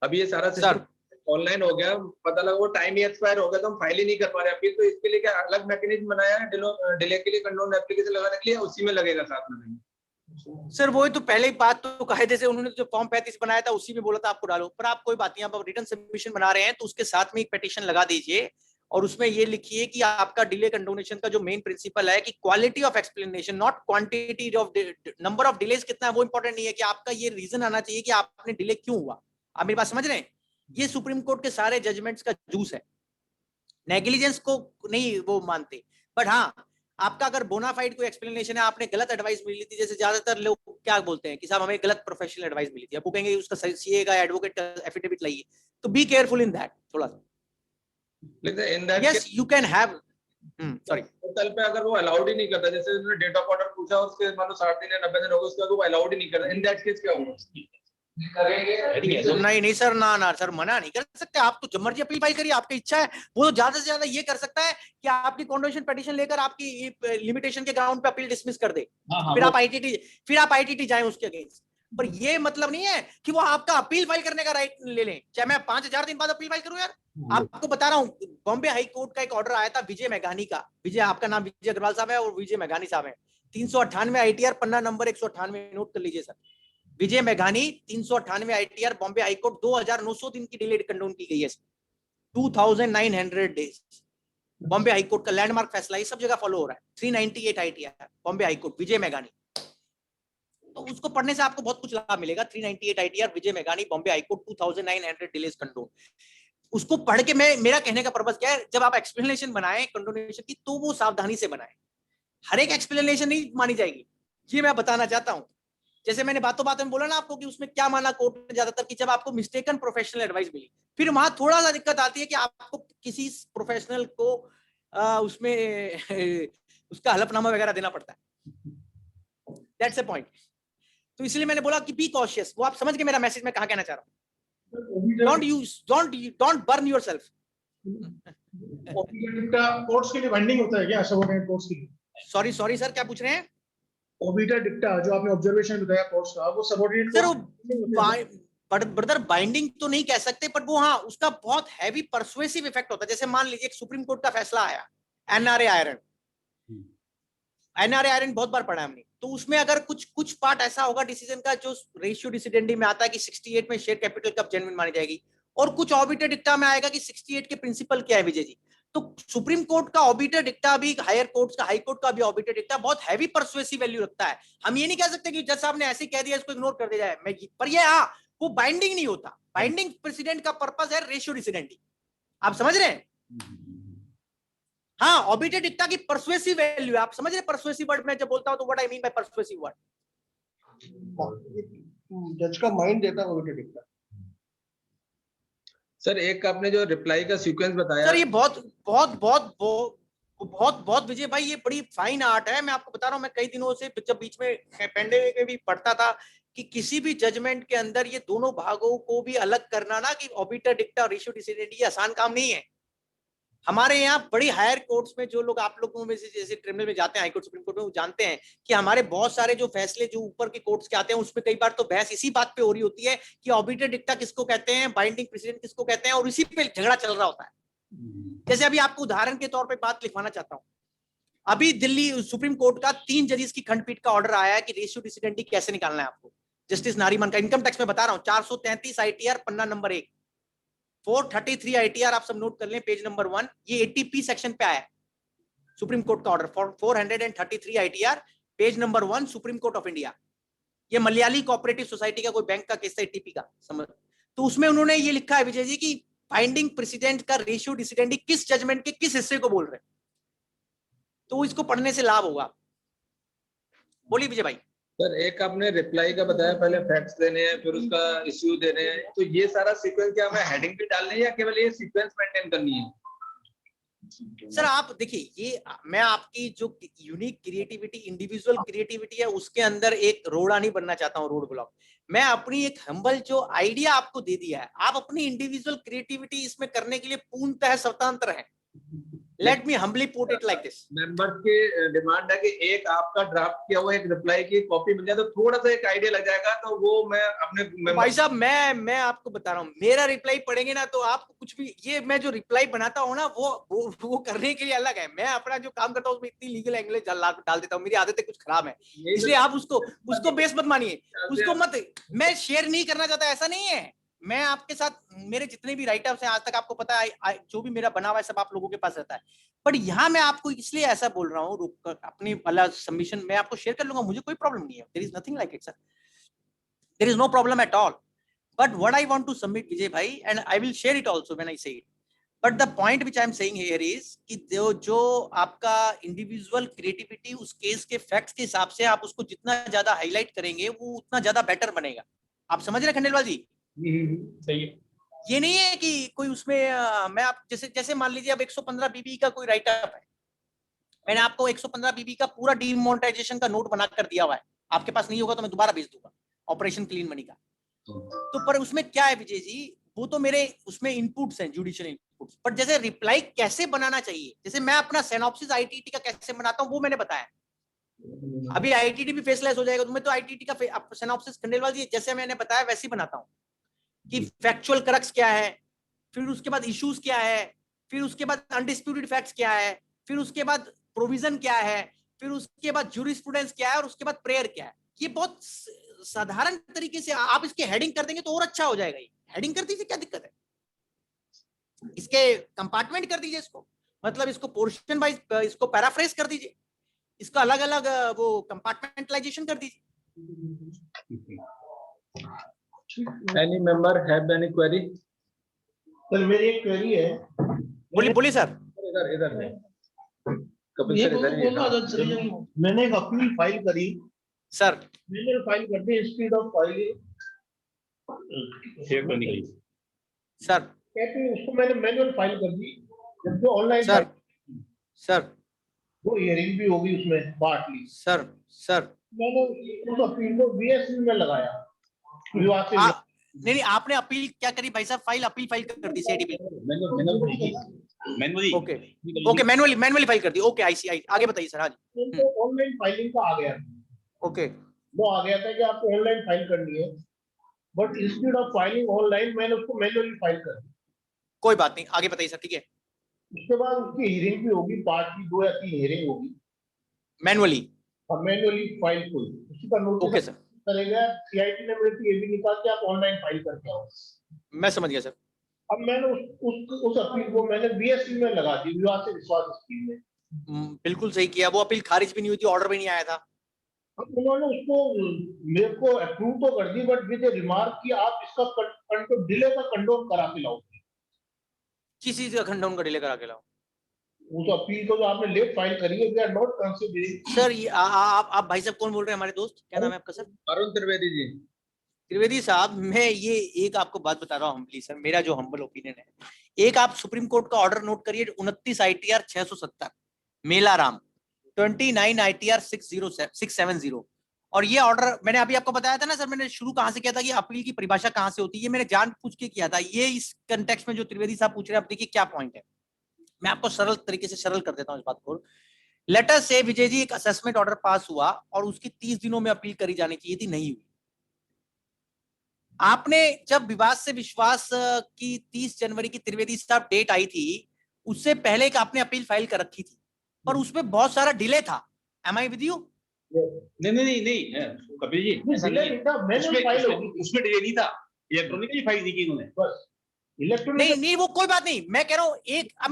अभी ये सारा सिस्टम ऑनलाइन हो गया, पता लगा वो टाइम ही एक्सपायर हो गया तो हम फाइल ही नहीं कर पा रहे अपील, तो इसके लिए क्या अलग मैकेनिज्म बनाया है डिले के लिए कंडोन एप्लीकेशन लगाने के लिए, उसी में लगेगा साथ में? सर वही तो पहले ही बात तो कायदे से उन्होंने जो फॉर्म 35 बनाया था उसी में बोला था आपको डालो, पर आप कोई बात नहीं, आप रिटर्न सबमिशन बना रहे हैं तो उसके साथ में एक पिटीशन लगा दीजिए और उसमें ये लिखिए कि आपका डिले कंडोनेशन का जो मेन प्रिंसिपल है कि quality of explanation, not quantity of, number of delays कितना है वो इंपॉर्टेंट नहीं है, कि आपका ये रीजन आना चाहिए कि आपने डिले क्यों हुआ। आप मेरी बात समझ रहे हैं? ये सुप्रीम कोर्ट के सारे जजमेंट्स का जूस है, नेग्लिजेंस को नहीं वो मानते, बट हाँ आपका अगर बोनाफाइड कोई एक्सप्लेनेशन है, आपने गलत एडवाइस मिली थी, जैसे ज्यादातर लोग क्या बोलते हैं कि साहब हमें गलत प्रोफेशनल एडवाइस मिली थी, आपको कहेंगे उसका सीए का एडवोकेट का एफिडेविट लाइए, तो बी केयरफुल इन दैट थोड़ा सा। Yes you can have, sorry portal पे अगर वो अलाउड ही नहीं करता, जैसे उन्होंने डेट ऑफ ऑर्डर पूछा उसके मान लो 60 दिन या 90 दिन हो गए, उसके बाद वो अलाउड ही नहीं करता, इन दैट केस क्या होगा? नहीं सर, ना सर मना नहीं कर सकते, आप तो जब मर्जी अपील फाइल करिए, आपकी इच्छा है। वो तो ज्यादा से ज्यादा ये कर सकता है कि आपकी कंडोनेशन पिटीशन लेकर आपकी लिमिटेशन के ग्राउंड पे अपील डिसमिस कर दे, फिर आप आईटीटी जाएं उसके अगेंस्ट। पर ये मतलब नहीं है कि वो आपका अपील फाइल करने का राइट ले लें, चाहे मैं 5000 दिन बाद अपील फाइल करूं। यार आपको बता रहा हूं, बॉम्बे हाई कोर्ट का एक ऑर्डर आया था विजय मेघानी का, विजय आपका नाम विजय अग्रवाल साहब है और विजय मेघानी साहब है, 398 ITR पन्ना नंबर 198 नोट कर लीजिए सर। विजय मेघानी 398 ITR बॉम्बे हाई कोर्ट, 2900 दिन की डिले कंडोन की गई है, 2900 डेज। बॉम्बे हाई कोर्ट का लैंडमार्क फैसला, ये सब जगह फॉलो हो रहा है। 398 ITR बॉम्बे हाई कोर्ट, विजय मेघानी, तो उसको पढ़ने से आपको बहुत कुछ लाभ मिलेगा। 398 ITR विजय मेघानी Bombay high court, 2900 delays condone. उसको पढ़ के मेरा कहने का पर्पस क्या है, जब आप एक्सप्लेनेशन बनाएं कंडोनेशन की तो वो सावधानी से बनाएं, हर एक एक्सप्लेनेशन नहीं मानी जाएगी, ये मैं बताना चाहता हूं। जैसे मैंने बातों बातों में बोला ना आपको कि उसमें क्या माना कोर्ट ने ज्यादातर कि जब आपको मिस्टेकन प्रोफेशनल एडवाइस मिली, फिर वहां थोड़ा सा दिक्कत आती है कि आपको किसी प्रोफेशनल को उसमें उसका हलफनामा वगैरह देना पड़ता है। That's a point. तो इसलिए मैंने बोला कि बी कॉशियस। वो आप समझ गए मेरा मैसेज मैं कहाँ कहना चाह रहा हूँ। Don't burn yourself. कोर्ट्स के लिए बाइंडिंग होता है क्या सबऑर्डिनेट कोर्ट्स के लिए? सॉरी सर, क्या पूछ रहे हैं? ओबिटा डिक्टा जो आपने ऑब्जर्वेशन बताया कोर्ट्स का, वो सबऑर्डिनेट सर वो ब्रदर बाइंडिंग तो नहीं कह सकते, बट वो हाँ उसका बहुत हैवी परसुएसिव इफेक्ट होता है। जैसे मान लीजिए एक सुप्रीम कोर्ट का फैसला आया एनआरए आयरन बहुत बार पढ़ा हमने, तो उसमें अगर कुछ पार्ट ऐसा होगा डिसीजन का जो रेशियो डिसिडेंडी में आता है कि 68 में शेयर कैपिटल कब जेन्युइन मानी जाएगी, और कुछ ऑबिटर डिक्टा में आएगा कि 68 के प्रिंसिपल क्या है विजय जी। तो सुप्रीम कोर्ट का ऑबिटर डिक्टा भी, हायर कोर्ट्स का, हाई कोर्ट का भी ऑबिटर डिक्टा बहुत हैवी परसुएसिव वैल्यू रखता है। हम ये नहीं कह सकते कि जज साहब ने ऐसे कह दिया इसको इग्नोर कर दिया जाए, पर ये हाँ वो बाइंडिंग नहीं होता। बाइंडिंग प्रेसिडेंट का पर्पस है रेशियो डिसिडेंडी, आप समझ रहे हैं? हाँ ऑबिटर डिक्टा की परसुएसिव वैल्यू, आप समझ रहे हैं परसुएसिव वर्ड में जब बोलता हूं तो what I mean by persuasive word? जज का माइंड देता है ओबिटा डिक्टा। सर एक आपने जो रिप्लाई का सीक्वेंस बताया सर ये बहुत विजय भाई ये बड़ी फाइन आर्ट है। मैं आपको बता रहा हूँ, मैं कई दिनों से जब बीच में पेंडेमिक में भी पढ़ता था कि किसी भी जजमेंट के अंदर ये दोनों भागों को भी अलग करना ना कि ऑबिटर डिक्टा और रेशियो डिसिडेंडी, आसान काम नहीं है। हमारे यहाँ बड़ी हायर कोर्ट्स में जो लोग आप लोगों में से जैसे ट्रिब्यूनल में जाते हैं, हाई कोर्ट सुप्रीम कोर्ट में, वो जानते हैं कि हमारे बहुत सारे जो फैसले जो ऊपर के कोर्ट्स के आते हैं उसमें कई बार तो बहस इसी बात पे हो रही होती है कि ऑबिटर डिक्टा किसको कहते हैं, बाइंडिंग प्रेसिडेंट किसको कहते हैं, और इसी पे झगड़ा चल रहा होता है। जैसे अभी आपको उदाहरण के तौर पर बात लिखवाना चाहता हूँ, अभी दिल्ली सुप्रीम कोर्ट का 3 जजेस की खंडपीठ का ऑर्डर आया है कि रेशियो डिसिडेंडी कैसे निकालना है आपको। जस्टिस नारीमन का, इनकम टैक्स में बता रहा हूँ, 433 ITR पन्ना नंबर 1, 433 ITR आप सब नोट कर लें, पेज नंबर 1, ये 80P सेक्शन पे आया है सुप्रीम कोर्ट का order. 433 ITR page number 1 supreme court of India. ये मलयाली कोऑपरेटिव सोसाइटी का कोई बैंक का केस था 80P का, समझ। तो उसमें उन्होंने ये लिखा है विजय जी की बाइंडिंग प्रेसिडेंट का रेशियो डिसिडेंडी किस जजमेंट के किस हिस्से को बोल रहे हैं, तो इसको पढ़ने से लाभ होगा। बोलिए विजय भाई। सर एक आपने रिप्लाई का बताया, पहले फैक्ट्स देने हैं फिर उसका इश्यू देने हैं, तो ये सारा सीक्वेंस क्या हमें हेडिंग पे डालनी है या केवल ये सीक्वेंस मेंटेन करनी है? सर आप देखिए, ये मैं आपकी जो यूनिक क्रिएटिविटी, इंडिविजुअल क्रिएटिविटी है उसके अंदर एक रोड़ा नहीं बनना चाहता हूँ, रोड ब्लॉक। मैं अपनी एक हम्बल जो आइडिया आपको दे दिया है, आप अपनी इंडिविजुअल क्रिएटिविटी इसमें करने के लिए पूर्णतः स्वतंत्र हैं। Let me humbly put it like this. Members की डिमांड है कि एक आपका ड्राफ्ट किया हुआ एक रिप्लाई की कॉपी मिल जाए तो थोड़ा सा एक आइडिया लग जाएगा, तो वो मैं अपने भाई साहब मैं आपको बता रहा हूँ, मेरा रिप्लाई पढ़ेंगे ना तो आपको कुछ भी, ये मैं जो रिप्लाई बनाता हूँ ना वो करने के लिए अलग है। मैं अपना जो काम करता हूँ उसमें इतनी लीगल एंग्लिश डाल देता हूँ, मेरी आदतें कुछ खराब है, इसलिए आप उसको बेस मत मानिए, उसको मत। मैं शेयर नहीं करना चाहता, ऐसा नहीं है। मैं आपके साथ, मेरे जितने भी राइटर्स हैं आज तक आपको पता है, जो भी मेरा बना हुआ है सब आप लोगों के पास रहता है। बट यहाँ मैं आपको इसलिए ऐसा बोल रहा हूँ, अपनी वाला सबमिशन मैं आपको शेयर कर लूंगा, मुझे कोई प्रॉब्लम नहीं है। There is nothing like it sir, there is no problem at all. But what I want to submit Vijay bhai, and I will share it also when I say it, but the point which I am saying here is कि जो आपका इंडिविजुअल क्रिएटिविटी उस केस के फैक्ट्स के हिसाब से आप उसको जितना ज्यादा हाईलाइट करेंगे वो उतना ज्यादा बेटर बनेगा। आप समझ रहे हैं खंडेलवाल जी? सही है। ये नहीं है कि कोई उसमें मैं आप जैसे मान लीजिए अब 115 BB का कोई राइटअप है, मैंने आपको 115 BB का पूरा डीमोनेटाइजेशन का नोट बनाकर दिया हुआ है, आपके पास नहीं होगा तो मैं दोबारा भेज दूंगा, ऑपरेशन क्लीन मनी का। तो पर उसमें क्या है विजय जी, वो तो मेरे उसमें इनपुट्स हैं, जुडिशियल इनपुट्स, पर जैसे रिप्लाई कैसे बनाना चाहिए, जैसे मैं अपना सिनॉप्सिस ITT का कैसे बनाता हूँ वो मैंने बताया। अभी ITT भी फेसलेस हो जाएगा तो मैं तो ITT का सिनॉप्सिस खंडेलवाल जी जैसे मैंने बताया वैसे ही बनाता हूँ कि फैक्चुअल क्रक्स क्या है, फिर उसके बाद इश्यूज क्या है, फिर उसके बाद अनडिस्प्यूटेड फैक्ट्स क्या है, फिर उसके बाद प्रोविजन क्या है, फिर उसके बाद जूरिस्प्रूडेंस क्या है, और उसके बाद प्रेयर क्या है। ये बहुत साधारण तरीके से आप इसके हेडिंग कर देंगे तो और अच्छा हो जाएगा। ये हेडिंग कर दीजिए, क्या दिक्कत है? इसके कंपार्टमेंट कर दीजिए, इसको मतलब इसको पोर्शन वाइज इसको पैराफ्रेज कर दीजिए, इसका अलग अलग वो कंपार्टमेंटलाइजेशन कर दीजिए। Any member have any query? Sir मेरी एक क्वेरी है। बोलिए सर। इधर नहीं, कपिल ये सर इधर ही है। मैंने एक अपील फाइल करी सर मैनुअल फाइल करते हैं instead of filing. Electronically. Sir कहते हैं उसको मैंने मैनुअल फाइल कर दी, जब जो ऑनलाइन सर वो हियरिंग भी होगी उसमें पार्टली। सर मैंने उस अपील को बीएससी में लगाया, विवाद से नहीं आपने अपील क्या करी भाई साहब? अपील फाइल कर दी CIT manually. Okay manually file कर दी। ओके आई सी। आगे बताइए सर। हाँ जी। ऑनलाइन फाइलिंग का आ गया, ओके वो आ गया था कि आपको ऑनलाइन फाइल करनी है, but instead of filing online मैंने उसको मैनुअली फाइल कर दी। कोई बात नहीं, आगे बताइए सर। ठीक है, उसके बाद उसकी हियरिंग भी होगी, पार्ट की 2 या 3 हियरिंग होगी मैनुअली। और मैनुअली फाइल हुई, उसी का नोटिस ओके सर, करेगा। सीआईटी ने मेरे को ये भी नहीं कहा कि आप ऑनलाइन फाइल करके आओ। मैं समझ गया सर। अब मैंने उस अपील को मैंने बीएससी में लगा दी, विवाद से विश्वास स्कीम में। बिल्कुल सही किया। वो अपील खारिज भी नहीं हुई थी, ऑर्डर भी नहीं आया था। अब उन्होंने उसको मेरे को अप्रूव तो कर दी, बट विद रिमार्क कि आप इसका डिले का कंडोम करा के लाओ। किस चीज का खंडन का डिले करा के लाओ? उस अपील को जो आपने लेट फाइल करी है, we are not considering. Sir ये आप भाई साहब कौन बोल रहे हैं? हमारे दोस्त, क्या नाम है आपका सर? अरुण त्रिवेदी जी। त्रिवेदी साहब, मैं ये एक आपको बात बता रहा हूँ हम्बली सर, मेरा जो हम्बल ओपिनियन है, एक आप सुप्रीम कोर्ट का ऑर्डर नोट करिए 29 ITR 670 मेलाराम 29 ITR 670। और ये ऑर्डर मैंने अभी आपको बताया था ना सर, मैंने शुरू कहां से किया था कि अपील की परिभाषा कहां से होती है, ये मैंने जान पूछ के किया था। ये इस कंटेक्स्ट में जो त्रिवेदी साहब पूछ रहे हैं, आप देखिए क्या पॉइंट है। मैं आपको सरल तरीके से सरल कर देता हूँ इस बात को। लेटर से विजय जी एक असेसमेंट ऑर्डर पास हुआ और उसकी 30 दिनों में अपील करी जानी चाहिए थी, नहीं हुई। आपने जब विवाद से विश्वास की 30 जनवरी की त्रिवेदी साहब डेट आई थी, उससे पहले एक आपने अपील फाइल कर रखी थी, पर उसमें बहुत सारा डिले था। Am I with you? नहीं कपिल जी, ऐसा नहीं है। उसमें डिले नहीं था, इलेक्ट्रॉनिकली फाइल नहीं की उन्होंने। नहीं वो कोई बात नहीं, मैं कह रहा हूँ एक, अब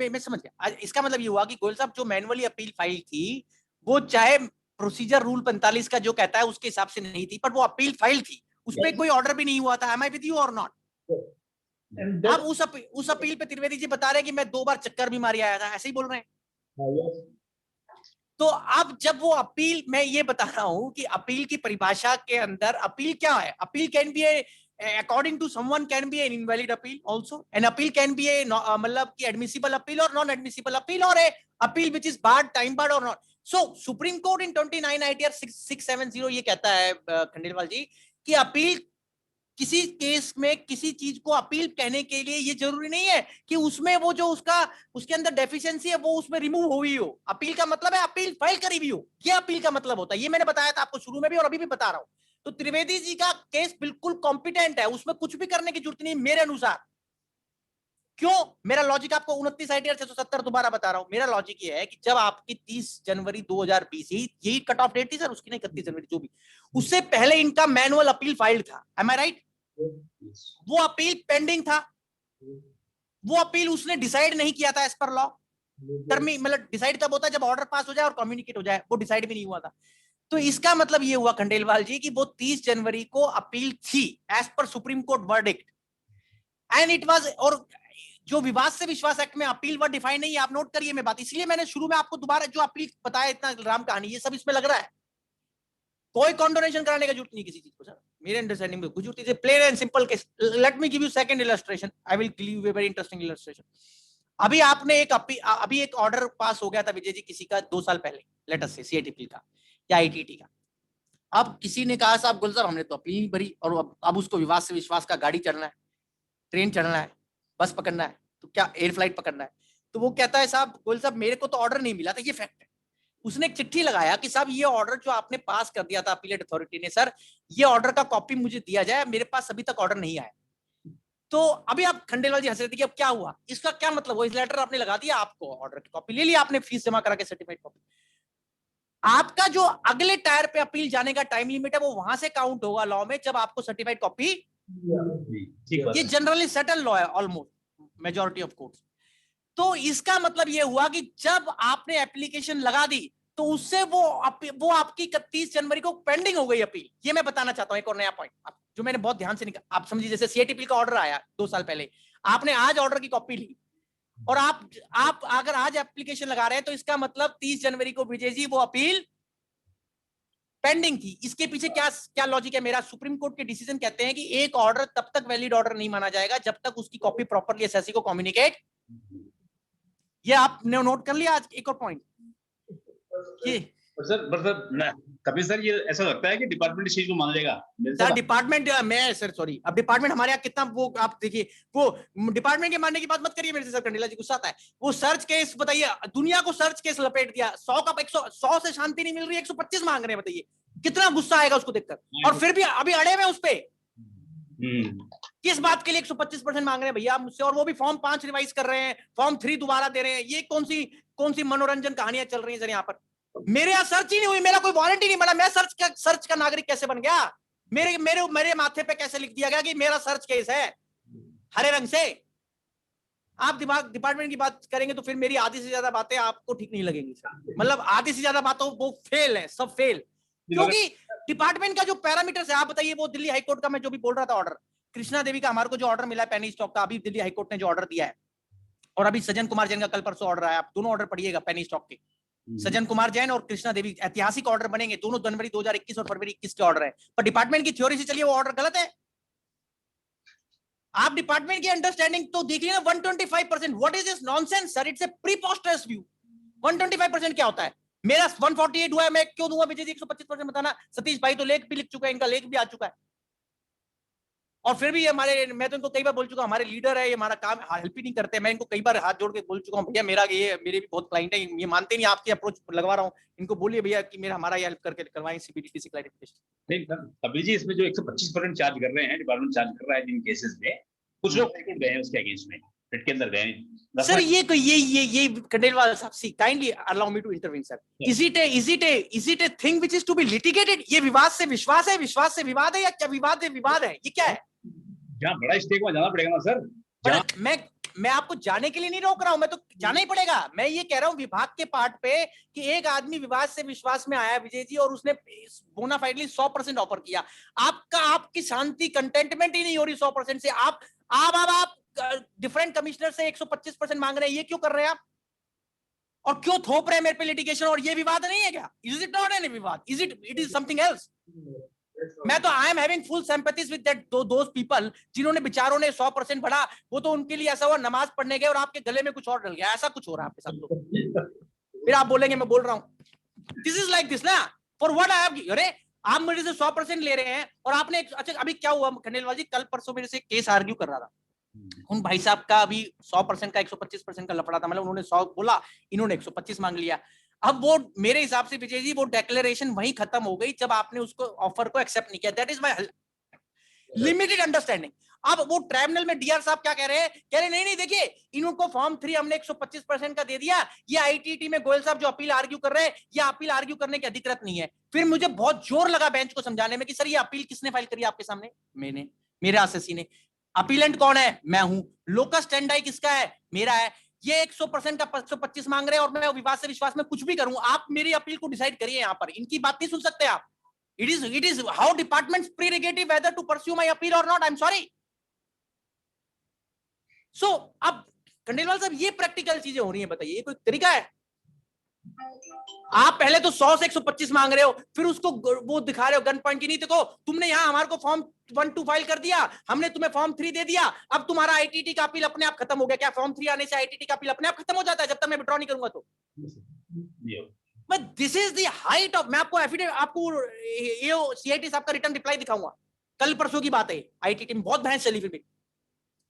मैं समझ गया। इसका मतलब ये हुआ कि गोयल साहब जो मैनुअली अपील फाइल थी, वो चाहे प्रोसीजर रूल 45 का जो कहता है उसके हिसाब से नहीं थी, पर वो अपील फाइल थी, उसमें कोई ऑर्डर भी नहीं हुआ था। एम आई विद यू और नॉट? अब उस अपील पे त्रिवेदी जी बता रहे हैं कि मैं 2 बार चक्कर भी मारी आया था, ऐसे ही बोल रहे हैं। तो अब जब वो अपील, मैं ये बता रहा हूं कि अपील की परिभाषा के अंदर अपील क्या है? Appeal can be according to someone can be an invalid appeal also. An appeal can be a मतलब कि admissible appeal or non admissible appeal, or a appeal which is barred, time barred or not. So Supreme Court in 29 ITR 670 ये कहता है खंडेलवाल जी कि अपील, किसी केस में किसी चीज को अपील कहने के लिए ये जरूरी नहीं है कि उसमें वो जो उसके अंदर डेफिशिएंसी है वो उसमें रिमूव हुई हो। अपील का मतलब है अपील फाइल करी हुई हो, ये अपील का मतलब होता है। ये मैंने बताया था आपको शुरू में भी और अभी भी बता रहा हूं। तो त्रिवेदी जी का केस बिल्कुल कॉम्पिटेंट है, उसमें कुछ भी करने की जरूरत नहीं मेरे अनुसार। क्यों? मेरा लॉजिक आपको 29 ITR 670 दोबारा बता रहा हूं। मेरा लॉजिक ये है कि जब आपकी 30 जनवरी 2020 यही कट ऑफ डेट थी सर उसकी, नहीं 31 जनवरी जो भी, उससे पहले इनका मैनुअल अपील फाइल था। Am I right? वो अपील पेंडिंग था, वो अपील उसने डिसाइड नहीं किया था एज पर लॉ। मतलब डिसाइड तब होता है जब ऑर्डर पास हो जाए और कम्युनिकेट हो जाए, वो डिसाइड भी नहीं हुआ था। तो इसका मतलब ये हुआ खंडेलवाल जी कि वो 30 जनवरी को अपील थी as per supreme court verdict, and it was. और जो विवाद से विश्वास एक्ट में अपील वर्ड डिफाइन नहीं है, आप नोट करिए मैं बात, इसलिए मैंने शुरू में आपको दोबारा जो अपील बताया, इतना राम कहानी, ये सब इसमें लग रहा है। कोई कॉन्डोनेशन कराने का जरूरत नहीं किसी चीज को सर, मेरे अंडरस्टैंडिंग में कुछ जरूरत है। Plain and simple case. Let me give you second illustration, I will give you a very interesting illustration. अभी आपने अभी एक ऑर्डर पास हो गया था विजय जी किसी का 2 साल पहले, लेट अस से सीएटीपी का या आईटीटी का। अब किसी ने कहा साहब गुल साहब हमने तो अपील भरी और अब उसको विवाद से विश्वास का गाड़ी चढ़ना है, ट्रेन चढ़ना है, बस पकड़ना है, तो क्या एयर फ्लाइट पकड़ना है। तो वो कहता है साहब गुल साहब मेरे को तो ऑर्डर नहीं मिला था, ये फैक्ट है। उसने एक चिट्ठी लगाया कि साहब ये ऑर्डर जो आपने पास कर दिया था अपीलेट अथॉरिटी ने, सर ये ऑर्डर का कॉपी मुझे दिया जाए, मेरे पास अभी तक ऑर्डर नहीं आया। तो अभी आप खंडेलवाल जी हंस रहे थे कि अब क्या हुआ, इसका क्या मतलब हुआ? इस लेटर आपने लगा दिया, आपको ऑर्डर की कॉपी ले लिया आपने, फीस जमा करा के सर्टिफाइड कॉपी। आपका जो अगले टायर पे अपील जाने का टाइम लिमिट है वो वहां से काउंट होगा लॉ में जब आपको सर्टिफाइड कॉपी। ये जनरली सेटल लॉ है ऑलमोस्ट मेजॉरिटी ऑफ कोर्ट्स। तो इसका मतलब ये हुआ कि जब आपने एप्लीकेशन लगा दी तो उससे वो आपकी 31 जनवरी को पेंडिंग हो गई अपील। ये मैं बताना चाहता हूं एक और नया पॉइंट जो मैंने बहुत ध्यान से आप समझिए। जैसे सीएटीपी का ऑर्डर आया 2 साल पहले, आपने आज ऑर्डर की कॉपी ली और आप अगर आज एप्लीकेशन लगा रहे हैं तो इसका मतलब 30 जनवरी को विजय जी वो अपील पेंडिंग थी। इसके पीछे क्या क्या लॉजिक है मेरा? सुप्रीम कोर्ट के डिसीजन कहते हैं कि एक ऑर्डर तब तक वैलिड ऑर्डर नहीं माना जाएगा जब तक उसकी कॉपी प्रॉपरली एसएससी को कम्युनिकेट। ये आपने नोट कर लिया आज एक और पॉइंट ये सर कभी सर ये ऐसा लगता है कि डिपार्टमेंट इस चीज को मान लेगा? सर डिपार्टमेंट मैं सर सॉरी अब डिपार्टमेंट हमारे यहाँ कितना वो आप देखिए वो डिपार्टमेंट के मानने की बात मत करिए मेरे से सर, कंडेला जी गुस्सा आता है। वो सर्च केस बताइए, दुनिया को सर्च केस लपेट दिया, 100 का 100 से शांति नहीं मिल रही, 125 मांग रहे हैं, बताइए कितना गुस्सा आएगा उसको देखकर। और फिर भी अभी अड़े हुए उस पे किस बात के लिए 125% मांग रहे हैं भैया मुझसे, और वो भी फॉर्म 5 रिवाइज कर रहे हैं, फॉर्म 3 दोबारा दे रहे हैं। ये कौन सी मनोरंजन कहानियां चल रही है सर यहाँ पर? मेरे यहाँ सर्च ही नहीं हुई, मेरा कोई वारंट ही नहीं बना, मैं सर्च का नागरिक कैसे बन गया? मेरे माथे पे कैसे लिख दिया गया कि मेरा सर्च केस है हरे रंग से? आप डिपार्टमेंट की बात करेंगे तो फिर मेरी आधी से ज्यादा बातें आपको ठीक नहीं लगेंगी सर, मतलब आधी से ज्यादा बातों वो फेल है, सब फेल। क्योंकि डिपार्टमेंट का जो पैरामीटर्स है, आप बताइए वो दिल्ली हाईकोर्ट का मैं जो भी बोल रहा था ऑर्डर, कृष्णा देवी का हमारे को जो ऑर्डर मिला है पेनी स्टॉक का, अभी दिल्ली हाईकोर्ट ने जो ऑर्डर दिया है, और अभी सज्जन कुमार जैन का कल परसों ऑर्डर आया, आप दोनों ऑर्डर पढ़िएगा पेनी स्टॉक के। सज्जन कुमार जैन और कृष्णा देवी ऐतिहासिक ऑर्डर बनेंगे, दोनों जनवरी 2021 और फरवरी 21 के ऑर्डर है, पर डिपार्टमेंट की थ्योरी से चलिए वो ऑर्डर गलत है। आप डिपार्टमेंट की अंडरस्टैंडिंग तो देखिए ना, 125%, what is this nonsense sir? It's a preposterous view. 125% क्या होता है? मेरा 148 हुआ है, मैं क्यों दूंगा विजय जी 125%? बताना। सतीश भाई तो लेख भी लिख चुका है, इनका लेख भी आ चुका है, और फिर भी हमारे, मैं तो इनको कई बार बोल चुका हूं, हमारे लीडर है, ये हमारा काम हेल्प ही नहीं करते। मैं इनको कई बार हाथ जोड़ के बोल चुका हूं, भैया मेरा ये मेरे भी बहुत क्लाइंट है, ये मानते नहीं, आपकी अप्रोच लगवा रहा हूं, इनको बोलिए भैया कि मेरा हमारा ये हेल्प करके करवाएं सीबीडीटी क्लैरिफिकेशन। नहीं सर, कभी जी इसमें जो 125% चार्ज कर रहे हैं, डिपार्टमेंट चार्ज कर रहा है जिन केसेस में, कुछ लोग हाईकोर्ट गए हैं उसके अगेंस्ट में, रिट के अंदर गए। सर ये खंडेलवाल साहब, see kindly allow me to intervene sir. Is it a thing which is to be litigated? ये विवाद से विश्वास है, विश्वास से विवाद है, या क्या विवाद है, ये क्या है? जहाँ बड़ा स्टेक में जाना पड़ेगा ना सर। मैं आपको जाने के लिए नहीं रोक रहा हूं, मैं तो जाना ही पड़ेगा। मैं ये कह रहा हूं विभाग के पार्ट पे कि एक आदमी विवाद से विश्वास में आया विजय जी, और उसने बोनाफाइडली 100% ऑफर किया। आपकी शांति कंटेंटमेंट ही नहीं हो रही 100% से। आप डिफरेंट कमिश्नर से 125% मांग रहे हैं, ये क्यों कर रहे हैं आप? और क्यों थोप रहे हैं मेरे पे लिटिगेशन? और ये विवाद नहीं है क्या? इज इट नॉट एनी विवाद? It is something else? मैं तो I am having full sympathies with that those people जिन्होंने बेचारों ने 100% बढ़ा। वो तो उनके लिए ऐसा हुआ, नमाज पढ़ने गए और आपके गले में कुछ और डल गया, ऐसा कुछ हो रहा है आपके साथ। तो फिर आप बोलेंगे मैं बोल रहा हूं, दिस इज लाइक दिस ना, फॉर व्हाट आई हैव। अरे आप मेरे से 100% ले रहे हैं, और आपने अच्छा अभी क्या हुआ खंडेलवाल जी, कल परसों मेरे से केस आर्ग्यू कर रहा था उन भाई साहब का, अभी 100% का 125% का लफड़ा था, मतलब उन्होंने 100 बोला, इन्होंने 125 मांग लिया। अब वो मेरे हिसाब से विजय जी वो डेक्लेरेशन वहीं खत्म हो गई जब आपने उसको ऑफर को एक्सेप्ट नहीं किया। That is my limited understanding. अब वो ट्राइब्यूनल में डीआर साहब क्या कह रहे हैं? कह रहे नहीं देखिए, इनको फॉर्म 3 हमने 125% का दे दिया, ये आईटीटी में गोयल साहब जो अपील आर्ग्यू कर रहे हैं, ये अपील आर्ग्यू करने की अधिकृत नहीं है। फिर मुझे बहुत जोर लगा बेंच को समझाने में कि सर ये अपील किसने फाइल करी आपके सामने? मैंने, मेरे आरसीसी ने। अपीलेंट कौन है? मैं हूं। लोकस स्टैंडाई किसका है? मेरा है। ये 100% का 125 मांग रहे हैं, और मैं विवाद से विश्वास में कुछ भी करूं, आप मेरी अपील को डिसाइड करिए। यहां पर इनकी बात नहीं सुन सकते आप। It is how department's prerogative whether to pursue my appeal और not. I am sorry. So अब खंडेलवाल साहब ये प्रैक्टिकल चीजें हो रही हैं, बताइए ये कोई तरीका है? आप पहले तो 100 से 125 मांग रहे हो, फिर उसको वो दिखा रहे हो गन पॉइंट की, नहीं देखो तुमने यहां हमारे को फॉर्म 1-2 फाइल कर दिया, हमने तुम्हें फॉर्म 3 दे दिया, अब तुम्हारा आईटीटी का अपील अपने आप खत्म हो गया। क्या फॉर्म 3 आने से आईटीटी का अपील अपने आप खत्म हो जाता है जब तक मैं विड्रॉ नहीं करूंगा? तो but this is the height of, मैं आपको एफिडेविट, आपको ये सीआईटी साहब का रिटर्न रिप्लाई दिखाऊंगा, कल परसों की बात है। आईटीटी में बहुत बहस चली, फिर भी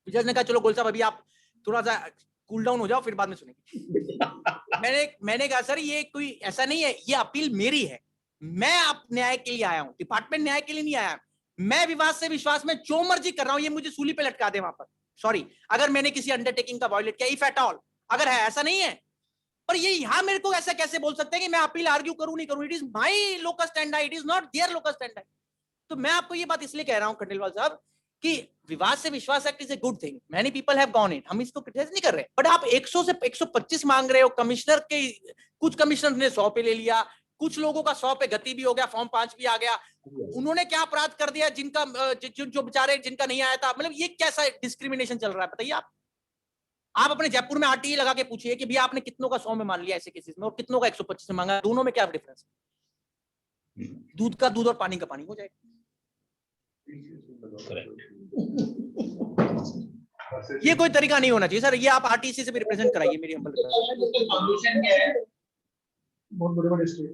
जज ने कहा चलो गोयल साहब अभी आप थोड़ा सा कूल डाउन हो जाओ, फिर बाद में सुनेंगे। मैंने कहा सर ये कोई ऐसा नहीं है, ये अपील मेरी है, मैं आप न्याय के लिए आया हूं, डिपार्टमेंट न्याय के लिए नहीं आया। मैं विवाद से विश्वास में जो मर्जी कर रहा हूं, ये मुझे सूली पे लटका दे वहां पर, सॉरी अगर मैंने किसी अंडरटेकिंग का वायलेट किया, इफ एट ऑल अगर है, ऐसा नहीं है। पर ये यहां मेरे को ऐसा कैसे बोल सकते हैं कि मैं अपील आर्ग्यू करूं नहीं करूं? It is my locus standi, it is not their locus standi. तो मैं आपको ये बात इसलिए कह रहा हूं खंडेलवाल साहब कि विवाद से विश्वास act is a good thing, many people have gone in, हम इसको क्रिटिसाइज नहीं कर रहे, बट आप 100 से 125 मांग रहे हो। कमिश्नर के कुछ कमिश्नर ने 100 पे ले लिया, कुछ लोगों का 100 पे गति भी हो गया, फॉर्म 5 भी आ गया। उन्होंने क्या अपराध कर दिया जिनका जो बेचारे जिनका नहीं आया था? मतलब ये कैसा डिस्क्रिमिनेशन चल रहा है बताइए आप अपने जयपुर में आरटीई लगा के पूछिए कि भैया आपने कितनों का 100 में मान लिया ऐसे केसेस में, और कितनों का 125 में मांगा, दोनों में क्या डिफरेंस है? दूध का दूध और पानी का पानी हो जाएगा। ये कोई तरीका नहीं होना चाहिए सर, ये आप आरटीसी से भी रिप्रेजेंट कराइए मेरी हमल सॉल्यूशन क्या है? बहुत बड़े स्टेट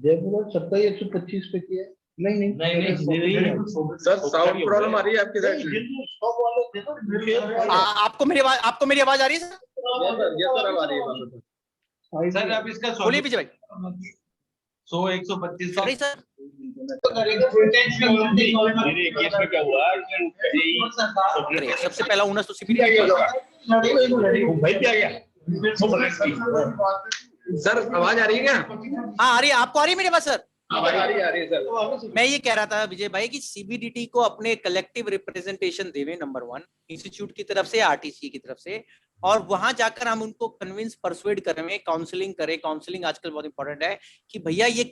जयपुर 125 पे किया है। नहीं सर साउंड प्रॉब्लम आ रही है आपकी साइड से? आपको मेरी आवाज आ रही है सर? सर अब आ रही है। सर आप इसका बोलिए विजय भाई। 125 सॉरी सर, मेरे केस में क्या हुआ? सबसे पहला उनस तो सीपीडी भाई क्या गया? सर आवाज आ रही है क्या? हाँ आ रही है, आपको आ रही है मेरी बात सर? आ रही है सर। मैं ये कह रहा था विजय भाई कि सीबीडीटी को अपने कलेक्टिव रिप्रेजेंटेशन देवे, नंबर 1 इंस्टीट्यूट की तरफ से, आरटीसी की तरफ से, और वहां जाकर हम उनको कन्विंस परसुएड करें, काउंसलिंग करें। काउंसलिंग आजकल बहुत इंपॉर्टेंट है कि भैया ये